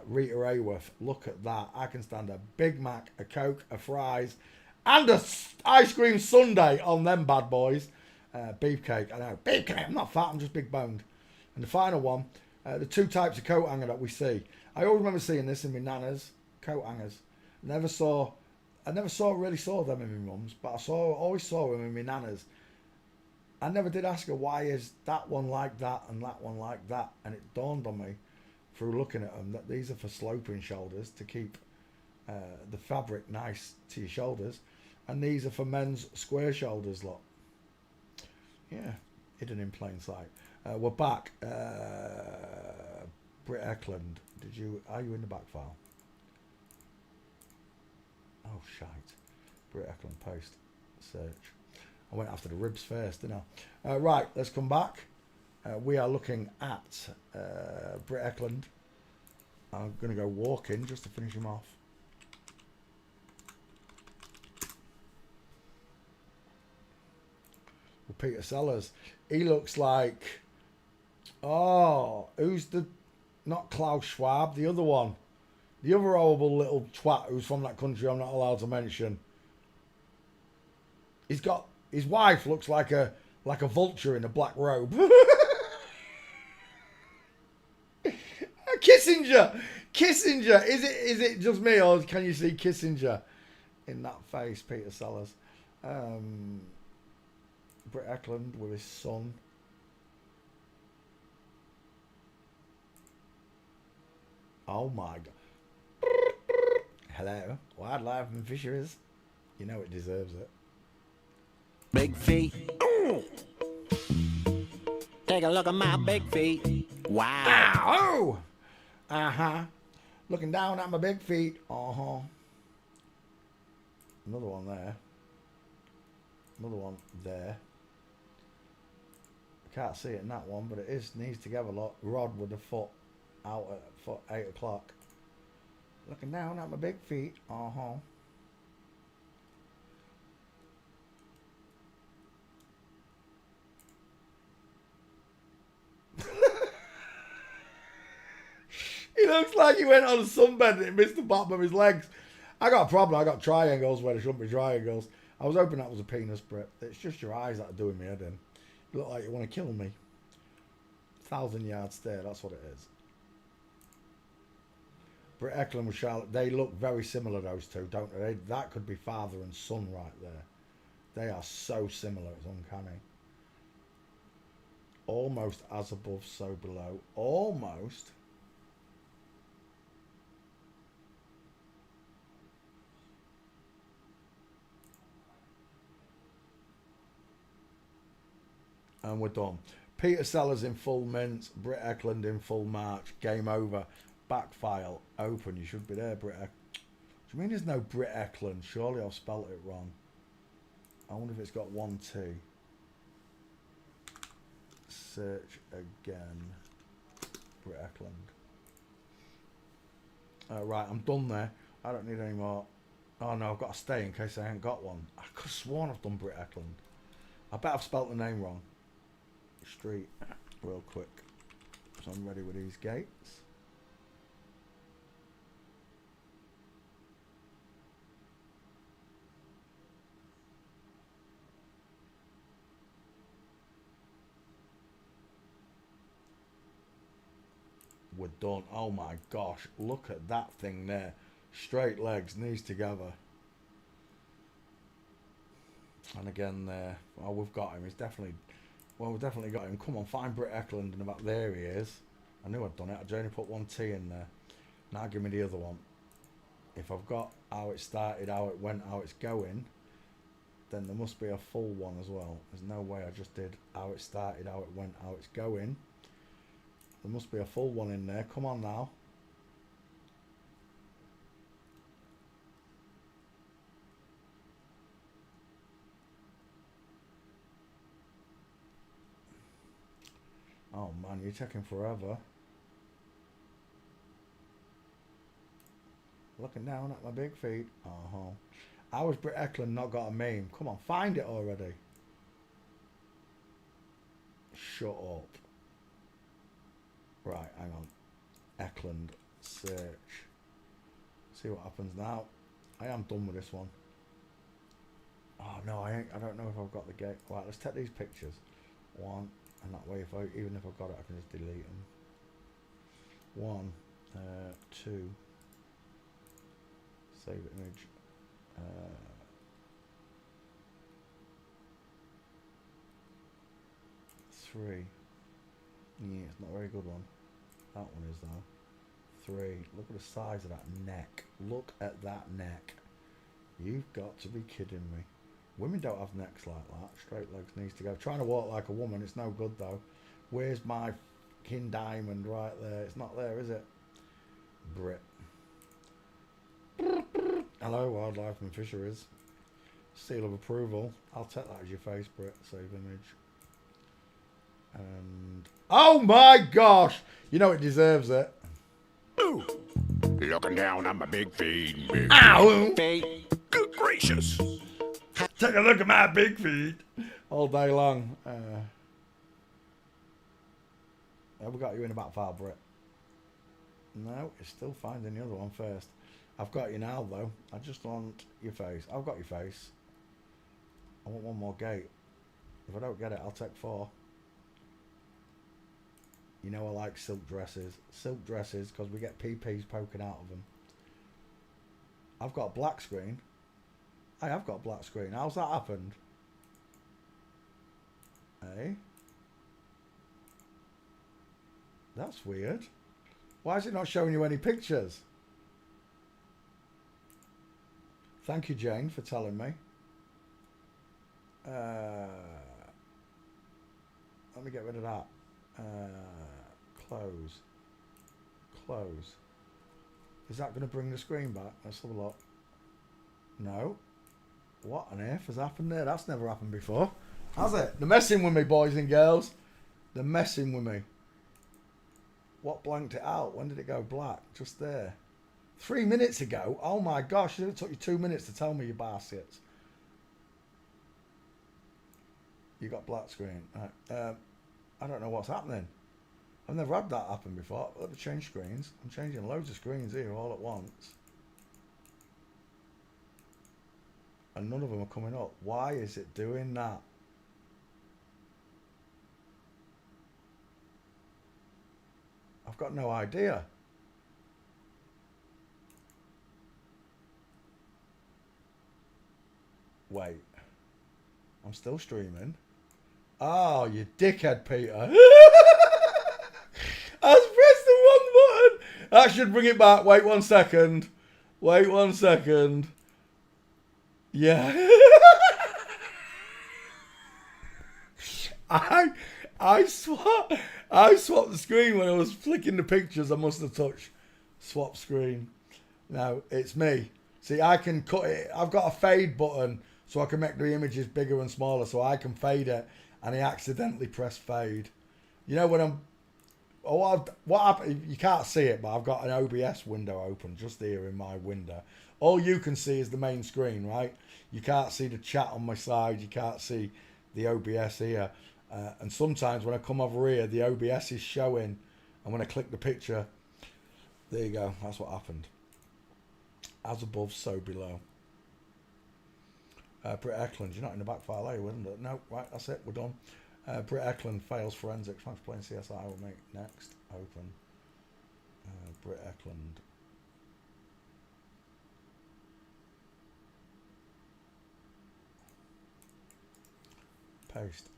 Rita Hayworth, look at that. I can stand a Big Mac, a Coke, a fries, and a ice cream sundae on them bad boys. Beefcake, I know, beefcake, I'm not fat, I'm just big boned. And the final one, the two types of coat hanger that we see. I always remember seeing this in my nana's coat hangers. I never really saw them in my mum's, but always saw them in my nana's. I never did ask her, why is that one like that and that one like that? And it dawned on me through looking at them that these are for sloping shoulders to keep the fabric nice to your shoulders, and these are for men's square shoulders lot. Yeah, hidden in plain sight. We're back. Britt Eklund, are you in the back file? Oh shite. Britt Eklund post search. I went after the ribs first, didn't I? Right, let's come back. We are looking at Britt Eklund. I'm going to go walking just to finish him off. Well, Peter Sellers. He looks like... Oh, who's the... Not Klaus Schwab, the other one. The other horrible little twat who's from that country I'm not allowed to mention. He's got... His wife looks like a vulture in a black robe. Kissinger. Is it just me, or can you see Kissinger in that face? Peter Sellers. Britt Eklund with his son. Oh my god. Hello, wildlife and fisheries. You know it deserves it. Big feet. Take a look at my big feet. Wow. Oh! Uh-huh. Looking down at my big feet. Uh-huh. Another one there. Another one there. I can't see it in that one, but it is knees together lot. Rod with the foot out at 8 o'clock. Looking down at my big feet. Uh-huh. He looks like he went on a sunbed and it missed the bottom of his legs. I got a problem. I got triangles where there shouldn't be triangles. I was hoping that was a penis, Britt. It's just your eyes that are doing me head in. You look like you want to kill me. 1,000-yard stare, that's what it is. Britt Eklund with Charlotte, they look very similar, those two, don't they? That could be father and son right there. They are so similar, it's uncanny. Almost as above, so below. Almost. And we're done. Peter Sellers in full mint. Britt Eklund in full march. Game over. Back file open. You should be there, Britt Eklund. Do you mean there's no Britt Eklund? Surely I've spelt it wrong. I wonder if it's got 1 T. Search again. Britt Eklund. Right, I'm done there. I don't need any more. Oh no, I've got to stay in case I ain't got one. I could have sworn I've done Britt Eklund. I bet I've spelt the name wrong. Street, real quick. So I'm ready with these gates. We're done. Oh my gosh, look at that thing there. Straight legs, knees together. And again there, oh, we've got him. He's definitely, well, we've definitely got him. Come on, find Britt Eklund and about there he is. I knew I'd done it. I'd only put 1 T in there. Now give me the other one. If I've got how it started, how it went, how it's going, then there must be a full one as well. There's no way I just did how it started, how it went, how it's going. There must be a full one in there. Come on now. Oh man, you're taking forever. Looking down at my big feet. How has Britt Eklund not got a meme? Come on, find it already. Shut up. Right, hang on. Eklund search. See what happens now. I am done with this one. Oh no, I don't know if I've got the gate. Right, let's take these pictures. One, and that way, even if I've got it, I can just delete them. 1, 2. Save image. 3. Yeah, it's not a very good one. That one is though. 3. Look at the size of that neck. Look at that neck. You've got to be kidding me. Women don't have necks like that. Straight legs needs to go. Trying to walk like a woman, it's no good though. Where's my fucking diamond right there? It's not there, is it? Brit. Hello, Wildlife and Fisheries. Seal of approval. I'll take that as your face, Brit. Save image. And oh my gosh! You know it deserves it. Ooh, looking down on my big feet. Ow! Good gracious. Take a look at my big feet. All day long. Have we got you in about far, Brit? No, it's still finding the other one first. I've got you now, though. I just want your face. I've got your face. I want one more gate. If I don't get it, I'll take 4. You know I like silk dresses. Silk dresses, because we get PPs poking out of them. I've got a black screen. I have got a black screen. How's that happened? Hey? That's weird. Why is it not showing you any pictures? Thank you, Jane, for telling me. Let me get rid of that. Close. Close. Is that going to bring the screen back? Let's have a look. No. What on earth has happened there? That's never happened before. Has it? They're messing with me, boys and girls. They're messing with me. What blanked it out? When did it go black? Just there. 3 minutes ago? Oh my gosh, it took you 2 minutes to tell me, you baskets. You got black screen. Right. I don't know what's happening. I've never had that happen before. Let me change screens. I'm changing loads of screens here all at once. And none of them are coming up. Why is it doing that? I've got no idea. Wait. I'm still streaming. Oh, you dickhead, Peter. I pressed the wrong button. That should bring it back. Wait 1 second. Wait 1 second. Yeah. I swapped the screen when I was flicking the pictures. I must have touched swap screen. No, it's me. See, I can cut it. I've got a fade button so I can make the images bigger and smaller so I can fade it, and I accidentally pressed fade. You know when I'm... Oh, what happened? You can't see it, but I've got an OBS window open just here in my window. All you can see is the main screen, right? You can't see the chat on my side. You can't see the OBS here. And sometimes when I come over here, the OBS is showing. And when I click the picture, there you go. That's what happened. As above, so below. Britt Eklund, you're not in the back file, are you? No, right, that's it. We're done. Britt Eklund fails forensics. Thanks for playing CSI with me. Next, open. Britt Eklund. Paste.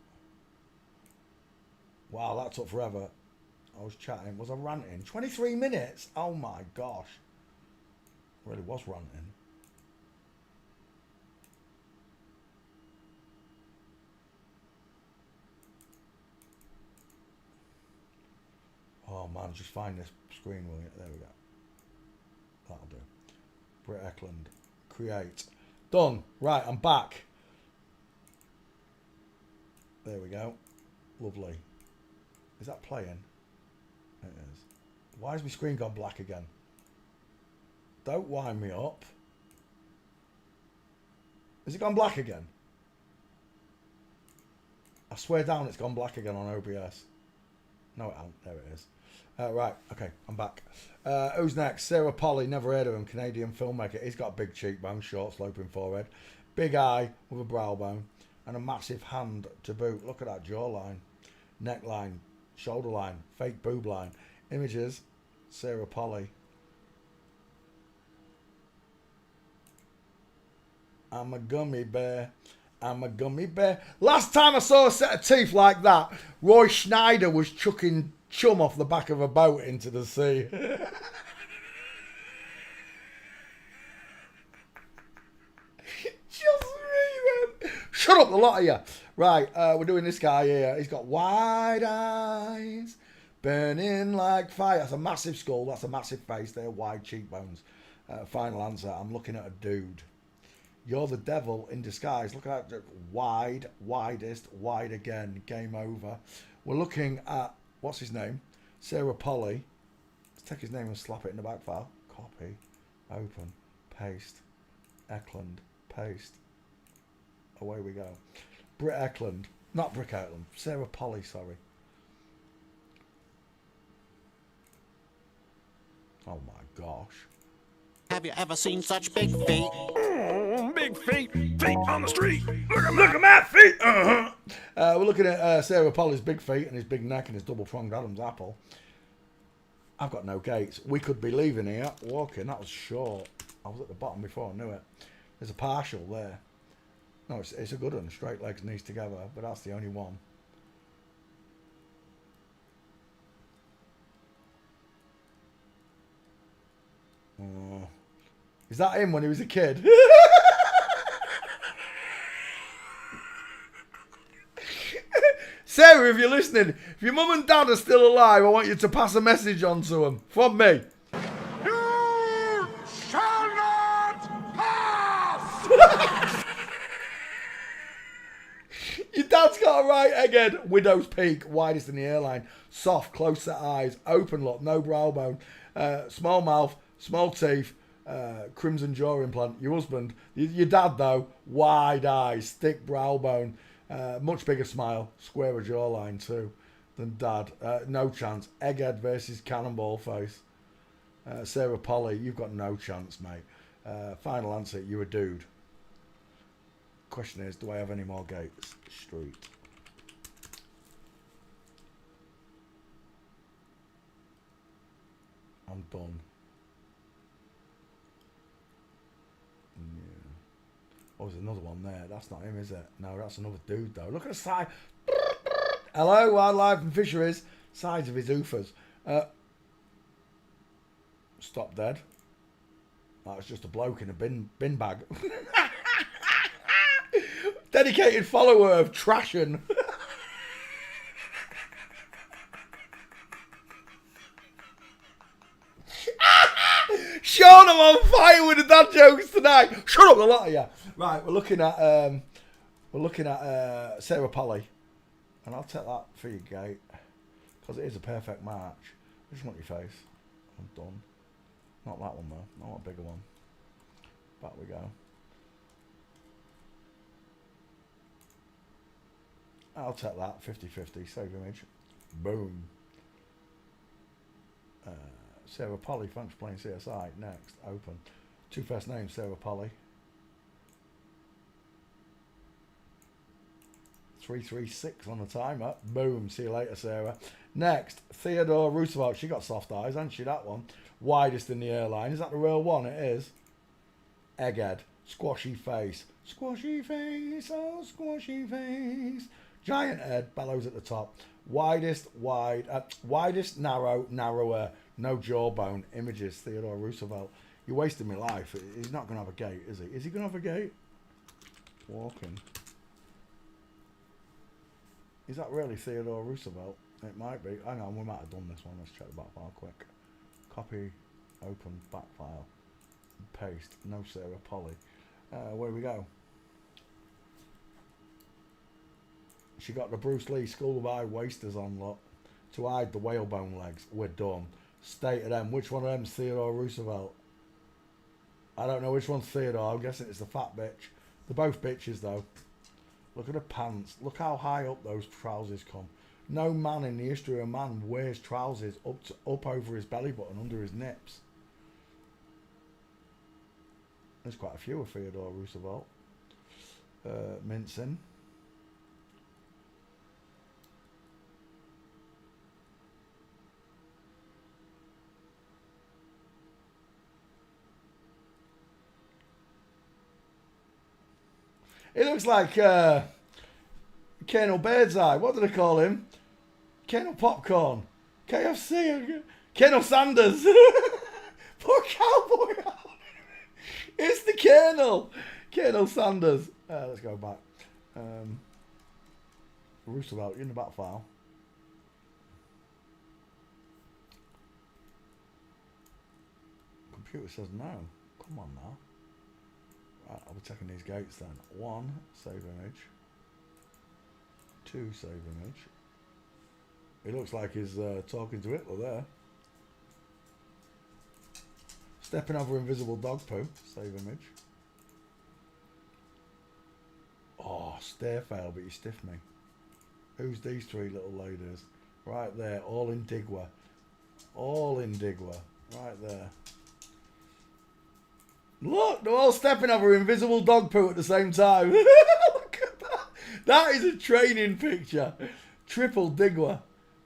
Wow, that took forever. I was chatting. Was I ranting? 23 minutes? Oh my gosh. Really was ranting. man, just find this screen, will you? There we go. That'll do. Britt Eklund. Create. Done. Right, I'm back. There we go. Lovely. Is that playing? It is. Why has my screen gone black again? Don't wind me up. Has it gone black again? I swear down it's gone black again on OBS. No, it hasn't. There it is. Right, okay, I'm back. Who's next? Sarah Polly, never heard of him, Canadian filmmaker. He's got a big cheekbone, short sloping forehead, big eye with a brow bone, and a massive hand to boot. Look at that jawline, neckline, shoulder line, fake boob line. Images, Sarah Polly. I'm a gummy bear. I'm a gummy bear. Last time I saw a set of teeth like that, Roy Schneider was chucking chum off the back of a boat into the sea. Just me, man. Shut up, the lot of you. Right, we're doing this guy here. He's got wide eyes, burning like fire. That's a massive skull. That's a massive face. They're wide cheekbones. Final answer. I'm looking at a dude. You're the devil in disguise. Look at that. Wide, widest, wide again. Game over. We're looking at, what's his name? Sarah Polly. Let's take his name and slap it in the back file. Copy. Open. Paste. Eklund. Paste. Away we go. Britt Eklund. Not Britt Eklund. Sarah Polly, sorry. Oh my gosh. Have you ever seen such big feet? Oh, big feet. Feet on the street. Look at my feet. We're looking at Sarah Polly's big feet and his big neck and his double-pronged Adam's apple. I've got no gates. We could be leaving here, walking. That was short. I was at the bottom before I knew it. There's a partial there. No, it's a good one. Straight legs, knees together. But that's the only one. Oh. Is that him when he was a kid? Sarah, if you're listening, if your mum and dad are still alive, I want you to pass a message on to them. From me. You shall not pass! Your dad's got a right egghead. Widow's peak, widest in the airline. Soft, close set eyes. Open look, no brow bone. Small mouth, small teeth. Crimson jaw implant. Your husband, your dad though, wide eyes, thick brow bone, much bigger smile, squarer jawline too than dad. No chance. Egghead versus cannonball face. Sarah Polly, you've got no chance, mate. Final answer, you're a dude. Question is, do I have any more gates? Street. I'm done. Oh, there's another one there. That's not him, is it? No, that's another dude, though. Look at the side. Hello, wildlife and fisheries. Sides of his oofers. Stop dead. That was just a bloke in a bin bag. Dedicated follower of Trashin. Sean, I'm on fire with the dad jokes tonight. Shut up, a lot of you. Right, we're looking at Sarah Polly, and I'll take that for your gate because it is a perfect match. I just want your face. I'm done. Not that one though. I want a bigger one. Back we go. I'll take that 50-50. Save image. Boom. Sarah Polly, thanks for playing CSI. Next, open. Two first names, Sarah Polly. 336 on the timer. Boom. See you later, Sarah. Next, Theodore Roosevelt. She got soft eyes, hasn't she, that one? Widest in the airline. Is that the real one? It is. Egghead. Squashy face. Squashy face. Oh, squashy face. Giant head. Bellows at the top. Widest, narrow, narrower. No jawbone. Images. Theodore Roosevelt. You're wasting my life. He's not going to have a gate, is he? Is he going to have a gate? Walking. Is that really Theodore Roosevelt? It might be. Hang on, we might have done this one. Let's check the back file quick. Copy, open back file, paste. No Sarah Polly. Where we go? She got the Bruce Lee School of High Wasters on, look, to hide the whalebone legs. We're done. State of them. Which one of them's Theodore Roosevelt? I don't know which one's Theodore. I'm guessing it's the fat bitch. They're both bitches, though. Look at her pants. Look how high up those trousers come. No man in the history of man wears trousers up over his belly button, under his nips. There's quite a few of Theodore Roosevelt. Mincing. It looks like Colonel Birdseye. What do they call him? Colonel Popcorn. KFC. Colonel Sanders. Poor cowboy. It's the Colonel. Colonel Sanders. Let's go back. Roosevelt, you're in the back file. Computer says no. Come on now. Right, I'll be checking these gates then. 1, save image. 2, save image. It looks like he's talking to Hitler there. Stepping over invisible dog poo, save image. Oh, stair fail, but you stiffed me. Who's these 3 little ladies? Right there, all in Digwa. All in Digwa. Right there. Look, they're all stepping over invisible dog poo at the same time. Look at that. That is a training picture. Triple Digwa.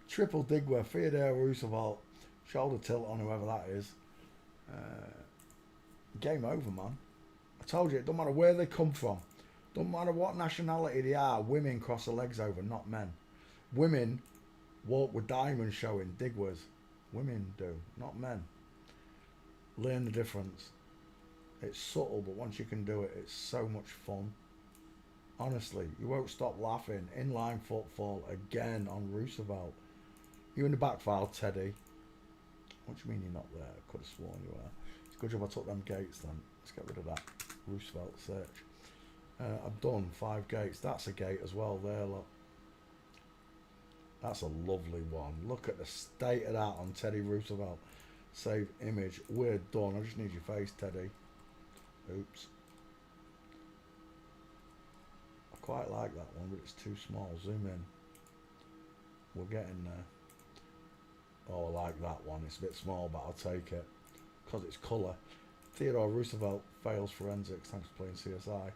Triple Digwa. Theodore Roosevelt. Shoulder tilt on whoever that is. Game over, man. I told you, it don't matter where they come from. Don't matter what nationality they are. Women cross their legs over, not men. Women walk with diamonds showing. Digwas. Women do, not men. Learn the difference. It's subtle, but once you can do it, it's so much fun. Honestly, you won't stop laughing. Inline footfall again on Roosevelt. You in the back file, Teddy. What do you mean you're not there? I could have sworn you were. It's a good job I took them gates then. Let's get rid of that. Roosevelt search. I've done 5 gates. That's a gate as well there, look. That's a lovely one. Look at the state of that on Teddy Roosevelt. Save image. We're done. I just need your face, Teddy. Oops. I quite like that one, but it's too small. Zoom in. We're getting there. Oh, I like that one. It's a bit small, but I'll take it. Because it's colour. Theodore Roosevelt fails forensics. Thanks for playing CSI.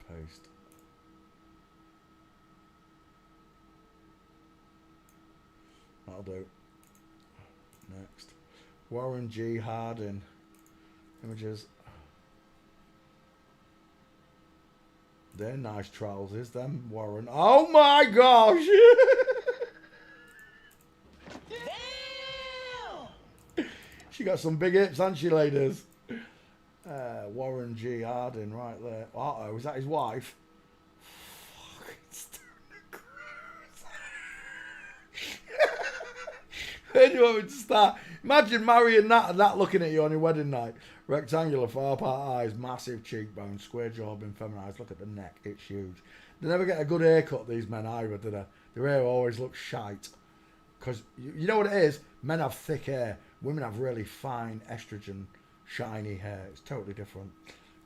Paste. That'll do. Next. Warren G. Harding. Images. They're nice trousers, them, Warren. Oh my gosh! She got some big hips, hasn't she, ladies? Warren G. Harding, right there. Uh-oh, is that his wife? Where do you want me to start? Imagine marrying that and that looking at you on your wedding night. Rectangular, far apart eyes, massive cheekbones, square jaw, been feminized. Look at the neck, it's huge. They never get a good haircut, these men either, do they? Their hair always looks shite. Because you know what it is? Men have thick hair. Women have really fine, estrogen, shiny hair. It's totally different.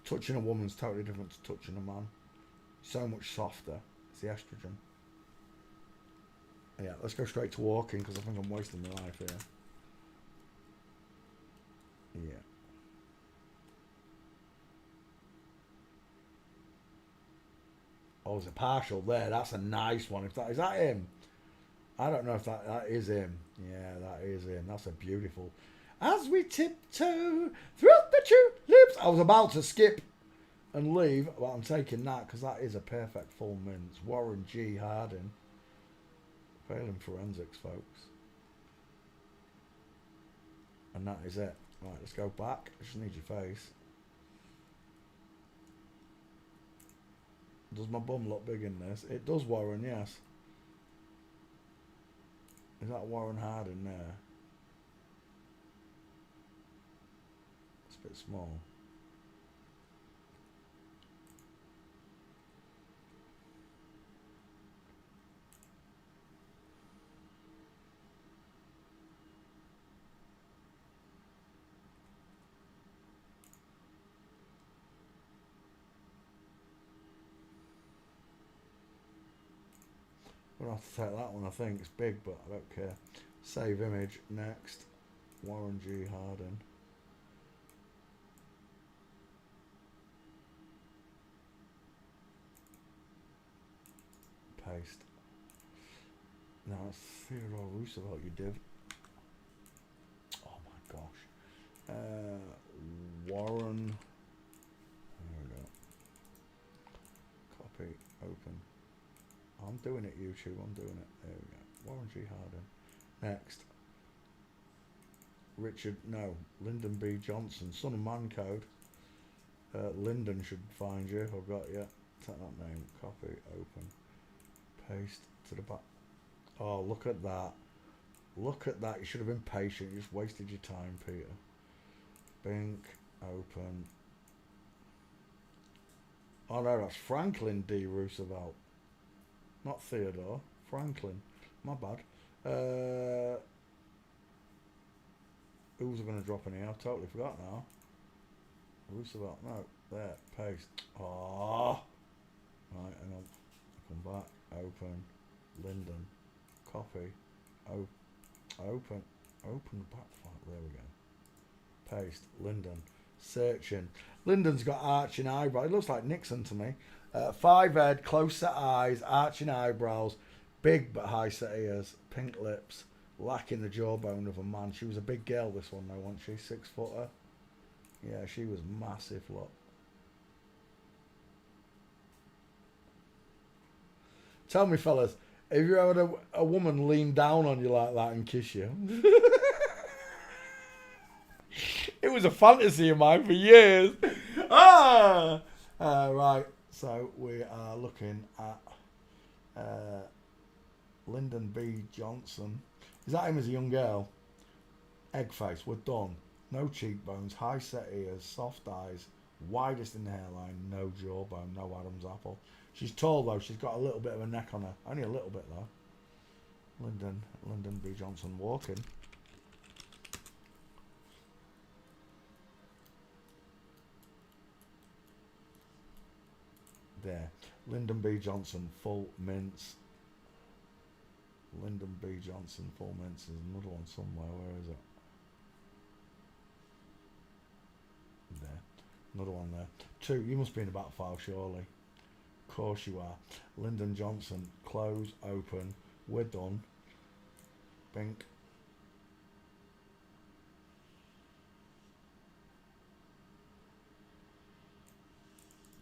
Touching a woman's totally different to touching a man. So much softer. It's the estrogen. Yeah, let's go straight to walking because I think I'm wasting my life here. Yeah. Oh, there's a partial there. That's a nice one. If that is that him? I don't know if that is him. Yeah, that is him. That's a beautiful. As we tiptoe through the tulips. I was about to skip and leave, but I'm taking that because that is a perfect full mince. Warren G. Harding. Failing forensics, folks. And that is it. Right, let's go back. I just need your face. Does my bum look big in this? It does, Warren, yes. Is that Warren Harding there? It's a bit small. I'm gonna have to take that one, I think. It's big, but I don't care. Save image. Next. Warren G. Harding. Paste. Now it's Theodore Roosevelt, you div. Oh my gosh. Warren. There we go. Copy. Open. I'm doing it, YouTube. I'm doing it. There we go. Warren G. Harding. Next. Richard. No. Lyndon B. Johnson. Son of Man Code. Lyndon should find you. I've got you. Take that name. Copy. Open. Paste to the back. Oh, look at that. Look at that. You should have been patient. You just wasted your time, Peter. Bink. Open. Oh no, that's Franklin D. Roosevelt. Not Theodore. Franklin. My bad. Who was I going to drop in here? I've totally forgot now. Roosevelt. No. There. Paste. Oh. Right, hang on. Come back. Open. Lyndon. Copy. Open. Open the back file. There we go. Paste. Lyndon. Searching. Lyndon's got arching eyebrows. It looks like Nixon to me. 5 head, close set eyes, arching eyebrows, big but high set ears, pink lips, lacking the jawbone of a man. She was a big girl, this one though, wasn't she? 6 footer. Yeah, she was massive, look. Tell me, fellas, have you ever had a woman lean down on you like that and kiss you? It was a fantasy of mine for years. Right. So we are looking at Lyndon B. Johnson. Is that him as a young girl? Egg face. We're done. No cheekbones, high set ears, soft eyes, widest in the hairline, no jawbone, no Adam's apple. She's tall though. She's got a little bit of a neck on her. Only a little bit though. Lyndon B. Johnson walking. There. Lyndon B. Johnson, full mince. Lyndon B. Johnson, full mince. There's another one somewhere. Where is it? There. Another one there. 2. You must be in the back file, surely. Of course you are. Lyndon Johnson, close, open. We're done. Bink.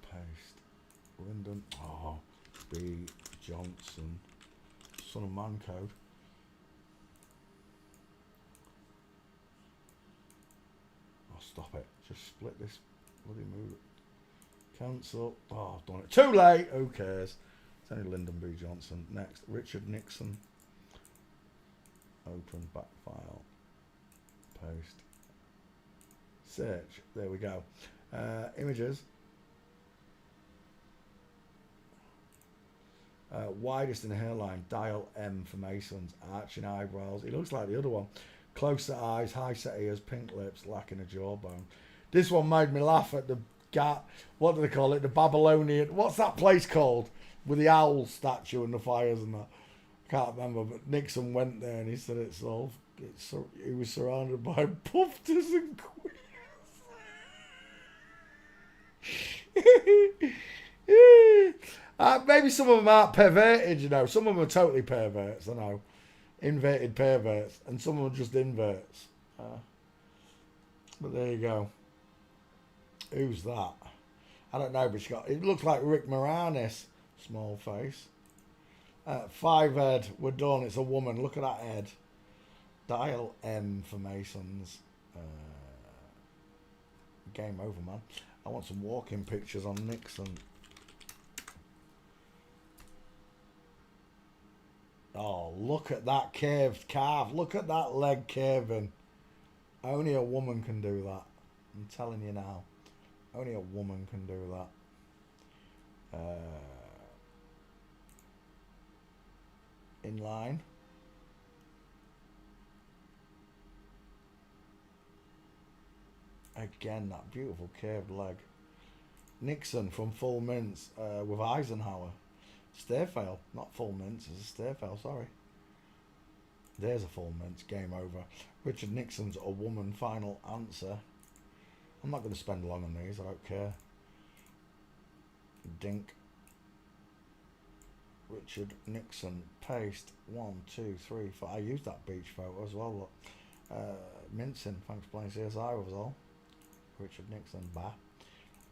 Paste. Lyndon B. Johnson, Son of Man Code. Oh, stop it. Just split this bloody move. Cancel. Oh, I've done it. Too late. Who cares? It's only Lyndon B. Johnson. Next, Richard Nixon. Open back file. Paste. Search. There we go. Images. Widest in the hairline, dial M for Masons, arching eyebrows. He looks like the other one. Close set eyes, high set ears, pink lips, lacking a jawbone. This one made me laugh at the what do they call it? The Babylonian. What's that place called? With the owl statue and the fires and that. Can't remember, but Nixon went there and he said he was surrounded by pufters and queers. Maybe some of them aren't perverted, you know. Some of them are totally perverts, I know. Inverted perverts. And some of them are just inverts. But there you go. Who's that? I don't know, but it looks like Rick Moranis. Small face. 5 head. We're done. It's a woman. Look at that head. Dial M for Masons. Game over, man. I want some walking pictures on Nixon. Oh, look at that curved calf. Look at that leg curving. Only a woman can do that. I'm telling you now. Only a woman can do that. In line. Again, that beautiful curved leg. Nixon from Full Mints with Eisenhower. Stairfail, not Full Mints, it's a Stairfail, sorry. There's a Full Mints, game over. Richard Nixon's A Woman, final answer. I'm not going to spend long on these, I don't care. Dink. Richard Nixon, paste, 1, 2, 3, 4. I used that beach photo as well, look. Mincing, thanks for playing CSI was all. Richard Nixon, bah.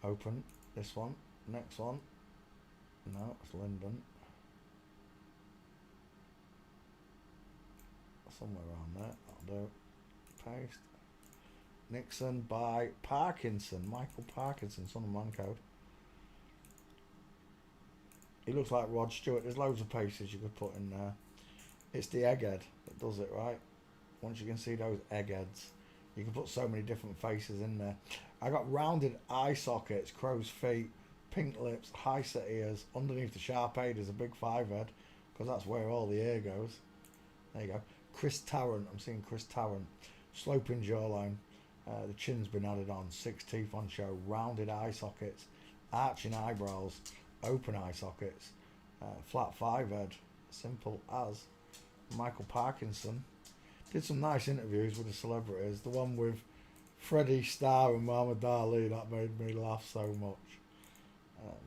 Open, this one, next one. No, it's Lyndon. Somewhere around there, that'll do. Paste. Nixon by Parkinson, Michael Parkinson, son of Mancode. He looks like Rod Stewart. There's loads of paces you could put in there. It's the egghead that does it, right? Once you can see those eggheads, you can put so many different faces in there. I got rounded eye sockets, crow's feet, pink lips, high set ears. Underneath the sharp head is a big 5 head, because that's where all the ear goes. There you go. Chris Tarrant. I'm seeing Chris Tarrant. Sloping jawline. The chin's been added on. 6 teeth on show. Rounded eye sockets. Arching eyebrows. Open eye sockets. Flat 5 head. Simple as. Michael Parkinson. Did some nice interviews with the celebrities. The one with Freddie Starr and Muhammad Ali, that made me laugh so much.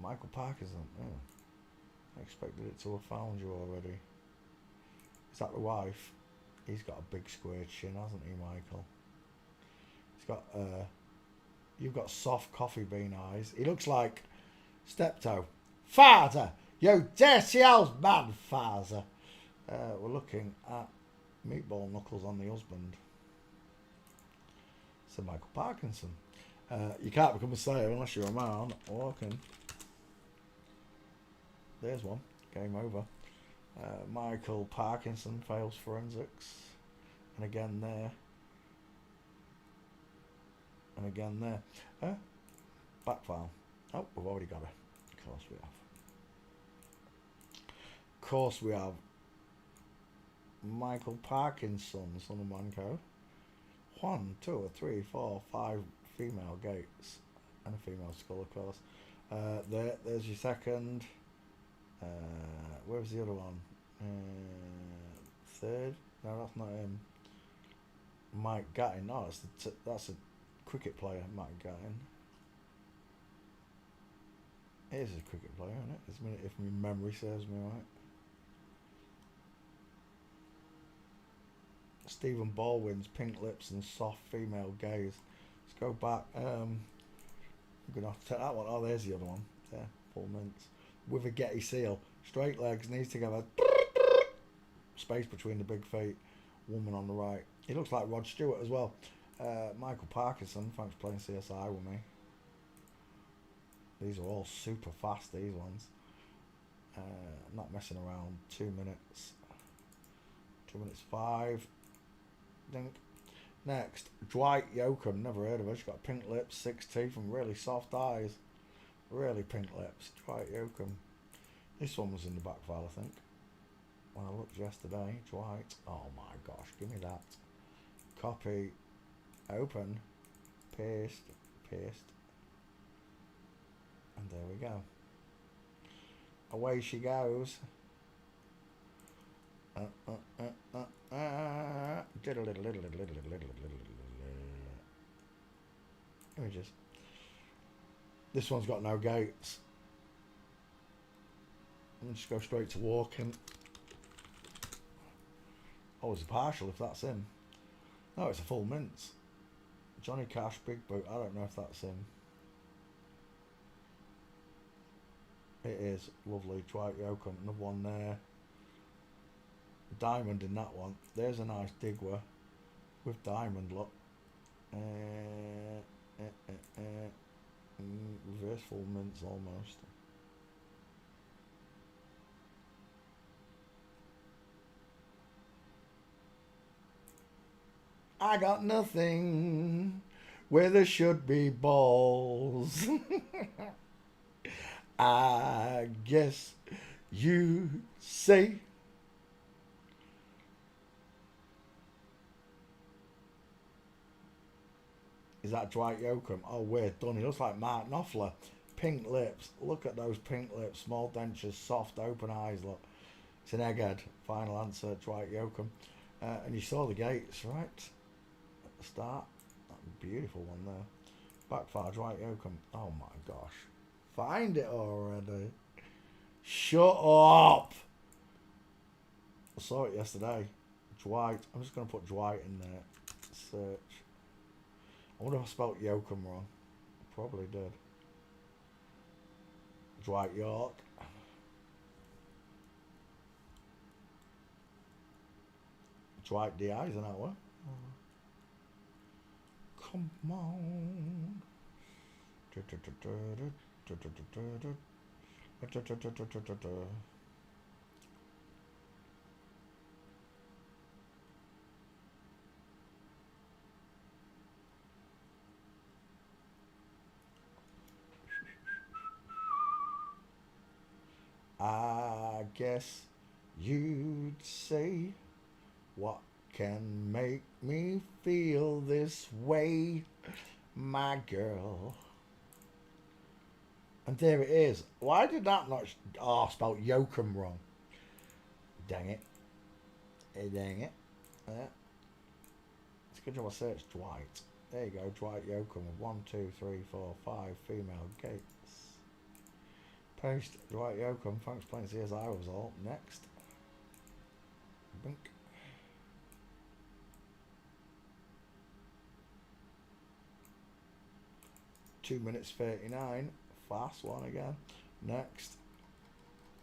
Michael Parkinson. I expected it to have found you already. Is that the wife? He's got a big square chin, hasn't he, Michael? He's got you've got soft coffee bean eyes. He looks like Steptoe. Father, you dirty old man, father. We're looking at Meatball Knuckles on the husband. So Michael Parkinson. You can't become a sailor unless you're a man walking. There's one. Game over. Michael Parkinson fails forensics. And again there. And again there. Back file. Oh, we've already got it. Of course we have. Of course we have. Michael Parkinson, son of Manco. 1, 2, 3, 4, 5 female gates. And a female skull, of course. There's your second. Where's the other one? Third? No, that's not him. Mike Gattin. No, that's a cricket player, Mike Gattin. It is a cricket player, isn't it? If my memory serves me right. Stephen Baldwin's pink lips and soft female gaze. Let's go back. I'm gonna have to take that one. Oh, there's the other one. There, Full Mints. With a Getty seal. Straight legs, knees together. Space between the big feet. Woman on the right. He looks like Rod Stewart as well. Michael Parkinson, thanks for playing CSI with me. These are all super fast, these ones. Not messing around. 2 minutes. 2 minutes 5. Dink. Next, Dwight Yoakam. Never heard of her. She's got pink lips, 6 teeth, and really soft eyes. Really pink lips. Dwight Yoakam. This one was in the back file, I think. When I looked yesterday. Dwight. Oh my gosh, give me that. Copy. Open. Paste. Paste. And there we go. Away she goes. Images. This one's got no gates. And just go straight to walking. Oh, it's a partial if that's him. No, it's a Full Mints. Johnny Cash, Big Boot. I don't know if that's him. It is. Lovely. Dwight Yoakam. Another one there. Diamond in that one. There's a nice Digwer with diamond, look. Reverse Full Mints almost. I got nothing where there should be balls. I guess you say. Is that Dwight Yoakam? Oh, weird. Done. He looks like Mark Knopfler. Pink lips. Look at those pink lips. Small dentures. Soft, open eyes. Look. It's an egghead. Final answer, Dwight Yoakam. And you saw the gates, right? At the start. That beautiful one there. Backfire, Dwight Yoakam. Oh my gosh. Find it already. Shut up. I saw it yesterday. Dwight. I'm just going to put Dwight in there. Search. I wonder if I spelt Yoakam wrong. I probably did. Dwight York. Dwight D. Eisenhower. Come on. I guess you'd say, what can make me feel this way, my girl? And there it is. Why did that not... Oh, I spelled Yoakam wrong. Dang it. Dang it. Yeah. It's a good job I searched Dwight. There you go, Dwight Yoakam with 1, 2, 3, 4, 5 female gates. Paste Dwight Yoakam. Thanks for playing CSI result. Next. Bink. Two minutes 39. Fast one again. Next.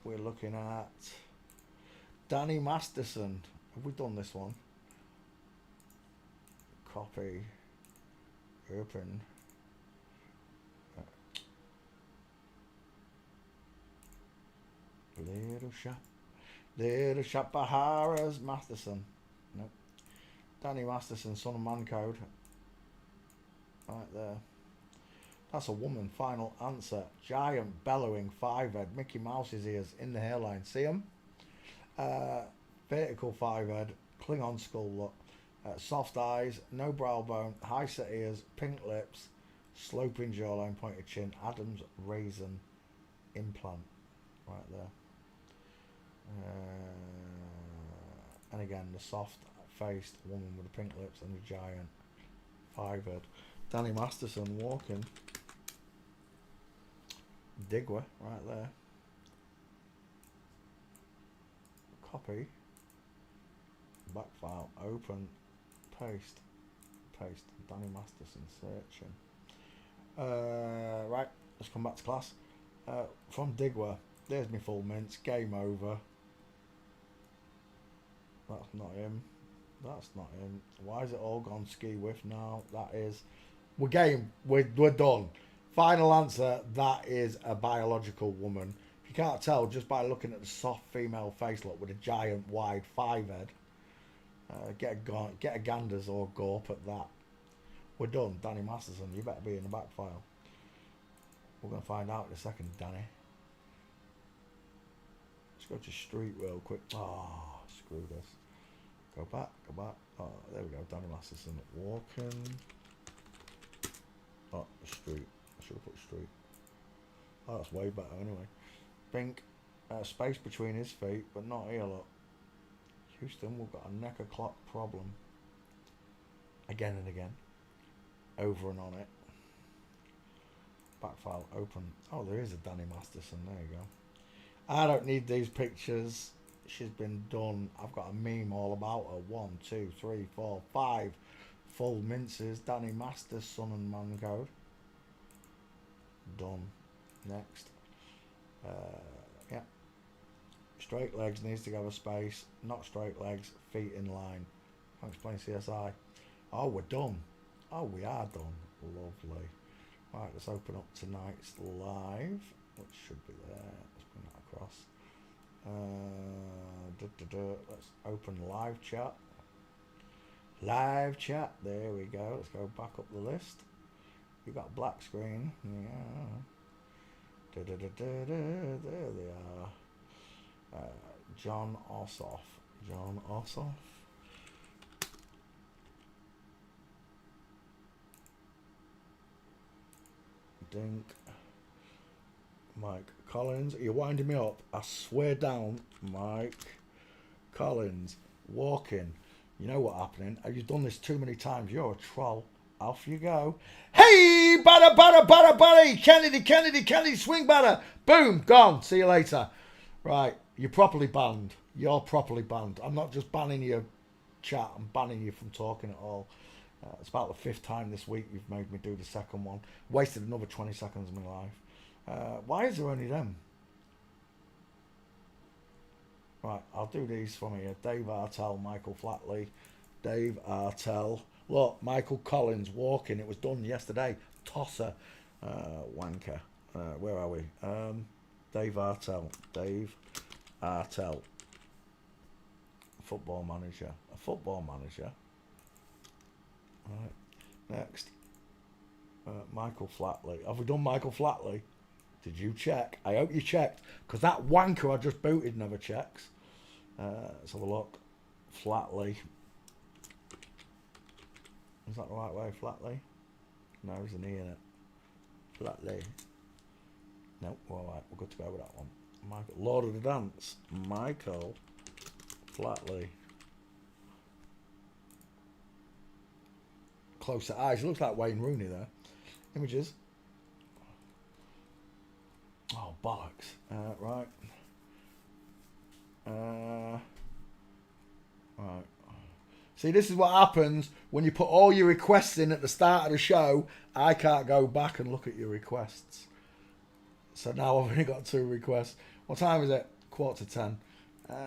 We're looking at Danny Masterson. Have we done this one? Copy. Open. Little shop Bahara's Masterson. Nope. Danny Masterson, Son of Man Code. Right there. That's a woman. Final answer. Giant bellowing 5-head. Mickey Mouse's ears in the hairline. See them? Vertical 5-head. Klingon skull look. Soft eyes. No brow bone. High set ears. Pink lips. Sloping jawline. Pointed chin. Adam's raisin implant. Right there. And again, the soft-faced woman with the pink lips and the giant 5-head. Danny Masterson walking. Digwa, right there. Copy. Back file. Open. Paste. Paste. Danny Masterson searching. Right, let's come back to class. From Digwa. There's my full mints. Game over. That's not him. That's not him. Why is it all gone ski whiff now? That is... We're game. We're done. Final answer. That is a biological woman. If you can't tell just by looking at the soft female face look with a giant wide 5-head. Get a ganders or gorp at that. We're done. Danny Masterson, you better be in the back file. We're going to find out in a second, Danny. Let's go to street real quick. Oh, screw this. Go back, go back. Oh, there we go. Danny Masterson walking. Oh, street. I should have put street. Oh, that's way better anyway. Pink. Space between his feet, but not here, look. Houston, we've got a neck of clock problem. Again and again. Over and on it. Back file open. Oh, there is a Danny Masterson. There you go. I don't need these pictures. She's been done. I've got a meme all about her. 1, 2, 3, 4, 5 full minces. Danny Masters, Son and Man Code. Done. Next. Yeah. Straight legs needs to go a space. Not straight legs. Feet in line. Thanks for playing CSI. Oh, we're done. Oh, we are done. Lovely. Right, let's open up tonight's live, which should be there. Let's bring that across. Let's open live chat. Live chat. There we go. Let's go back up the list. You got a black screen. Yeah. There they are. John Ossoff. John Ossoff. Dink. Mike Collins. You're winding me up. I swear down. Mike Collins. Walking. You know what's happening. You've done this too many times. You're a troll. Off you go. Hey, batter. Kennedy, swing batter. Boom, gone. See you later. Right, you're properly banned. You're properly banned. I'm not just banning your chat. I'm banning you from talking at all. It's about the 5th time this week you've made me do the second one. Wasted another 20 seconds of my life. Why is there only them? Right, I'll do these from here. Dave Artell, Michael Flatley. Dave Artell. Look, Michael Collins walking. It was done yesterday. Tosser. Wanker. Where are we? Dave Artell. Dave Artell. Football manager. A football manager. Right. Next. Michael Flatley. Have we done Michael Flatley? Did you check? I hope you checked. Because that wanker I just booted never checks. Let's have a look. Flatley. Is that the right way? Flatley? No, there's an E in it. Flatley. No, all right. We're good to go with that one. Michael, Lord of the Dance. Michael Flatley. Closer eyes. It looks like Wayne Rooney there. Images. Oh, bollocks. Right. Right. See, this is what happens when you put all your requests in at the start of the show. I can't go back and look at your requests. So now I've only got 2 requests. What time is it? 9:45. Yeah.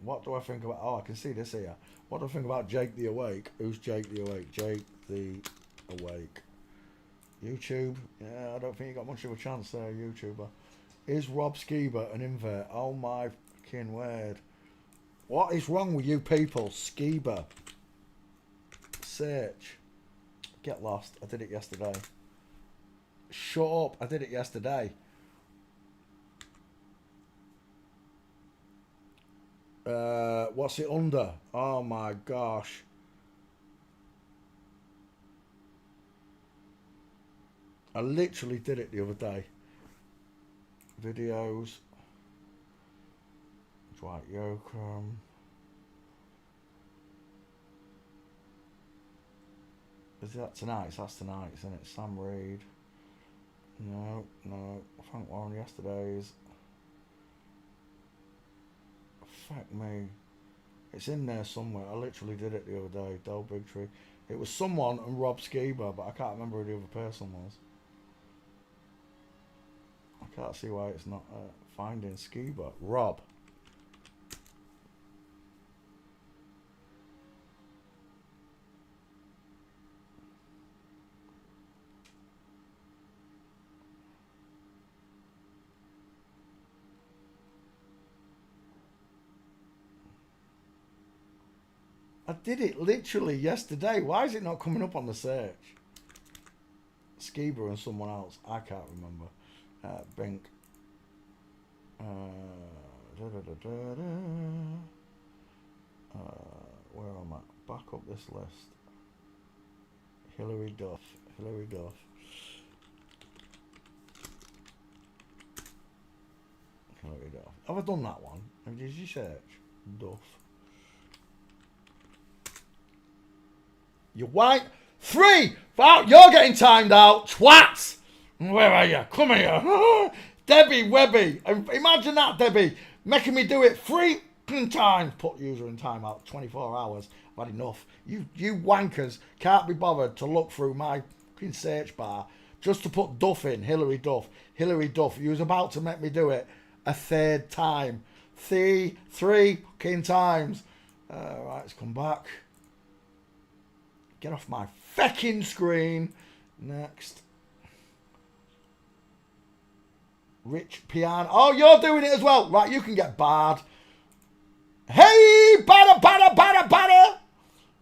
What do I think about... Oh, I can see this here. What do I think about Jake the Awake? Who's Jake the Awake? Jake the Awake. YouTube? Yeah, I don't think you got much of a chance there, YouTuber. Is Rob Skiba an invert? Oh my fucking word. What is wrong with you people? Skiba. Search. Get lost. I did it yesterday. Shut up. I did it yesterday. What's it under? Oh my gosh. I literally did it the other day. Videos. Dwight Yoakam. Is that tonight? That's tonight, isn't it? Sam Reed. No. Frank Warren yesterday's. Fuck me. It's in there somewhere. I literally did it the other day. Del Bigtree. It was someone and Rob Skiba, but I can't remember who the other person was. I can't see why it's not finding Skiba. Rob. I did it literally yesterday. Why is it not coming up on the search? Skiba and someone else. I can't remember. Bink. Where am I? Back up this list. Hilary Duff. Have I done that one? Did you search? Duff. You white. 3. Wow, you're getting timed out. Twats. Where are you? Come here. Debbie Webby. Imagine that, Debbie. Making me do it 3 times. Put user in timeout. 24 hours. I've had enough. You wankers can't be bothered to look through my fucking search bar just to put Duff in. Hilary Duff. You was about to make me do it a 3rd time. 3 fucking times. Right, let's come back. Get off my fucking screen. Next. Rich Piano. Oh, you're doing it as well. Right, you can get barred. Hey, batter.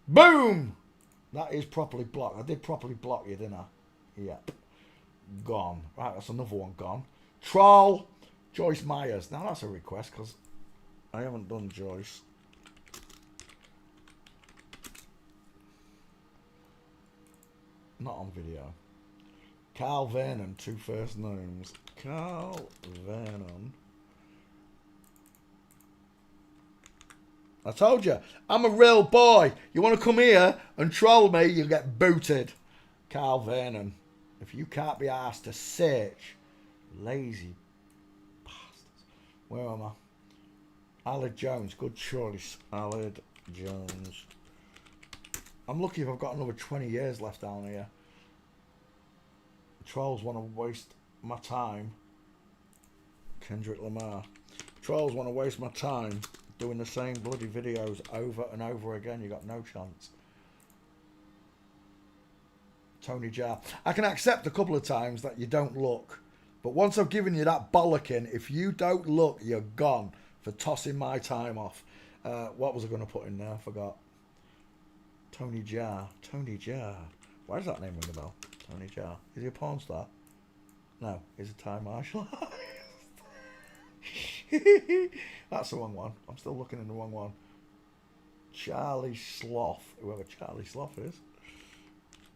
Boom. That is properly blocked. I did properly block you, didn't I? Yep. Gone. Right, that's another one gone. Troll. Joyce Myers. Now that's a request because I haven't done Joyce. Not on video. Carl Vernon, 2 first names. Carl Vernon. I told you, I'm a real boy. You want to come here and troll me, you get booted. Carl Vernon. If you can't be asked to search, lazy bastards. Where am I? Aled Jones, good choice. Aled Jones. I'm lucky if I've got another 20 years left down here. Trolls want to waste my time. Kendrick Lamar. Trolls want to waste my time doing the same bloody videos over and over again. You got no chance. Tony Jaa. I can accept a couple of times that you don't look. But once I've given you that bollocking, if you don't look, you're gone for tossing my time off. What was I going to put in there? I forgot. Tony Jaa. Tony Jaa. Why does that name ring a bell? Tony Jaa. Is he a porn star? No. He's a Thai martial artist. That's the wrong one. I'm still looking in the wrong one. Charlie Sloth. Whoever Charlie Sloth is.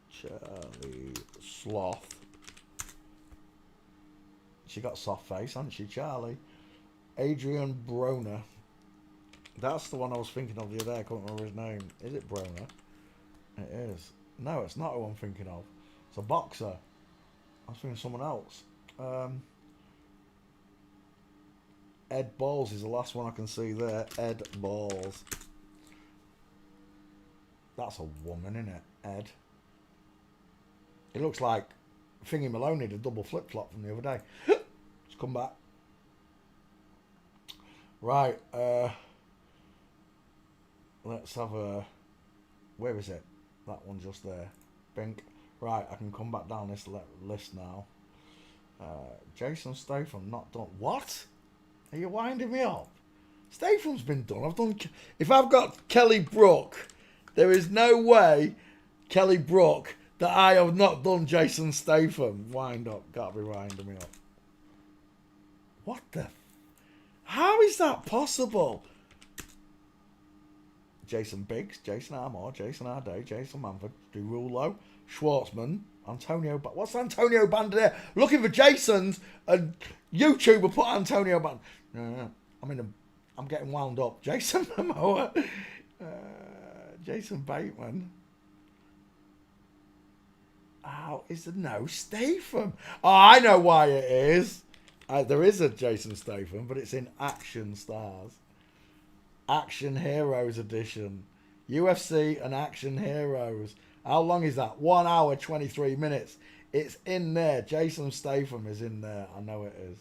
Charlie Sloth. She got soft face, hasn't she, Charlie? Adrian Broner. That's the one I was thinking of the other day. I couldn't remember his name. Is it Broner? It is. No, it's not who I'm thinking of. It's a boxer. I was thinking of someone else. Ed Balls is the last one I can see there. Ed Balls. That's a woman, isn't it? Ed. It looks like Thingy Maloney, the double flip-flop from the other day. Let's come back. Right. Let's have a... Where is it? That one just there. Bink. Right, I can come back down this list now. Jason Statham, not done. What? Are you winding me up? Statham's been done. I've done... If I've got Kelly Brook, there is no way Kelly Brook that I have not done Jason Statham. Wind up. Gotta be winding me up. What the... How is that possible? Jason Biggs, Jason Armour, Jason Arday, Jason Manford, Derulo, Schwartzman, Antonio... What's Antonio Banda there? Looking for Jasons, and YouTuber put Antonio Banda... No. I'm getting wound up. Jason Momoa, Jason Bateman. Oh, is there no Statham? Oh, I know why it is. There is a Jason Statham, but it's in Action Stars. Action Heroes edition. UFC and Action Heroes. How long is that? 1 hour, 23 minutes. It's in there. Jason Statham is in there. I know it is.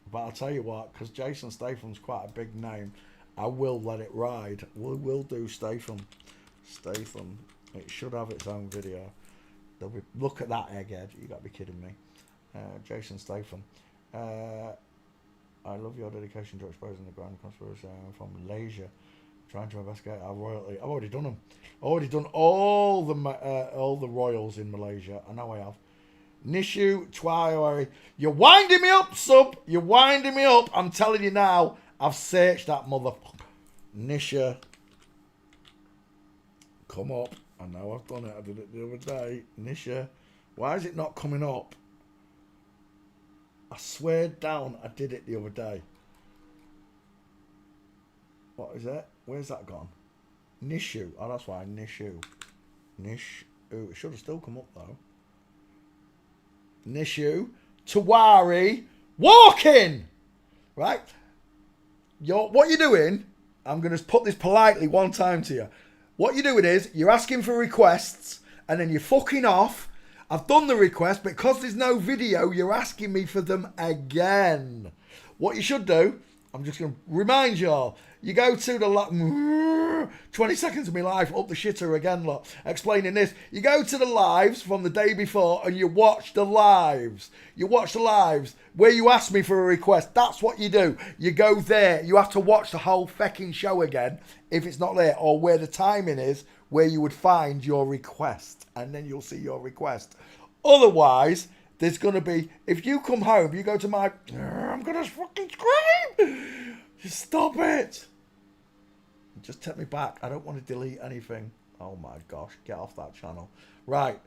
But I'll tell you what, because Jason Statham's quite a big name, I will let it ride. We will do Statham. Statham. It should have its own video. Look at that egghead. You got to be kidding me. Jason Statham. I love your dedication to exposing the grand conspiracy from Malaysia. Trying to investigate our royalty. I've already done them. I've already done all the royals in Malaysia. I know I have. Nishu Twaiwari. You're winding me up, sub. You're winding me up. I'm telling you now. I've searched that motherfucker. Nisha. Come up. I know I've done it. I did it the other day. Nisha. Why is it not coming up? I swear down I did it the other day. What is it? Where's that gone? Nishu. Oh, that's why. Nishu. Nishu. It should have still come up though. Nishu. Tawari. Walking! Right? What you're doing, I'm going to put this politely one time to you. What you're doing is, you're asking for requests, and then you're fucking off. I've done the request, but because there's no video, you're asking me for them again. What you should do, I'm just going to remind you all, You go to the 20 seconds of my life up the shitter again, look, explaining this. You go to the lives from the day before and you watch the lives. You watch the lives where you ask me for a request. That's what you do. You go there. You have to watch the whole fucking show again if it's not there, or where the timing is where you would find your request, and then you'll see your request. Otherwise, there's going to be, if you come home, you go to my, I'm going to fucking scream. Just stop it. Just take me back. I don't want to delete anything. Oh my gosh, get off that channel. Right.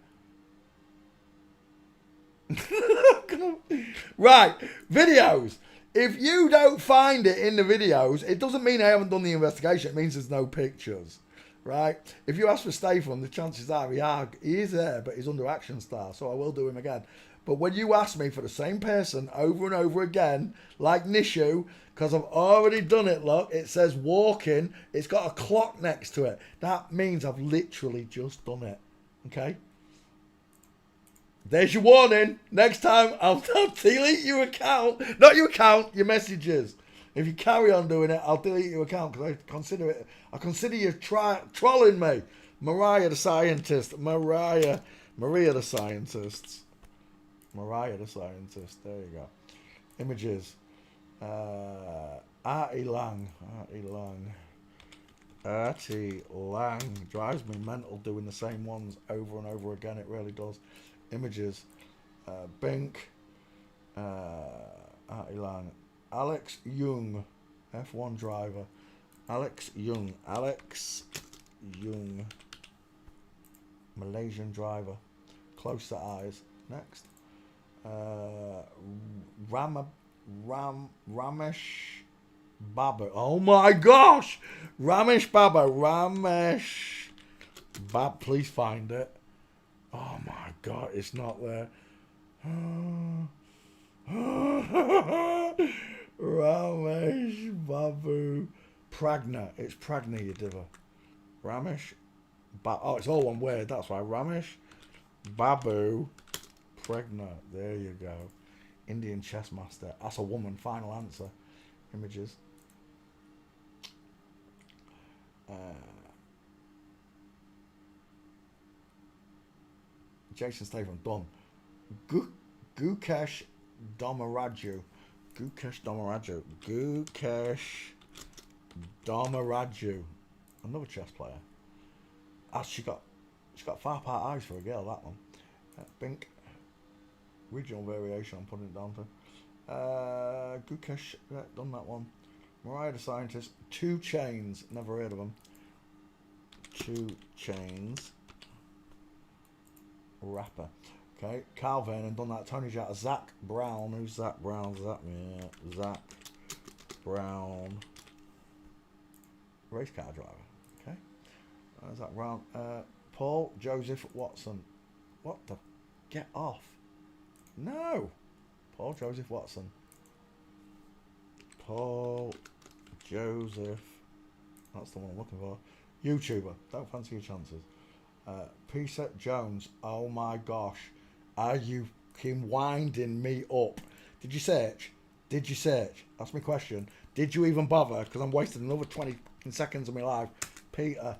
Right, videos. If you don't find it in the videos, it doesn't mean I haven't done the investigation. It means there's no pictures. Right? If you ask for Statham, the chances are he is there, but he's under Action Star, so I will do him again. But when you ask me for the same person over and over again, like Nishu, because I've already done it, look, it says walking, it's got a clock next to it. That means I've literally just done it. Okay? There's your warning. Next time, I'll delete your account. Not your account, your messages. If you carry on doing it, I'll delete your account because I consider you trolling me. Mariah the scientist. Maria the scientist. Mariah the scientist. There you go. Images. Artie Lang. Drives me mental doing the same ones over and over again. It really does. Images. Bink. Artie Lang. Alex Young, F1 driver. Alex Young, Malaysian driver. Close to eyes. Next. Ramesh Baba. Oh my gosh! Ramesh Baba. Please find it. Oh my god, it's not there. Ramesh Babu Pragna. It's Pragna, you diver. Ramesh oh, it's all one word, that's why. Ramesh Babu Pragna. There you go. Indian chess master. That's a woman. Final answer. Images. Jason Statham. Done. Gukesh Domaraju. Another chess player. She got far apart eyes for a girl, that one. Bink. Regional variation, I'm putting it down to. Gukesh, done that one. Mariah the scientist. 2 Chains, never heard of them. 2 Chains. Rapper. Okay, Carl Vernon, done that. Tony Jaa, Zach Brown. Who's Zach Brown? Zach Brown. Race car driver. Okay. Zach Brown. Paul Joseph Watson. What the? Get off. No. Paul Joseph Watson. Paul Joseph. That's the one I'm looking for. YouTuber. Don't fancy your chances. Peter Jones. Oh my gosh. Are you fucking winding me up? Did you search? That's my question. Did you even bother? Because I'm wasting another 20 seconds of my life. Peter.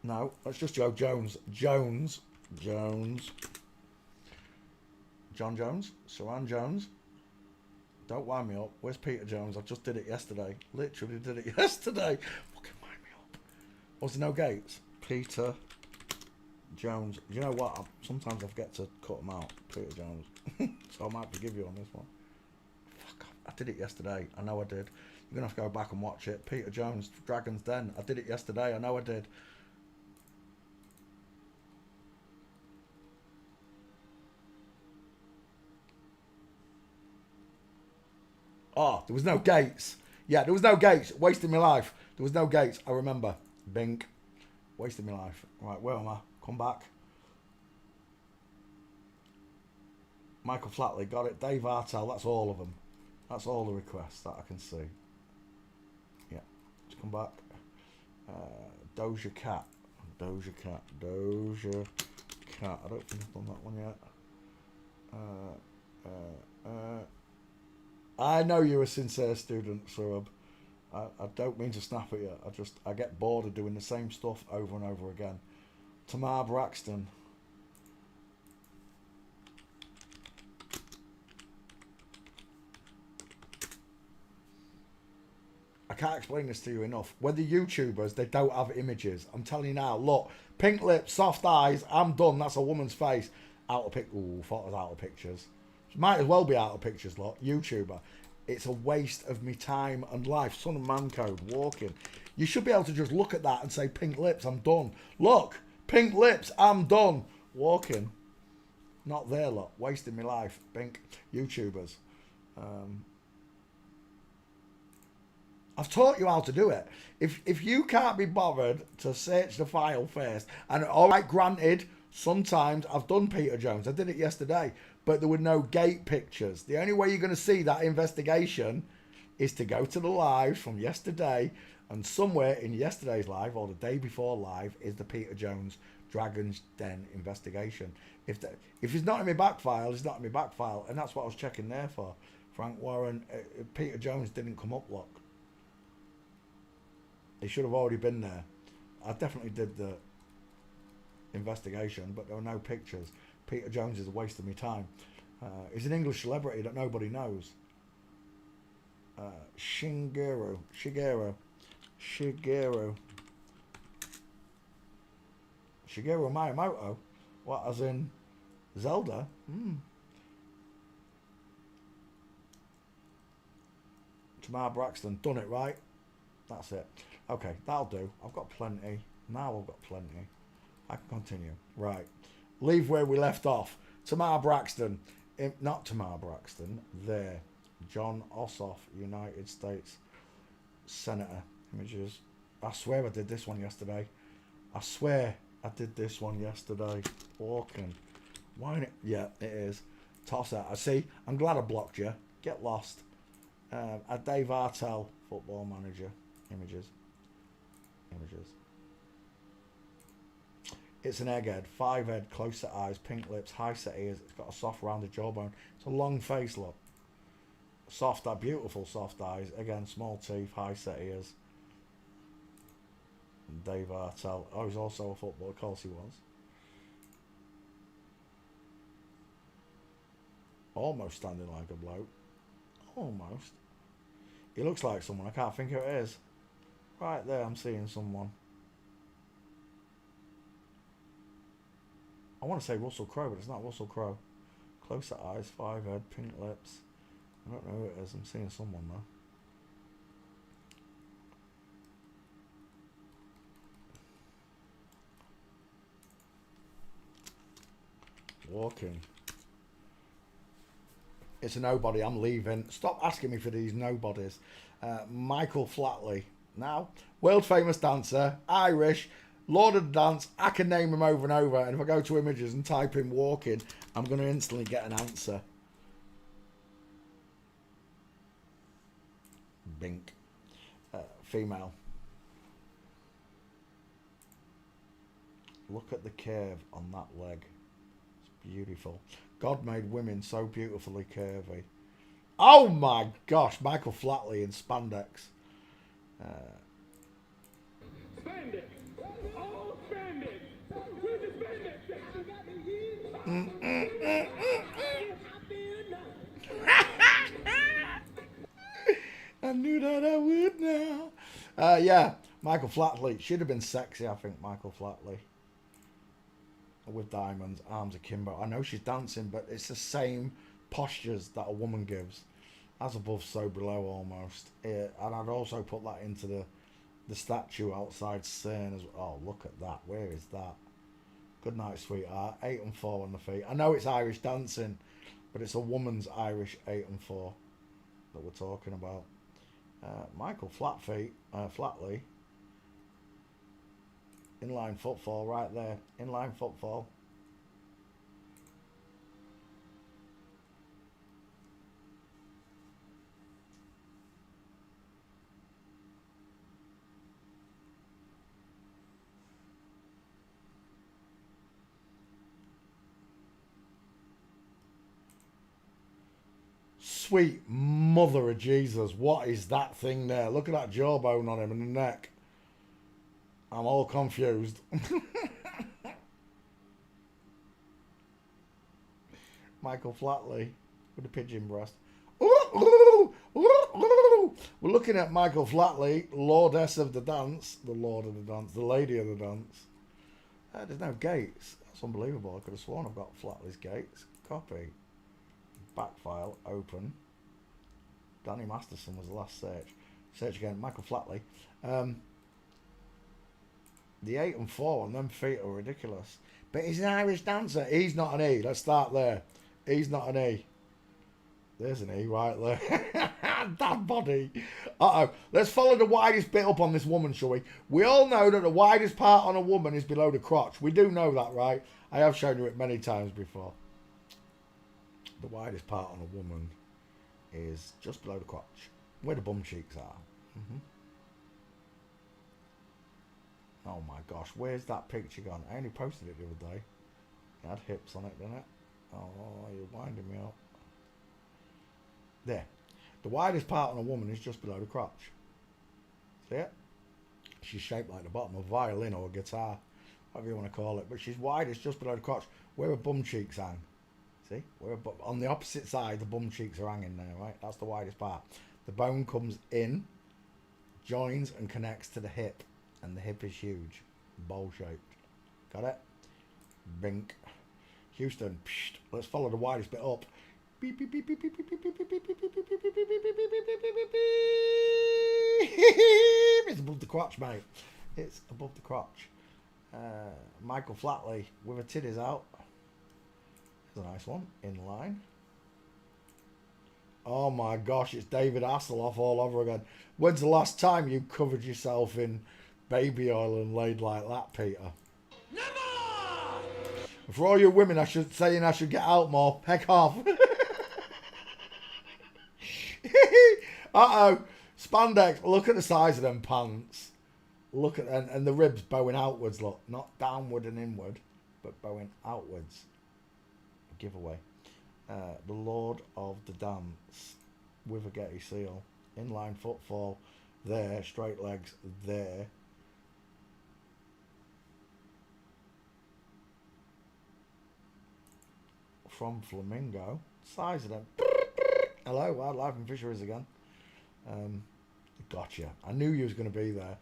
No, let's just go Jones. John Jones. Saran Jones. Don't wind me up. Where's Peter Jones? I just did it yesterday. Literally did it yesterday. Fucking wind me up. Was there no gates? Peter Jones. You know what? Sometimes I forget to cut them out. Peter Jones. So I might forgive you on this one. Fuck, I did it yesterday. I know I did. You're going to have to go back and watch it. Peter Jones, Dragon's Den. I did it yesterday. I know I did. Oh, there was no gates. Yeah, there was no gates. Wasting my life. There was no gates. I remember. Bink. Wasting my life. Right, where am I? Come back. Michael Flatley, got it. Dave Artell, that's all of them. That's all the requests that I can see. Yeah, just come back. Doja Cat. I don't think I've done that one yet. I know you're a sincere student, Surab. I don't mean to snap at you. I get bored of doing the same stuff over and over again. Tamar Braxton. I can't explain this to you enough. When the YouTubers, they don't have images. I'm telling you now, look, pink lips, soft eyes, I'm done. That's a woman's face. Out of pic. Ooh, photos out of pictures. Might as well be out of pictures, look. YouTuber. It's a waste of me time and life. Son of man code, walking. You should be able to just look at that and say, pink lips, I'm done. Look, pink lips, I'm done. Walking. Not there, look. Wasting my life. Pink YouTubers. I've taught you how to do it. If you can't be bothered to search the file first, and all right, granted, sometimes I've done Peter Jones. I did it yesterday, but there were no gate pictures. The only way you're going to see that investigation is to go to the live from yesterday, and somewhere in yesterday's live or the day before live is the Peter Jones Dragon's Den investigation. If it's not in my back file, it's not in my back file, and that's what I was checking there for. Frank Warren, Peter Jones didn't come up, look. He should have already been there. I definitely did the investigation, but there were no pictures. Peter Jones is a waste of my time. He's an English celebrity that nobody knows. Shigeru Miyamoto. What, as in Zelda? Tamar Braxton, done it right. That's it. Okay, that'll do. I've got plenty. Now I've got plenty. I can continue. Right. Leave where we left off. Tamar Braxton. Not Tamar Braxton. There. John Ossoff, United States Senator. Images. I swear I did this one yesterday. I swear I did this one yesterday. Walking. Why not? Yeah, it is. Tosser. I see. I'm glad I blocked you. Get lost. Dave Artell, football manager. Images. It's an egghead, 5 head, close set eyes, pink lips, high set ears. It's got a soft rounded jawbone. It's a long face, look. Soft, beautiful soft eyes. Again, small teeth, high set ears. And Dave Artell. Oh, he's also a footballer. Of course he was. Almost standing like a bloke. Almost. He looks like someone. I can't think who it is. Right there, I'm seeing someone. I want to say Russell Crowe, but it's not Russell Crowe. Closer eyes, 5 head, pink lips. I don't know who it is. I'm seeing someone though. Walking. It's a nobody. I'm leaving. Stop asking me for these nobodies. Michael Flatley. Now, world famous dancer, Irish, Lord of the Dance. I can name him over and over, and if I go to images and type in walking, I'm going to instantly get an answer. Bink. Female. Look at the curve on that leg. It's beautiful. God made women so beautifully curvy. Oh my gosh, Michael Flatley in spandex. Spandex. All spandex. Where's the spandex? I knew that I would now. Yeah, Michael Flatley. Should have been sexy, I think, Michael Flatley. With diamonds, arms akimbo. I know she's dancing, but it's the same postures that a woman gives. As above, so below, almost. And I'd also put that into the statue outside CERN as well. Oh, look at that. Where is that? Good night, sweetheart. 8 and 4 on the feet. I know it's Irish dancing, but it's a woman's Irish 8 and 4 that we're talking about. Michael Flatley. Inline footfall right there. Inline footfall. Sweet mother of Jesus, what is that thing there? Look at that jawbone on him and the neck. I'm all confused. Michael Flatley with a pigeon breast. We're looking at Michael Flatley, Lordess of the Dance, the Lord of the Dance, the Lady of the Dance. There's no gates. That's unbelievable. I could have sworn I've got Flatley's gates. Copy. Back file, open. Danny Masterson was the last search. Search again, Michael Flatley. The 8 and 4 and them feet are ridiculous. But he's an Irish dancer. He's not an E. Let's start there. He's not an E. There's an E right there. That body. Uh-oh. Let's follow the widest bit up on this woman, shall we? We all know that the widest part on a woman is below the crotch. We do know that, right? I have shown you it many times before. The widest part on a woman is just below the crotch, where the bum cheeks are. Oh my gosh, where's that picture gone? I only posted it the other day. It had hips on it, didn't it? Oh, you're winding me up. There. The widest part on a woman is just below the crotch. See it? She's shaped like the bottom of a violin or a guitar, whatever you want to call it. But she's widest just below the crotch, where her bum cheeks hang. See? Where on the opposite side, the bum cheeks are hanging there, right? That's the widest part. The bone comes in, joins and connects to the hip. And the hip is huge. Bowl-shaped. Got it? Bink. Houston. Psht. Let's follow the widest bit up. Beep, beep, beep, beep, beep, beep, beep, beep, beep, beep, beep, beep, beep, beep, beep, beep, beep, beep, beep, beep. It's above the crotch, mate. It's above the crotch. Michael Flatley with her titties out. There's a nice one. In line. Oh my gosh, it's David Hasselhoff all over again. When's the last time you covered yourself in baby oil and laid like that, Peter? Never! For all you women, I should get out more. Heck off. Uh-oh. Spandex. Look at the size of them pants. Look at and the ribs bowing outwards, look. Not downward and inward, but bowing outwards. A giveaway. The Lord of the Dance with a Getty seal. Inline footfall there. Straight legs there. From Flamingo. Size of them. Hello, Wildlife and Fisheries again. Gotcha. I knew you was going to be there.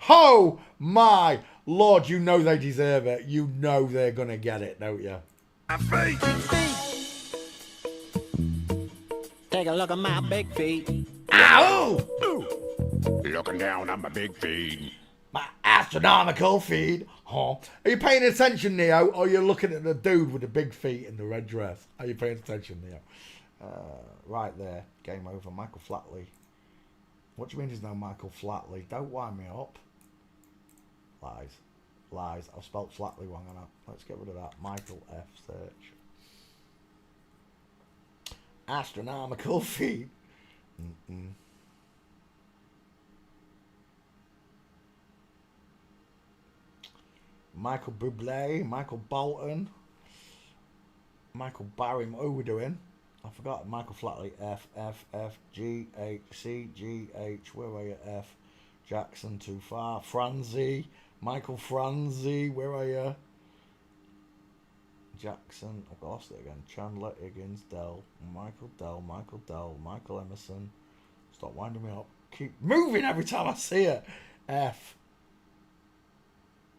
Oh my Lord, you know they deserve it. You know they're going to get it, don't you? Take a look at my big feet. Ow! Looking down on my big feet. My astronomical feet. Huh? Are you paying attention, Neo? Or are you looking at the dude with the big feet and the red dress? Are you paying attention, Neo? Right there. Game over. Michael Flatley. What do you mean there's no Michael Flatley? Don't wind me up. Lies. Lies. I've spelt Flatley wrong on that. Let's get rid of that. Michael F. Search. Astronomical feet. Michael Bublé, Michael Bolton, Michael Barry. Who are we doing? I forgot. Michael Flatley. F, F, F, G, H, C, G, H. Where are you? F. Jackson, too far. Franzi. Michael Franzi. Where are you? Jackson. I've lost it again. Chandler, Higgins, Dell. Michael Dell, Michael Dell, Michael Emerson. Stop winding me up. Keep moving every time I see it. F.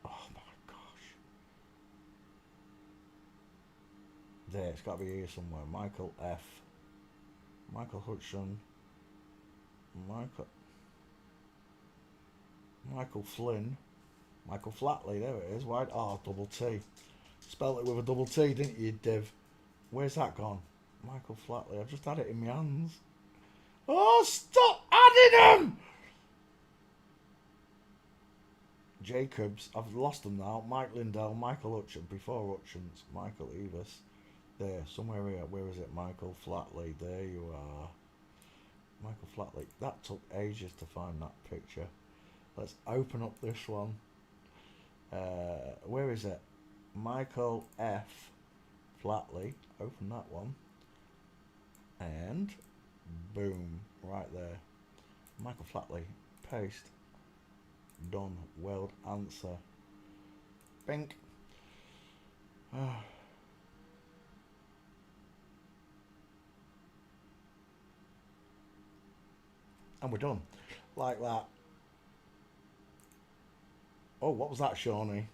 Oh my gosh. There, it's got to be here somewhere. Michael F. Michael Hutchison. Michael Flynn. Michael Flatley, there it is. Wide. Oh, double T. Spelled it with a double T, didn't you, Div? Where's that gone? Michael Flatley. I've just had it in my hands. Oh, stop adding them! Jacobs. I've lost them now. Mike Lindell. Michael Hutchins. Before Hutchins. Michael Evis. There. Somewhere here. Where is it? Michael Flatley. There you are. Michael Flatley. That took ages to find that picture. Let's open up this one. Where is it? Michael F. Flatley. Open that one. And Boom. Right there. Michael Flatley. Paste. Done. World answer. Bink. And we're done. Like that. Oh, what was that, Shawnee?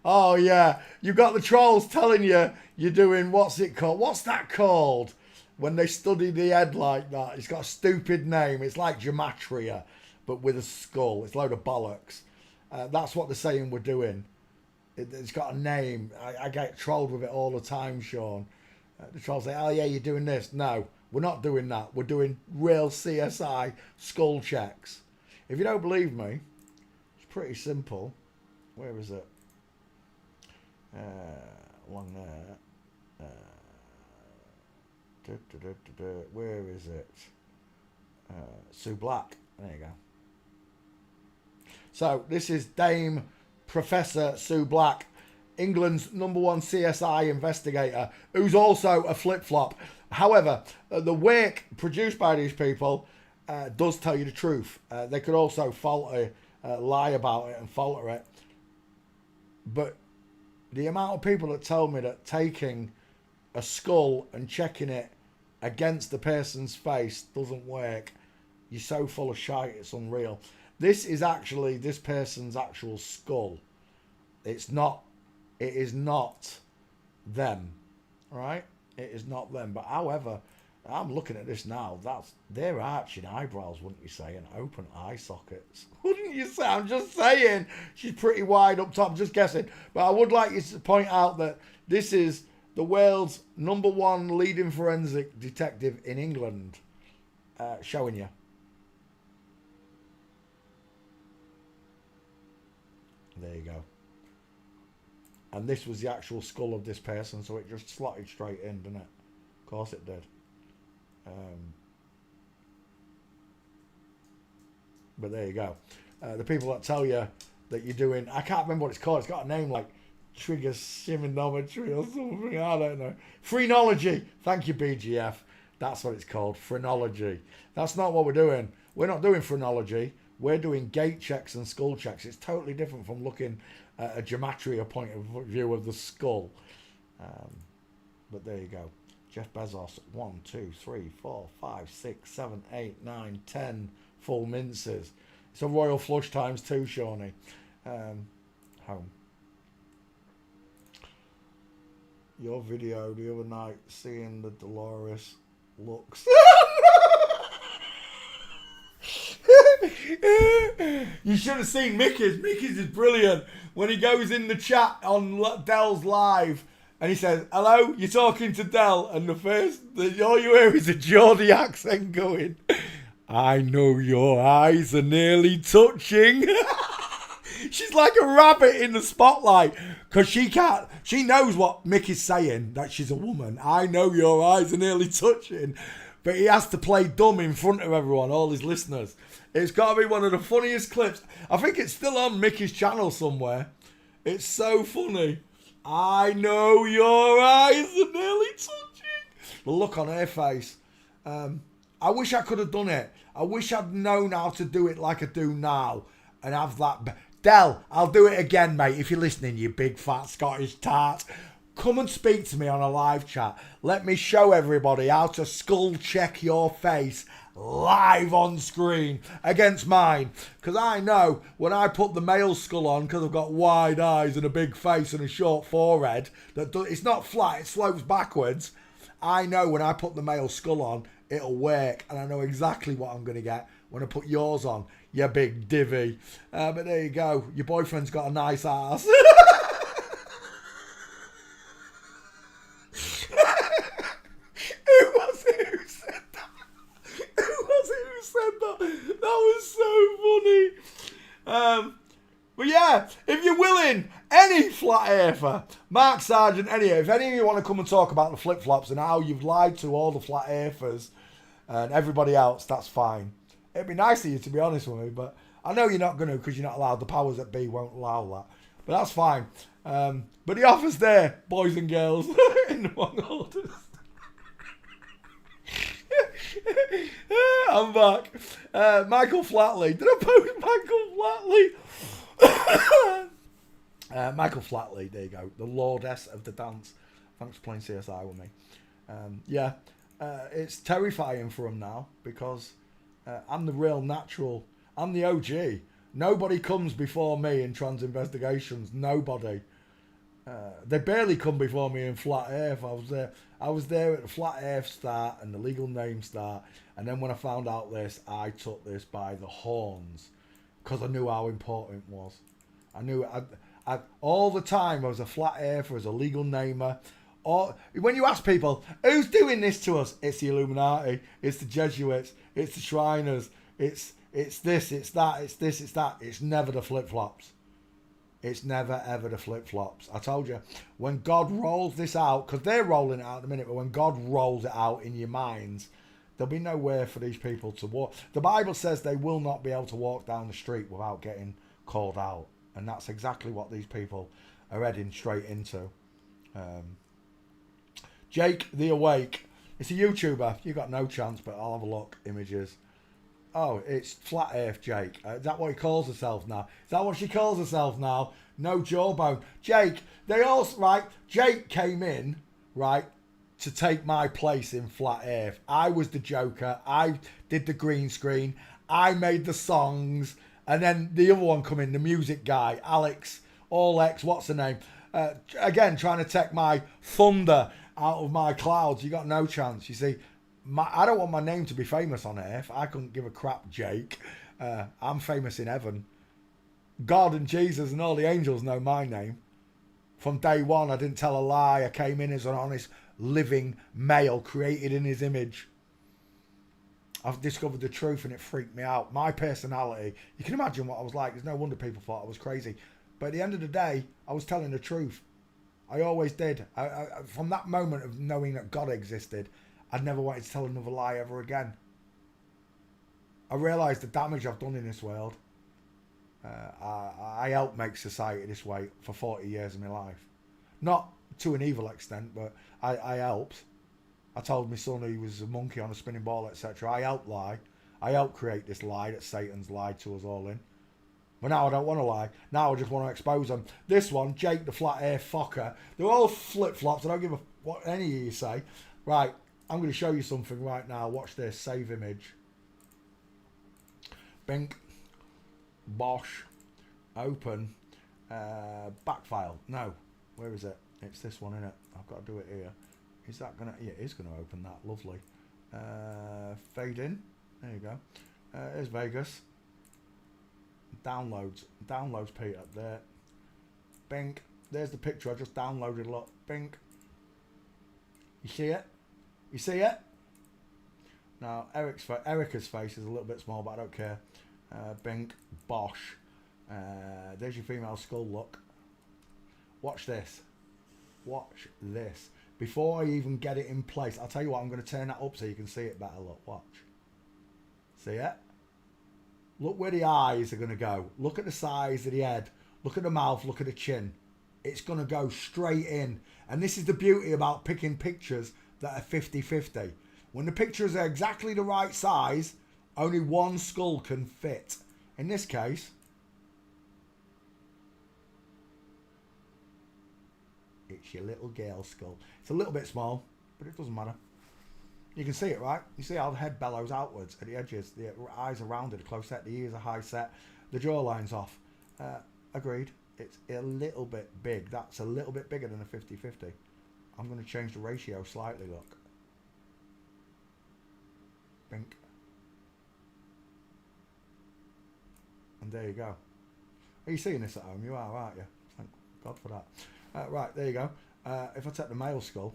Oh yeah. You got the trolls telling you you're doing, what's it called? What's that called? When they study the head like that. It's got a stupid name. It's like gematria, but with a skull. It's a load of bollocks. That's what they're saying we're doing. It's got a name. I get trolled with it all the time, Sean. The trolls say, oh yeah, you're doing this. No, we're not doing that. We're doing real CSI skull checks. If you don't believe me, it's pretty simple. Where is it? Along there. Where is it? Sue Black. There you go. So this is Dame Professor Sue Black, England's #1 CSI investigator, who's also a flip-flop. However, the work produced by these people does tell you the truth. They could also lie about it and falter it. But the amount of people that tell me that taking a skull and checking it against the person's face doesn't work, you're so full of shite, it's unreal. This is actually this person's actual skull. It is not them, right? It is not them. But however, I'm looking at this now. They're arching eyebrows, wouldn't you say, and open eye sockets, wouldn't you say? I'm just saying. She's pretty wide up top. Just guessing. But I would like you to point out that this is the world's #1 leading forensic detective in England, showing you. There you go. And this was the actual skull of this person, so it just slotted straight in, didn't it? Of course it did. But there you go. The people that tell you that you're doing, I can't remember what it's called. It's got a name like trigonometry or something. I don't know. Phrenology. Thank you, BGF. That's what it's called. Phrenology. That's not what we're doing. We're not doing phrenology. We're doing gate checks and skull checks. It's totally different from looking at a gematria point of view of the skull. But there you go. Jeff Bezos, 1, 2, 3, 4, 5, 6, 7, 8, 9, 10 full minces. It's a royal flush times 2, Shawnee. Home. Your video the other night, seeing the Dolores looks. You should have seen Mickey's. Mickey's is brilliant. When he goes in the chat on Dell's live and he says, hello, you're talking to Dell, and all you hear is a Geordie accent going, I know your eyes are nearly touching. She's like a rabbit in the spotlight because she knows what Mickey's saying, that she's a woman. I know your eyes are nearly touching. But he has to play dumb in front of everyone, all his listeners. It's got to be one of the funniest clips. I think it's still on Mickey's channel somewhere. It's so funny. I know your eyes are nearly touching. The look on her face. I wish I could have done it. I wish I'd known how to do it like I do now. And have that. Dell, I'll do it again, mate. If you're listening, you big fat Scottish tart. Come and speak to me on a live chat. Let me show everybody how to skull check your face live on screen against mine. Because I know when I put the male skull on, because I've got wide eyes and a big face and a short forehead, it's not flat, it slopes backwards. I know when I put the male skull on, it'll work. And I know exactly what I'm going to get when I put yours on, you big divvy. But there you go. Your boyfriend's got a nice ass. Who was it who said that? That was so funny. But yeah, if you're willing, any flat earther, Mark Sargent, if any of you want to come and talk about the flip-flops and how you've lied to all the flat earthers and everybody else, that's fine. It'd be nice of you, to be honest with me, but I know you're not going to because you're not allowed. The powers that be won't allow that. But that's fine. But the offer's there, boys and girls, in the wrong orders. I'm back. Michael Flatley. Did I post Michael Flatley? Michael Flatley, there you go. The Lordess of the Dance. Thanks for playing CSI with me. It's terrifying for him now because I'm the real natural. I'm the OG. Nobody comes before me in trans investigations. Nobody. They barely come before me in Flat Earth. I was there at the Flat Earth start and the legal name start, and then when I found out this, I took this by the horns because I knew how important it was. I knew I all the time I was a Flat Earther, as a legal namer. Or when you ask people who's doing this to us, it's the Illuminati, it's the Jesuits, it's the Shriners, it's this, it's that, it's this, it's that. It's never the flip-flops. It's never, ever the flip-flops. I told you, when God rolls this out, because they're rolling it out in a minute, but when God rolls it out in your minds, there'll be nowhere for these people to walk. The Bible says they will not be able to walk down the street without getting called out. And that's exactly what these people are heading straight into. Jake the Awake. It's a YouTuber. You got no chance, but I'll have a look. Images. Oh, it's Flat Earth Jake. Is that what he calls herself now? Is that what she calls herself now? No jawbone. Jake, they also, right, Jake came in, right, to take my place in Flat Earth. I was the Joker. I did the green screen. I made the songs. And then the other one come in, the music guy, Alex, what's her name? Again, trying to take my thunder out of my clouds. You got no chance. You see, I don't want my name to be famous on Earth. I couldn't give a crap, Jake. I'm famous in heaven. God and Jesus and all the angels know my name. From day one, I didn't tell a lie. I came in as an honest, living male created in his image. I've discovered the truth and it freaked me out. My personality, you can imagine what I was like. There's no wonder people thought I was crazy. But at the end of the day, I was telling the truth. I always did. From that moment of knowing that God existed, I'd never wanted to tell another lie ever again. I realised the damage I've done in this world. I helped make society this way for 40 years of my life. Not to an evil extent, but I helped. I told my son he was a monkey on a spinning ball, etc. I helped lie. I helped create this lie that Satan's lied to us all in. But now I don't want to lie. Now I just want to expose them. This one, Jake the Flat Earth Fucker. They're all flip-flops. I don't give a what any of you say. Right, I'm going to show you something right now. Watch this. Save image. Bink. Bosh. Open. Back file. No. Where is it? It's this one, isn't it? I've got to do it here. Is that going to... Yeah, it is going to open that. Lovely. Fade in. There you go. Here's Vegas. Downloads. Downloads, Peter. There. Bink. There's the picture I just downloaded. Look. Bink. You see it? You see it? Now, Erica's face is a little bit small, but I don't care. Bink. Bosh. There's your female skull. Look. Watch this. Watch this. Before I even get it in place, I'll tell you what, I'm going to turn that up so you can see it better. Look, watch. See it? Look where the eyes are going to go. Look at the size of the head. Look at the mouth. Look at the chin. It's going to go straight in. And this is the beauty about picking pictures that are 50-50. When the pictures are exactly the right size, only one skull can fit. In this case, it's your little girl skull. It's a little bit small, but it doesn't matter. You can see it, right? You see how the head bellows outwards at the edges. The eyes are rounded, close set. The ears are high set. The jawline's off. Agreed. It's a little bit big. That's a little bit bigger than a 50-50. I'm going to change the ratio slightly, look. Bink. And there you go. Are you seeing this at home? You are, aren't you? Thank God for that. Right, there you go. If I take the male skull.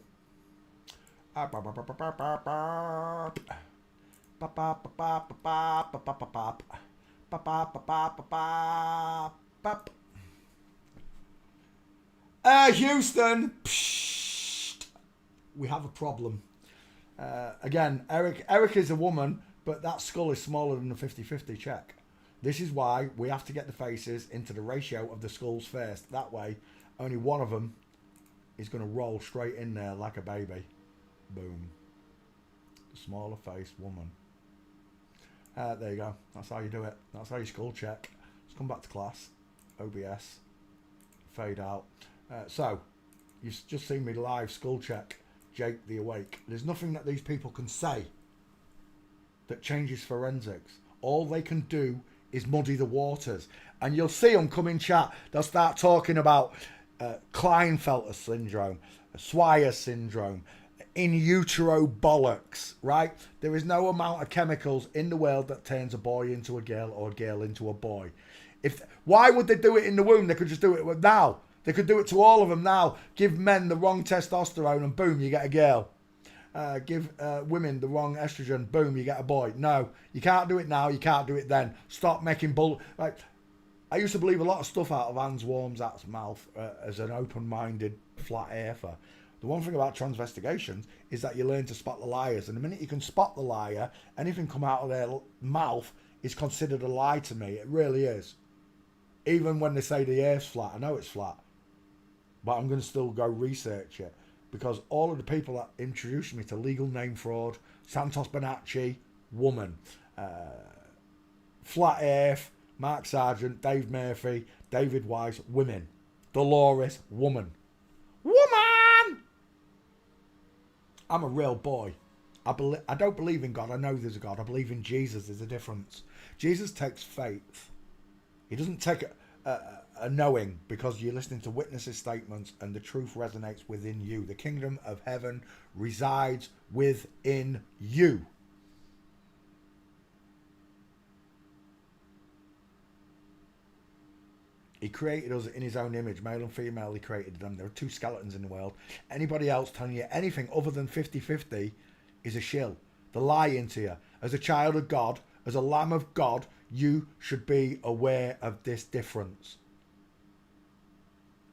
Houston, psst. We have a problem. Again, Eric is a woman, but that skull is smaller than the 50-50 check. This is why we have to get the faces into the ratio of the skulls first. That way, only one of them is going to roll straight in there like a baby. Boom. The smaller face woman. There you go. That's how you do it. That's how you skull check. Let's come back to class. OBS. Fade out. So, you've just seen me live skull check Jake the Awake. There's nothing that these people can say that changes forensics. All they can do is muddy the waters. And you'll see them come in chat. They'll start talking about Klinefelter syndrome, Swire syndrome, in utero bollocks, right? There is no amount of chemicals in the world that turns a boy into a girl or a girl into a boy. Why would they do it in the womb? They could just do it now. They could do it to all of them now. Give men the wrong testosterone and boom, you get a girl. Give women the wrong estrogen, boom, you get a boy. No, you can't do it now, you can't do it then. Stop making bull. Like, I used to believe a lot of stuff out of Hans Wormsat's mouth as an open-minded flat earther. The one thing about transvestigations is that you learn to spot the liars, and the minute you can spot the liar, anything come out of their mouth is considered a lie to me. It really is. Even when they say the earth's flat, I know it's flat, but I'm going to still go research it, because all of the people that introduced me to legal name fraud, Santos Bonacci, woman, Flat Earth, Mark Sargent, Dave Murphy, David Weiss, women, Dolores, woman. I'm a real boy. I don't believe in God. I know there's a God. I believe in Jesus. There's a difference. Jesus takes faith. He doesn't take a knowing, because you're listening to witnesses' statements and the truth resonates within you. The kingdom of heaven resides within you. He created us in his own image, male and female. He created them. There are two skeletons in the world. Anybody else telling you anything other than 50-50 is a shill. They're lying to you. As a child of God, as a lamb of God, you should be aware of this difference.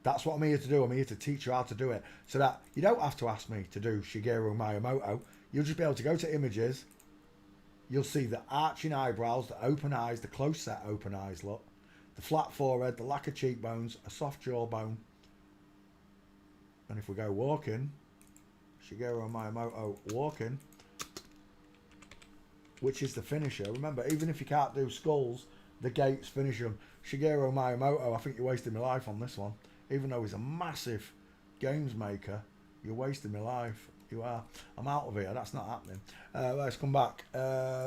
That's what I'm here to do. I'm here to teach you how to do it, so that you don't have to ask me to do Shigeru Miyamoto. You'll just be able to go to images. You'll see the arching eyebrows, the open eyes, the close set open eyes look. The flat forehead, the lack of cheekbones, a soft jawbone. And if we go walking, Shigeru Miyamoto walking, which is the finisher. Remember, even if you can't do skulls, the gates finish them. Shigeru Miyamoto, I think you're wasting my life on this one. Even though he's a massive games maker, you're wasting my life. You are. I'm out of here. That's not happening. Let's come back.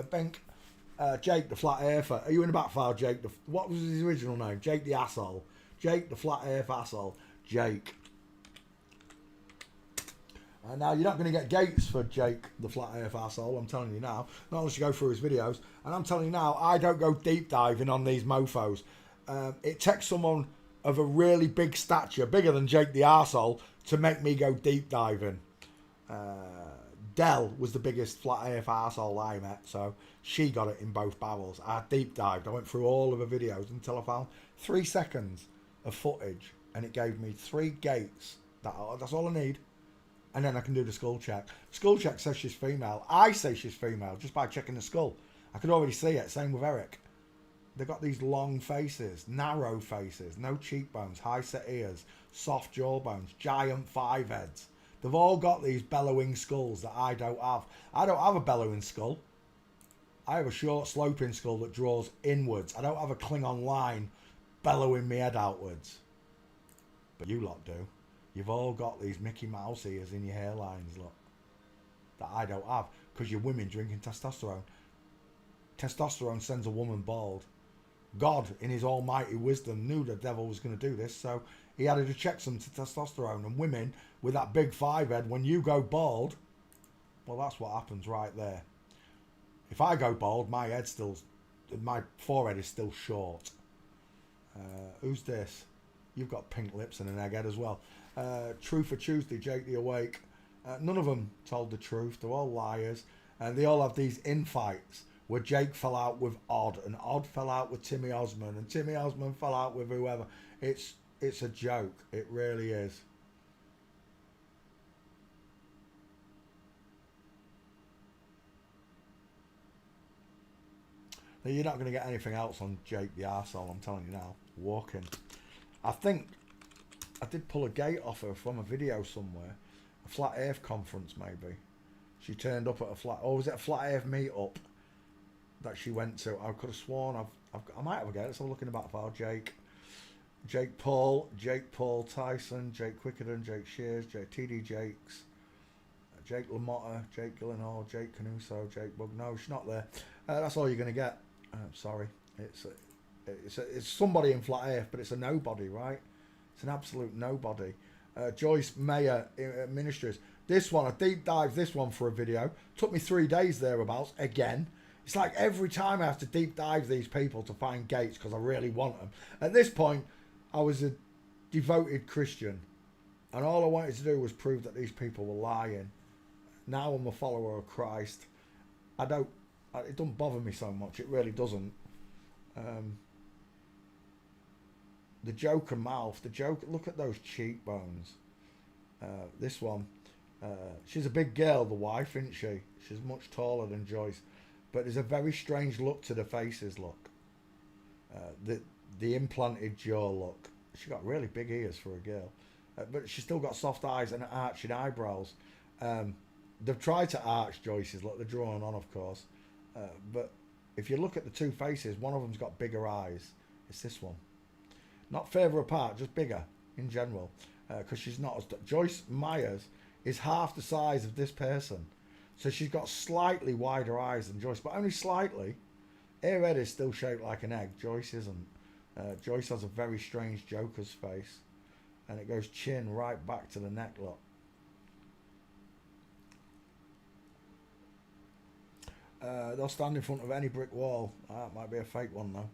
Bink. Jake the Flat Earther. Are you in the back file, Jake? What was his original name? Jake the Asshole. Jake the Flat Earth Asshole. Jake. Now, you're not going to get gates for Jake the Flat Earth Asshole, I'm telling you now. Not unless you go through his videos. And I'm telling you now, I don't go deep diving on these mofos. It takes someone of a really big stature, bigger than Jake the Arsehole, to make me go deep diving. Dell was the biggest flat earth arsehole I met, so she got it in both barrels. I deep dived. I went through all of her videos until I found 3 seconds of footage, and it gave me 3 gates. That's all I need. And then I can do the skull check. Skull check says she's female. I say she's female just by checking the skull. I could already see it. Same with Eric. They've got these long faces, narrow faces, no cheekbones, high set ears, soft jawbones, giant 5 heads. They've all got these bellowing skulls that I don't have. I don't have a bellowing skull. I have a short sloping skull that draws inwards. I don't have a Klingon line bellowing my head outwards. But you lot do. You've all got these Mickey Mouse ears in your hairlines, look. That I don't have, because you're women drinking testosterone. Testosterone sends a woman bald. God, in his almighty wisdom, knew the devil was going to do this, so he added a checksum to testosterone. And women with that big 5 head, when you go bald, well, that's what happens right there. If I go bald, my forehead is still short. Who's this? You've got pink lips and an egghead as well. Truth for Tuesday, Jake the Awake. None of them told the truth. They're all liars. And they all have these infights where Jake fell out with Odd, and Odd fell out with Timmy Osmond, and Timmy Osmond fell out with whoever. It's a joke. It really is. Now, you're not going to get anything else on Jake the Arsehole, I'm telling you now. Walking. I think I did pull a gate off her from a video somewhere. A Flat Earth conference, maybe. She turned up at a flat, or was it a Flat Earth meet-up that she went to? I could have sworn I might have a guess. Let's have a look in the back file. Jake Paul Tyson, Jake Quickenden, Jake Shears, TD Jakes, Jake LaMotta, Jake Gyllenhaal, Jake Canuso, Jake Bug. No, she's not there. That's all you're going to get. Sorry. It's somebody in Flat Earth, but it's a nobody, right? It's an absolute nobody. Joyce Mayer Ministries. This one, I deep dived this one for a video. Took me 3 days thereabouts. Again, it's like every time I have to deep dive these people to find gates because I really want them. At this point, I was a devoted Christian, and all I wanted to do was prove that these people were lying. Now I'm a follower of Christ. It doesn't bother me so much. It really doesn't. The Joker mouth, look at those cheekbones. This one, she's a big girl, the wife, isn't she? She's much taller than Joyce, but there's a very strange look to the faces. Look, the implanted jaw look. She got really big ears for a girl, but she's still got soft eyes and arching eyebrows. They've tried to arch Joyce's look. They're drawn on, of course, but if you look at the two faces, one of them's got bigger eyes. It's this one. Not further apart, just bigger in general. Because she's not as... Joyce Myers is half the size of this person. So she's got slightly wider eyes than Joyce, but only slightly. Her head is still shaped like an egg. Joyce isn't. Joyce has a very strange Joker's face. And it goes chin right back to the neck, look. They'll stand in front of any brick wall. That might be a fake one, though.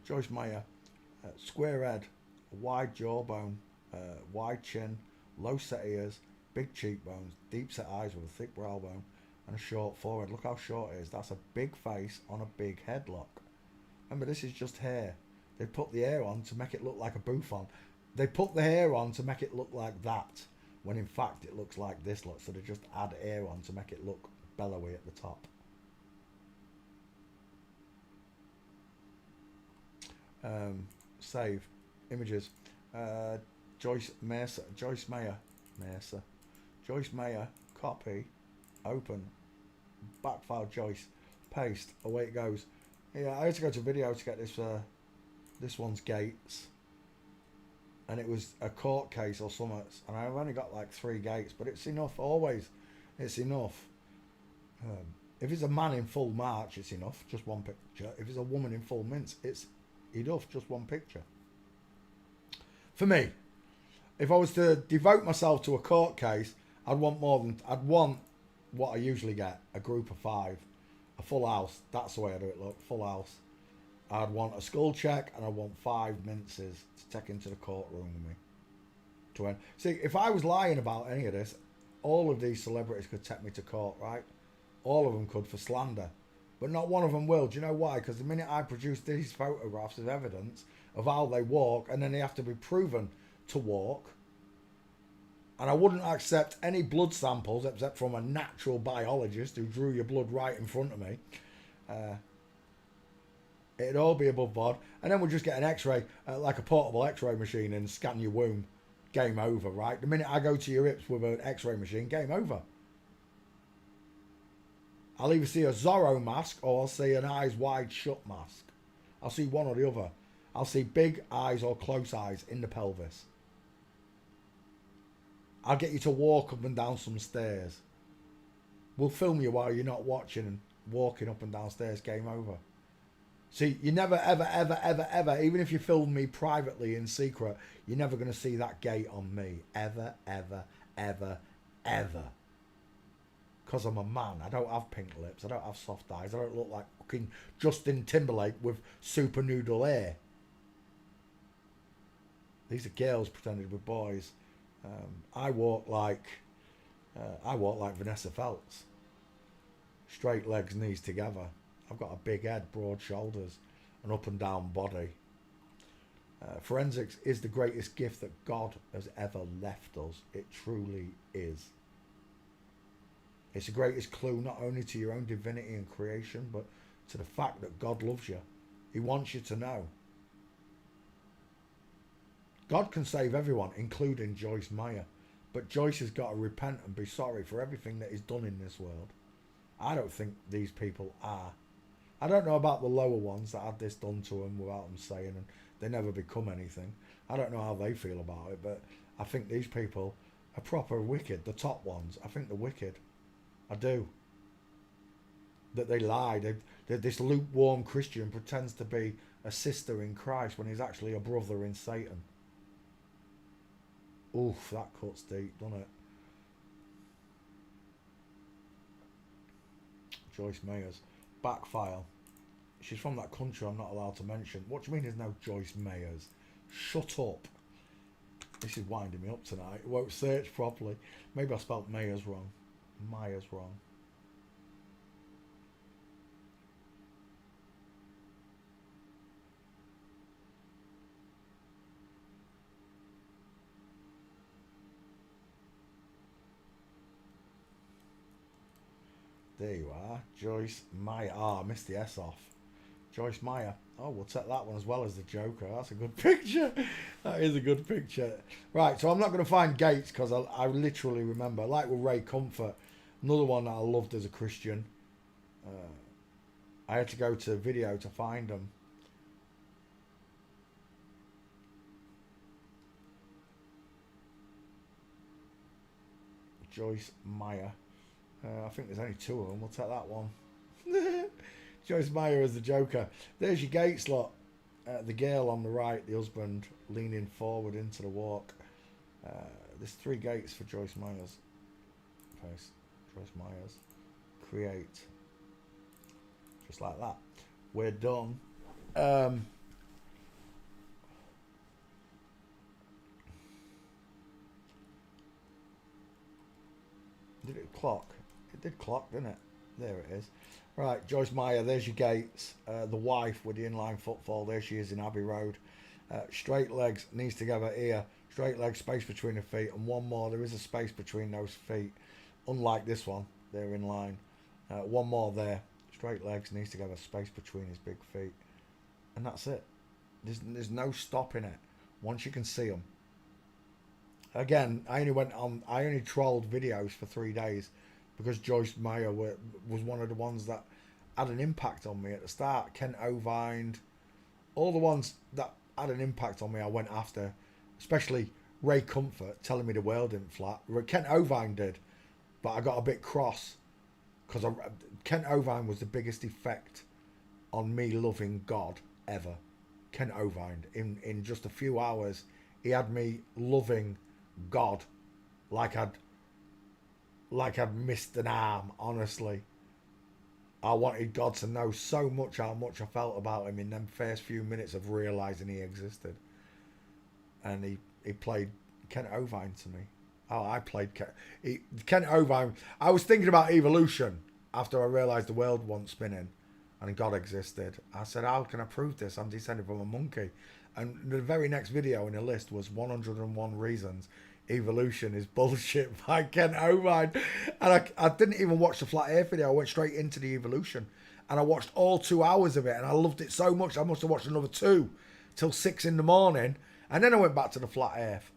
Joyce Meyer. Square head, wide jawbone, wide chin, low set ears, big cheekbones, deep set eyes with a thick brow bone, and a short forehead. Look how short it is. That's a big face on a big head, look. Remember, this is just hair. They put the hair on to make it look like a bouffant. They put the hair on to make it look like that, when in fact it looks like this, look. So they just add hair on to make it look bellowy at the top. Save images. Joyce Meyer, copy, open, back file Joyce, paste, away it goes. Yeah, I had to go to video to get this one's gates, and it was a court case or something, and I've only got like 3 gates, but it's enough. Always, it's enough. If it's a man in full march, it's enough, just one picture. If it's a woman in full mince, it's enough, just one picture. For me, if I was to devote myself to a court case, I'd want what I usually get, a group of 5, a full house. That's the way I do it, look, full house. I'd want a skull check, and I want 5 minces to take into the courtroom with me. See, if I was lying about any of this, all of these celebrities could take me to court, right? All of them could for slander. But not one of them will. Do you know why? Because the minute I produce these photographs as evidence of how they walk, and then they have to be proven to walk, and I wouldn't accept any blood samples except from a natural biologist who drew your blood right in front of me. It'd all be above board. And then we'll just get an x-ray, like a portable x-ray machine, and scan your womb. Game over, right? The minute I go to your hips with an x-ray machine, game over. I'll either see a Zorro mask or I'll see an eyes wide shut mask. I'll see one or the other. I'll see big eyes or close eyes in the pelvis. I'll get you to walk up and down some stairs. We'll film you while you're not watching and walking up and down stairs. Game over. See, you never, ever, ever, ever, ever, even if you film me privately in secret, you're never going to see that gate on me. Ever, ever, ever, ever. Because I'm a man. I don't have pink lips. I don't have soft eyes. I don't look like fucking Justin Timberlake with super noodle hair. These are girls pretending to be boys. I walk like Vanessa Feltz. Straight legs, knees together. I've got a big head, broad shoulders, an up and down body. Forensics is the greatest gift that God has ever left us. It truly is. It's the greatest clue not only to your own divinity and creation, but to the fact that God loves you. He wants you to know. God can save everyone, including Joyce Meyer. But Joyce has got to repent and be sorry for everything that he's done in this world. I don't think these people are. I don't know about the lower ones that had this done to them without them saying, and they never become anything. I don't know how they feel about it, but I think these people are proper wicked. The top ones, I think they're wicked. I do. That they lie. This lukewarm Christian pretends to be a sister in Christ when he's actually a brother in Satan. Oof, that cuts deep, doesn't it? Joyce Mayers. Backfile. She's from that country I'm not allowed to mention. What do you mean there's no Joyce Mayers? Shut up. This is winding me up tonight. It won't search properly. Maybe I spelt Mayers wrong. Myers wrong. There you are, Joyce Meyer. Ah, I missed the S off. Joyce Meyer. Oh, we'll take that one as well as the Joker. That's a good picture. That is a good picture. Right, so I'm not going to find Gates because I literally remember. Like with Ray Comfort, another one that I loved as a Christian. I had to go to video to find them. Joyce Meyer. I think there's only two of them. We'll take that one. Joyce Meyer as the Joker. There's your Gates lot. The girl on the right, the husband, leaning forward into the walk. There's 3 Gates for Joyce Myers. Face. Joyce Myers. Create. Just like that. We're done. Did it clock? It did clock, didn't it? There it is. Right, Joyce Meyer, there's your Gates. The wife with the inline footfall, there she is in Abbey Road. Straight legs, knees together here. Straight legs, space between the feet. And one more, there is a space between those feet. Unlike this one, they're in line. One more there. Straight legs, knees together, space between his big feet. And that's it. There's no stopping it once you can see them. Again, I only trolled videos for 3 days because Joyce Meyer was one of the ones that had an impact on me at the start. Kent Ovine, all the ones that had an impact on me I went after, especially Ray Comfort telling me the world isn't flat. Kent Ovine did, but I got a bit cross because Kent Ovine was the biggest effect on me loving God ever. Kent Ovine, in just a few hours, he had me loving God like I'd missed an arm. Honestly, I wanted God to know so much how much I felt about him in them first few minutes of realizing he existed. And he played Kent Ovine to me. Oh, I played Kent Ovine. I was thinking about evolution after I realized the world wasn't spinning and God existed. I said, how can I prove this? I'm descended from a monkey. And the very next video in the list was 101 Reasons Evolution is Bullshit by Kent Ovine. And I didn't even watch the Flat Earth video. I went straight into the evolution. And I watched all 2 hours of it. And I loved it so much. I must have watched another 2 till 6 in the morning. And then I went back to the Flat Earth.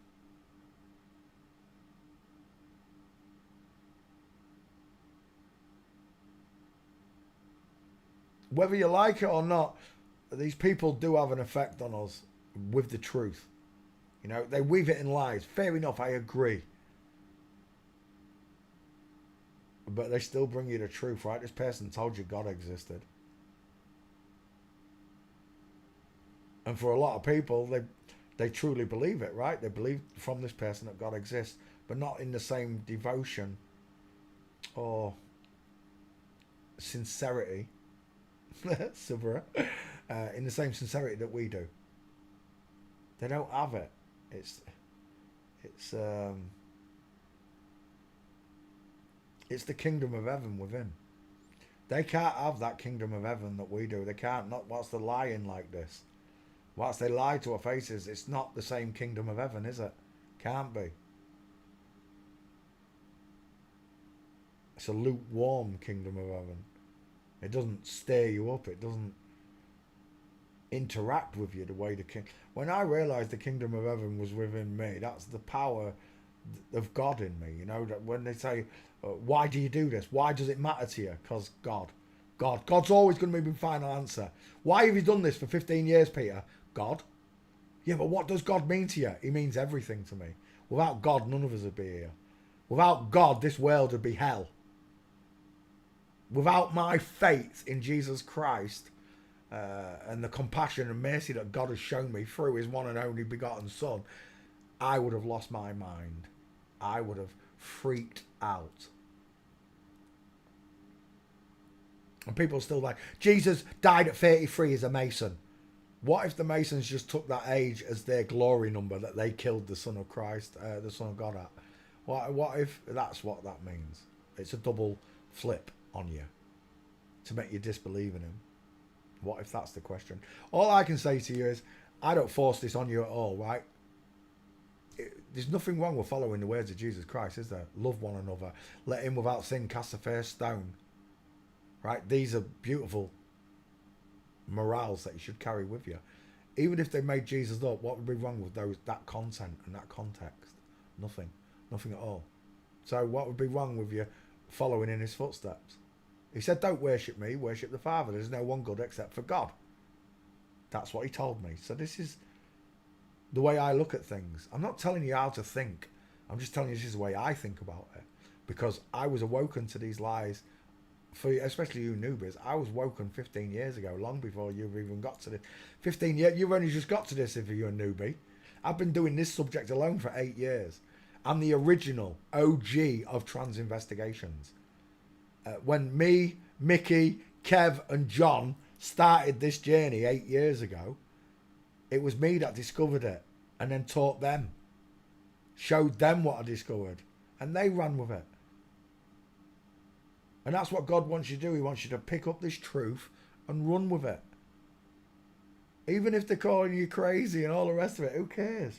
Whether you like it or not, these people do have an effect on us with the truth. You know, they weave it in lies. Fair enough, I agree. But they still bring you the truth, right? This person told you God existed. And for a lot of people, they truly believe it, right? They believe from this person that God exists, but not in the same devotion or sincerity. Subra, in the same sincerity that we do. They don't have it. It's the kingdom of heaven within. They can't have that kingdom of heaven that we do. They can't. Not whilst they're lying like this. Whilst they lie to our faces, it's not the same kingdom of heaven, is it? Can't be. It's a lukewarm kingdom of heaven. It doesn't stir you up. It doesn't interact with you the way the king. When I realised the kingdom of heaven was within me, that's the power of God in me. You know, that when they say, why do you do this? Why does it matter to you? Because God's always going to be the final answer. Why have you done this for 15 years, Peter? God. Yeah, but what does God mean to you? He means everything to me. Without God, none of us would be here. Without God, this world would be hell. Without my faith in Jesus Christ and the compassion and mercy that God has shown me through his one and only begotten Son, I would have lost my mind. I would have freaked out. And people are still like, Jesus died at 33 as a Mason. What if the Masons just took that age as their glory number that they killed the Son of Christ, the Son of God at? What if that's what that means? It's a double flip on you to make you disbelieve in him. What if that's the question? All I can say to you is, I don't force this on you at all, right? There's nothing wrong with following the words of Jesus Christ, is there? Love one another. Let him without sin cast the first stone. Right? These are beautiful morals that you should carry with you. Even if they made Jesus up, what would be wrong with that content and that context? Nothing. Nothing at all. So what would be wrong with you following in his footsteps? He said, don't worship me, worship the Father. There's no one good except for God. That's what he told me. So this is the way I look at things. I'm not telling you how to think. I'm just telling you this is the way I think about it. Because I was awoken to these lies, for especially you newbies. I was woken 15 years ago, long before you've even got to this. 15 years, you've only just got to this if you're a newbie. I've been doing this subject alone for 8 years. I'm the original OG of trans investigations. When me, Mickey, Kev and John started this journey 8 years ago, it was me that discovered it and then taught them. Showed them what I discovered. And they ran with it. And that's what God wants you to do. He wants you to pick up this truth and run with it. Even if they're calling you crazy and all the rest of it, who cares?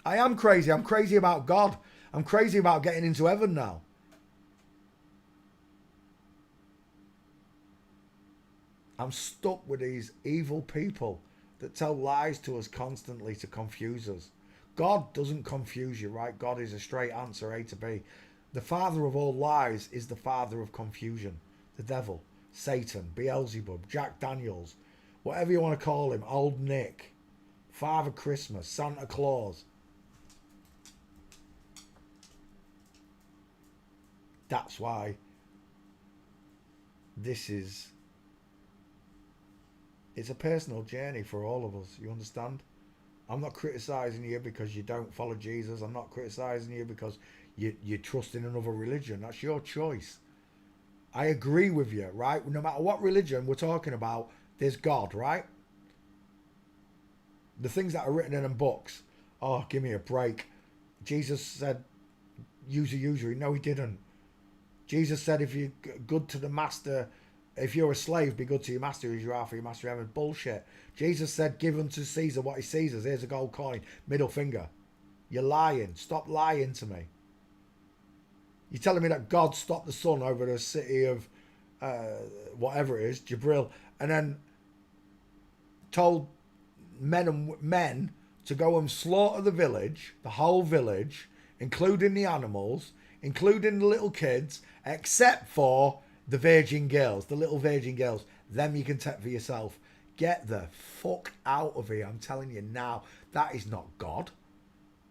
I am crazy. I'm crazy about God. I'm crazy about getting into heaven now. I'm stuck with these evil people that tell lies to us constantly to confuse us. God doesn't confuse you, right? God is a straight answer, A to B. The father of all lies is the father of confusion. The devil, Satan, Beelzebub, Jack Daniels, whatever you want to call him, Old Nick, Father Christmas, Santa Claus. That's why it's a personal journey for all of us, you understand? I'm not criticising you because you don't follow Jesus. I'm not criticising you because you trust in another religion. That's your choice. I agree with you, right? No matter what religion we're talking about, there's God, right? The things that are written in them books, oh, give me a break. Jesus said, use a usury. No, he didn't. Jesus said, if you're good to the master, if you're a slave, be good to your master as you are for your master in heaven. Bullshit. Jesus said, give unto Caesar what is Caesar's. Here's a gold coin. Middle finger. You're lying. Stop lying to me. You're telling me that God stopped the sun over the city of whatever it is, Jibril, and then told men to go and slaughter the village, the whole village, including the animals, including the little kids, except for the virgin girls, the little virgin girls. Them you can take for yourself. Get the fuck out of here. I'm telling you now, that is not God.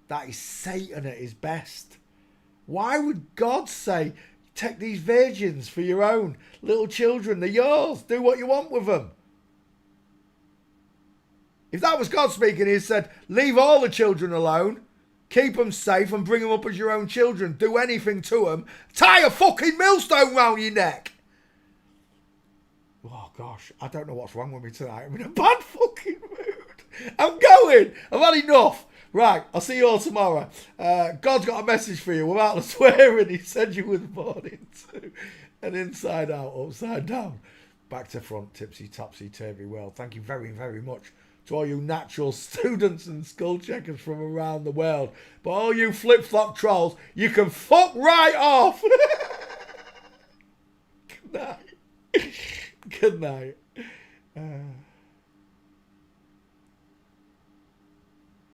That is Satan at his best. Why would God say, take these virgins for your own little children? They're yours. Do what you want with them. If that was God speaking, he said, leave all the children alone. Keep them safe and bring them up as your own children. Do anything to them. Tie a fucking millstone round your neck. Oh, gosh. I don't know what's wrong with me tonight. I'm in a bad fucking mood. I'm going. I've had enough. Right. I'll see you all tomorrow. God's got a message for you. Without the swearing, he said you was born into an inside out, upside down, back to front, tipsy, topsy, turvy world. Thank you very, very much to all you natural students and skull checkers from around the world. But all you flip-flop trolls, you can fuck right off. Good night. Good night.